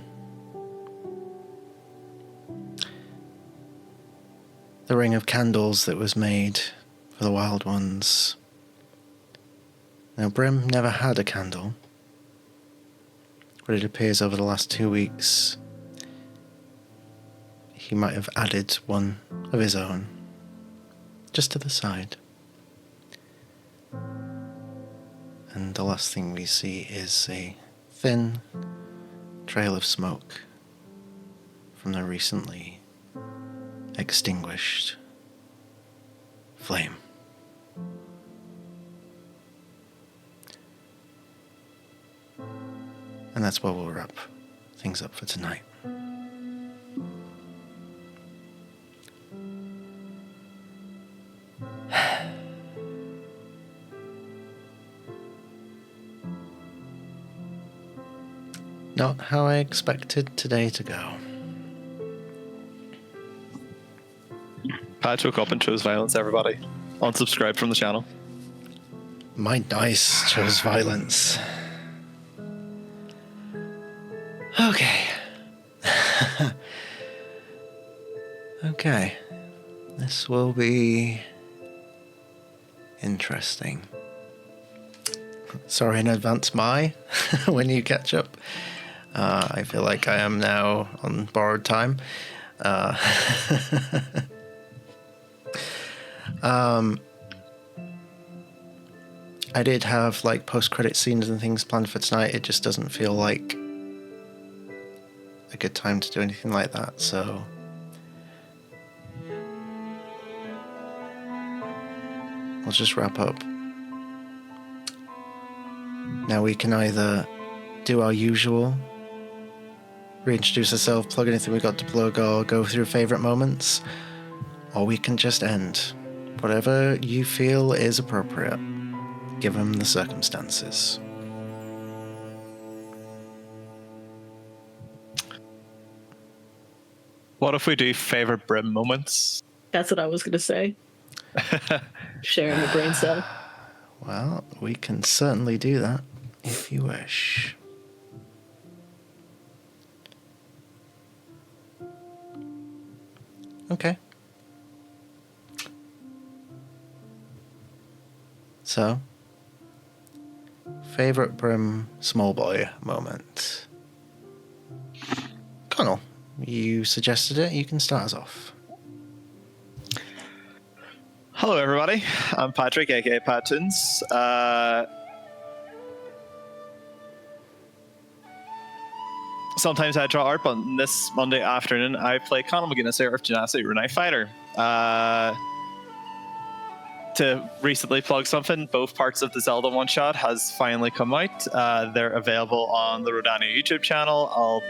the ring of candles that was made for the Wyld Ones. Now, Brim never had a candle, but it appears over the last 2 weeks he might have added one of his own, just to the side. And the last thing we see is a thin trail of smoke from the recently extinguished flame. And that's where we'll wrap things up for tonight. Not how I expected today to go. Pat woke up and chose violence, everybody. Unsubscribe from the channel. My dice chose violence. Okay. Okay. This will be interesting. Sorry in advance, Mai, when you catch up. I feel like I am now on borrowed time. I did have like post-credit scenes and things planned for tonight. It just doesn't feel like a good time to do anything like that, so we'll just wrap up. Now we can either do our usual, reintroduce ourselves, plug anything we got to plug, or go through favourite moments, or we can just end. Whatever you feel is appropriate, given the circumstances. What if we do favorite Brim moments? That's what I was going to say. Sharing a brain cell. Well, we can certainly do that if you wish. Okay. So, favorite Brim small boy moment. Connell, you suggested it. You can start us off. Hello, everybody. I'm Patrick, aka Pattoons. Sometimes I draw art, but this Monday afternoon I play Conor McGuinness, Earth Genasi Runai Fighter. To recently plug something, both parts of the Zelda one-shot has finally come out. They're available on the Rhódania YouTube channel.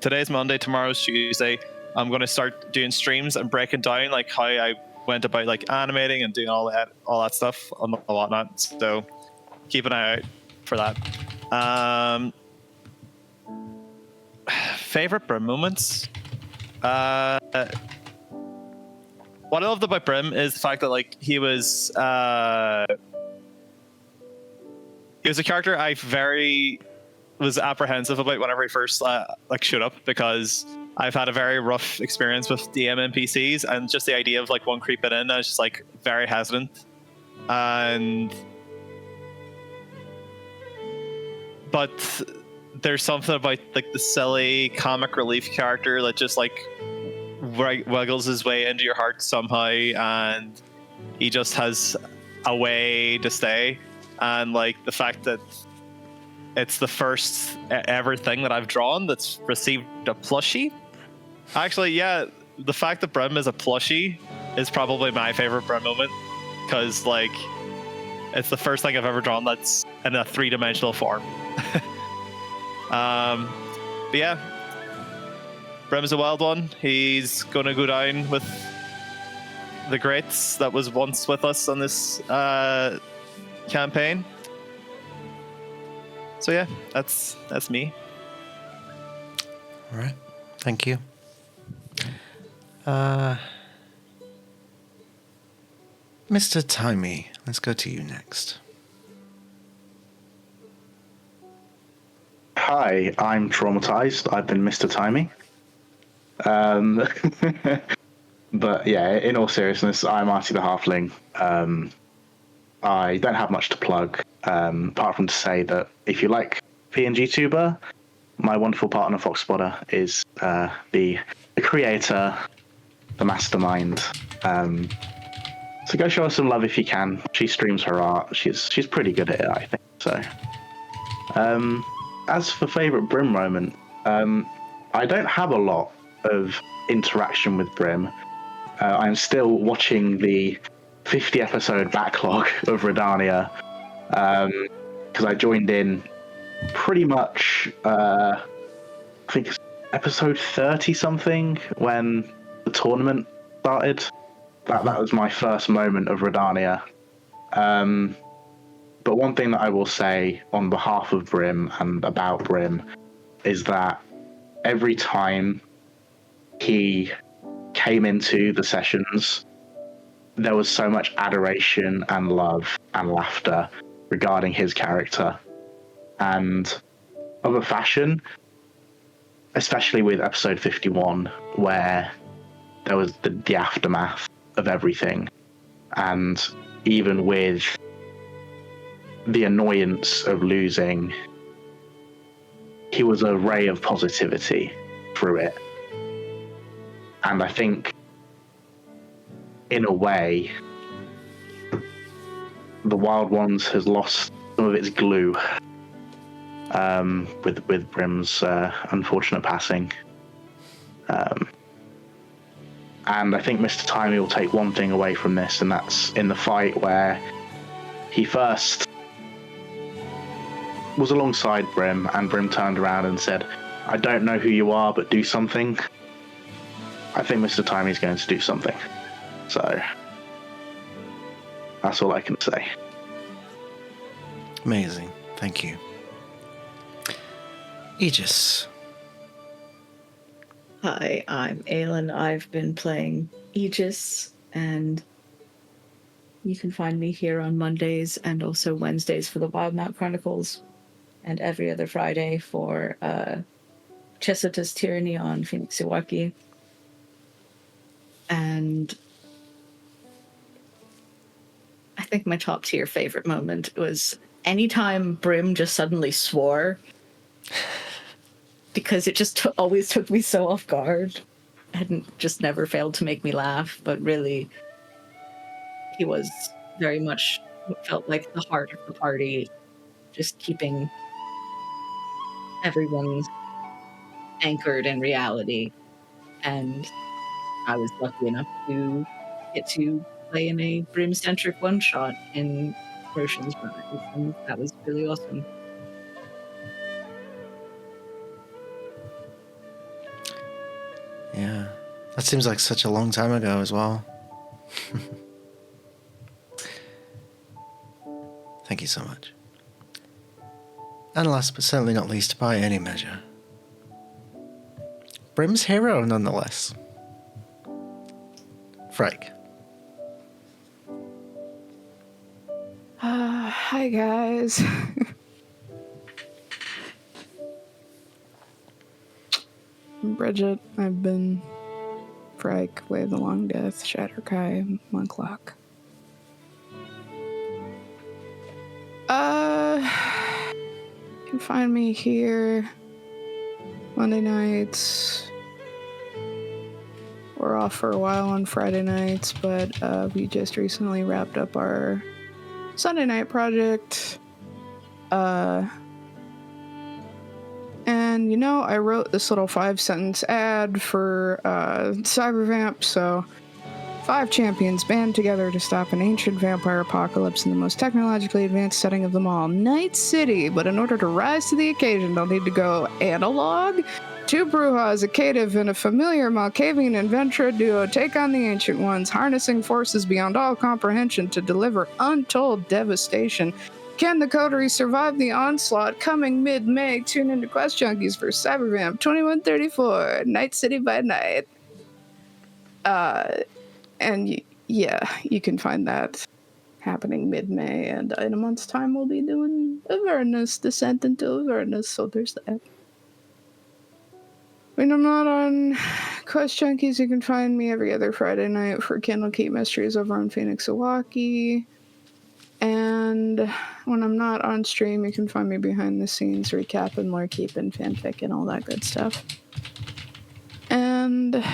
Today's Monday, tomorrow's Tuesday. I'm going to start doing streams and breaking down like how I went about like animating and doing all that stuff and whatnot. So keep an eye out for that. Favorite Brim moments. What I loved about Brim is the fact that like he was a character I very was apprehensive about whenever he first showed up, because I've had a very rough experience with DM NPCs, and just the idea of like one creeping in, I was just like very hesitant. But there's something about like the silly comic relief character that just like wiggles his way into your heart somehow, and he just has a way to stay. And like the fact that it's the first ever thing that I've drawn that's received a plushie. Actually, yeah, the fact that Brim is a plushie is probably my favorite Brim moment, because like it's the first thing I've ever drawn that's in a 3-dimensional form. But yeah, Brim is a wild one. He's gonna go down with the greats that was once with us on this campaign. So yeah, that's me. All right, thank you. Mr. Timey, let's go to you next. Hi, I'm traumatized. I've been Mr. Timey. But yeah, in all seriousness, I'm Artie the Halfling. I don't have much to plug, apart from to say that if you like PNG Tuber, my wonderful partner Fox Spotter is the creator, the mastermind. So go show her some love if you can. She streams her art. She's pretty good at it, I think. So, as for favorite Brim moment, I don't have a lot of interaction with Brim. I'm still watching the 50 episode backlog of Rhódania, because I joined in pretty much, I think it's episode 30 something when the tournament started. That was my first moment of Rhódania. But one thing that I will say on behalf of Brim and about Brim is that every time he came into the sessions, there was so much adoration and love and laughter regarding his character. And of a fashion, especially with episode 51, where there was the aftermath of everything. And even with the annoyance of losing, he was a ray of positivity through it. And I think, in a way, the Wyld Ones has lost some of its glue with Brim's unfortunate passing. And I think Mr. Timey will take one thing away from this, and that's in the fight where he first was alongside Brim, and Brim turned around and said, "I don't know who you are, but do something." I think Mr. Timey's going to do something. So that's all I can say. Amazing. Thank you. Aegis. Hi, I'm Aelin. I've been playing Aegis, and you can find me here on Mondays and also Wednesdays for the Wildmount Chronicles, and every other Friday for Chesapeake's Tyranny on QuestJunkiesUK. And I think my top tier favorite moment was anytime Brim just suddenly swore, because it just always took me so off guard. Hadn't just never failed to make me laugh, but really, he was very much what felt like the heart of the party, just keeping everyone anchored in reality. And I was lucky enough to get to play in a Brim-centric one-shot in Roshan's Run, and that was really awesome. Yeah. That seems like such a long time ago as well. Thank you so much. And last but certainly not least, by any measure, Brim's hero nonetheless. Frank. Hi guys. I'm Bridget. I've been Frike, Way of the Long Death, Shatterkai, Monklock. You can find me here Monday nights. We're off for a while on Friday nights, but we just recently wrapped up our Sunday night project. And, I wrote this little 5-sentence ad for Cybervamp, so 5 champions band together to stop an ancient vampire apocalypse in the most technologically advanced setting of them all, Night City. But in order to rise to the occasion, they'll need to go analog. 2 Brujas, a caitiff, and a familiar Malkavian and Ventra duo take on the Ancient Ones, harnessing forces beyond all comprehension to deliver untold devastation. Can the Coterie survive the onslaught? Coming mid-May, tune into Quest Junkies for Cybervamp 2134, Night City by Night. And you can find that happening mid-May, and in a month's time we'll be doing Avernus, Descent into Avernus, so there's that. When I'm not on Quest Junkies, you can find me every other Friday night for Candlekeep Mysteries over on QuestJunkiesUK. And when I'm not on stream, you can find me behind the scenes recapping, lore keeping, fanfic, and all that good stuff. And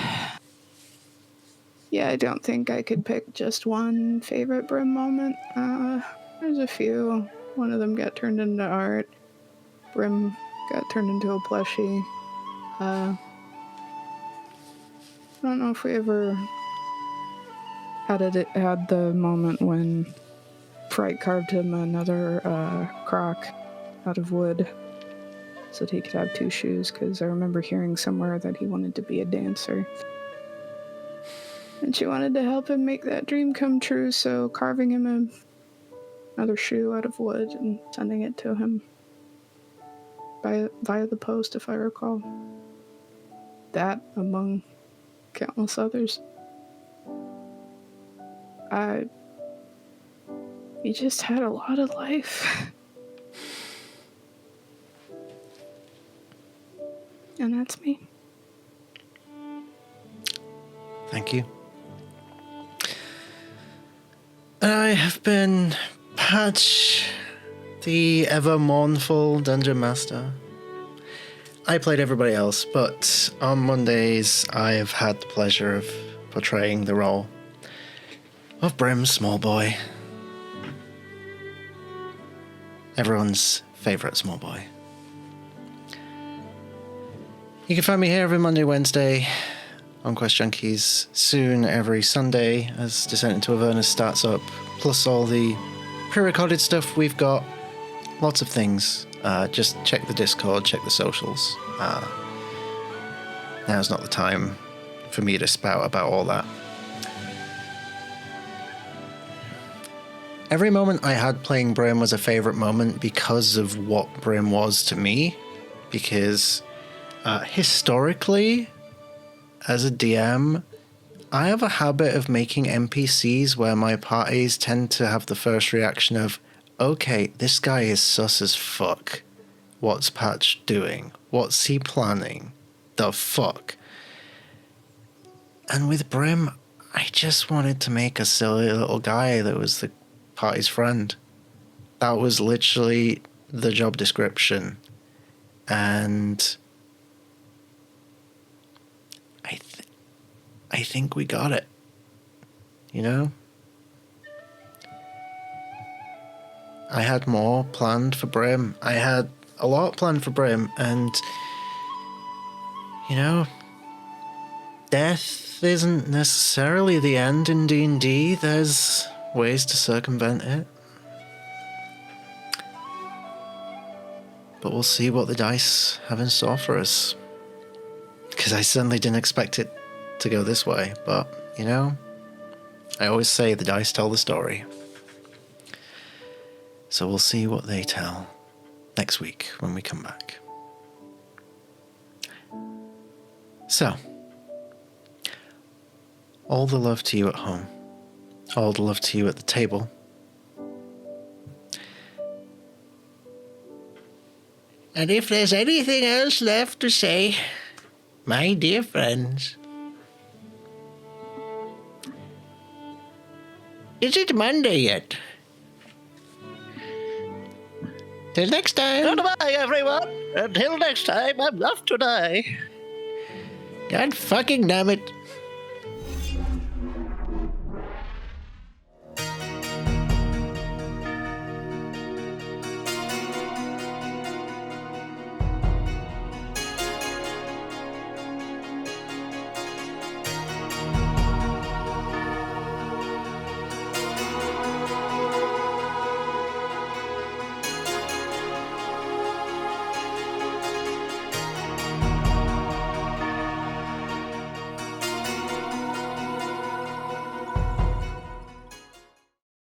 yeah, I don't think I could pick just one favorite Brim moment. There's a few. One of them got turned into art. Brim got turned into a plushie. I don't know if we ever had the moment when Fright carved him another croc out of wood so that he could have 2 shoes, because I remember hearing somewhere that he wanted to be a dancer. And she wanted to help him make that dream come true, so carving him another shoe out of wood and sending it to him via the post, if I recall. That, among countless others. He just had a lot of life. And that's me. Thank you. I have been Patch, the ever mournful Dungeon Master. I played everybody else, but on Mondays I have had the pleasure of portraying the role of Brim's small boy. Everyone's favourite small boy. You can find me here every Monday, Wednesday on Quest Junkies, soon every Sunday as Descent into Avernus starts up, plus all the pre-recorded stuff we've got. Lots of things. Just check the Discord, check the socials. Now's not the time for me to spout about all that. Every moment I had playing Brim was a favourite moment because of what Brim was to me. Because historically, as a DM, I have a habit of making NPCs where my parties tend to have the first reaction of, okay, this guy is sus as fuck. What's Patch doing? What's he planning? The fuck? And with Brim, I just wanted to make a silly little guy that was the party's friend. That was literally the job description. And I think we got it. You know? I had more planned for Brim. I had a lot planned for Brim, and you know, death isn't necessarily the end in D&D. There's ways to circumvent it. But we'll see what the dice have in store for us. Because I certainly didn't expect it to go this way, but you know, I always say the dice tell the story. So we'll see what they tell next week when we come back. So, all the love to you at home. All the love to you at the table. And if there's anything else left to say, my dear friends, is it Monday yet? Till next time. Goodbye, everyone. Until next time, I'm off to die. God fucking damn it.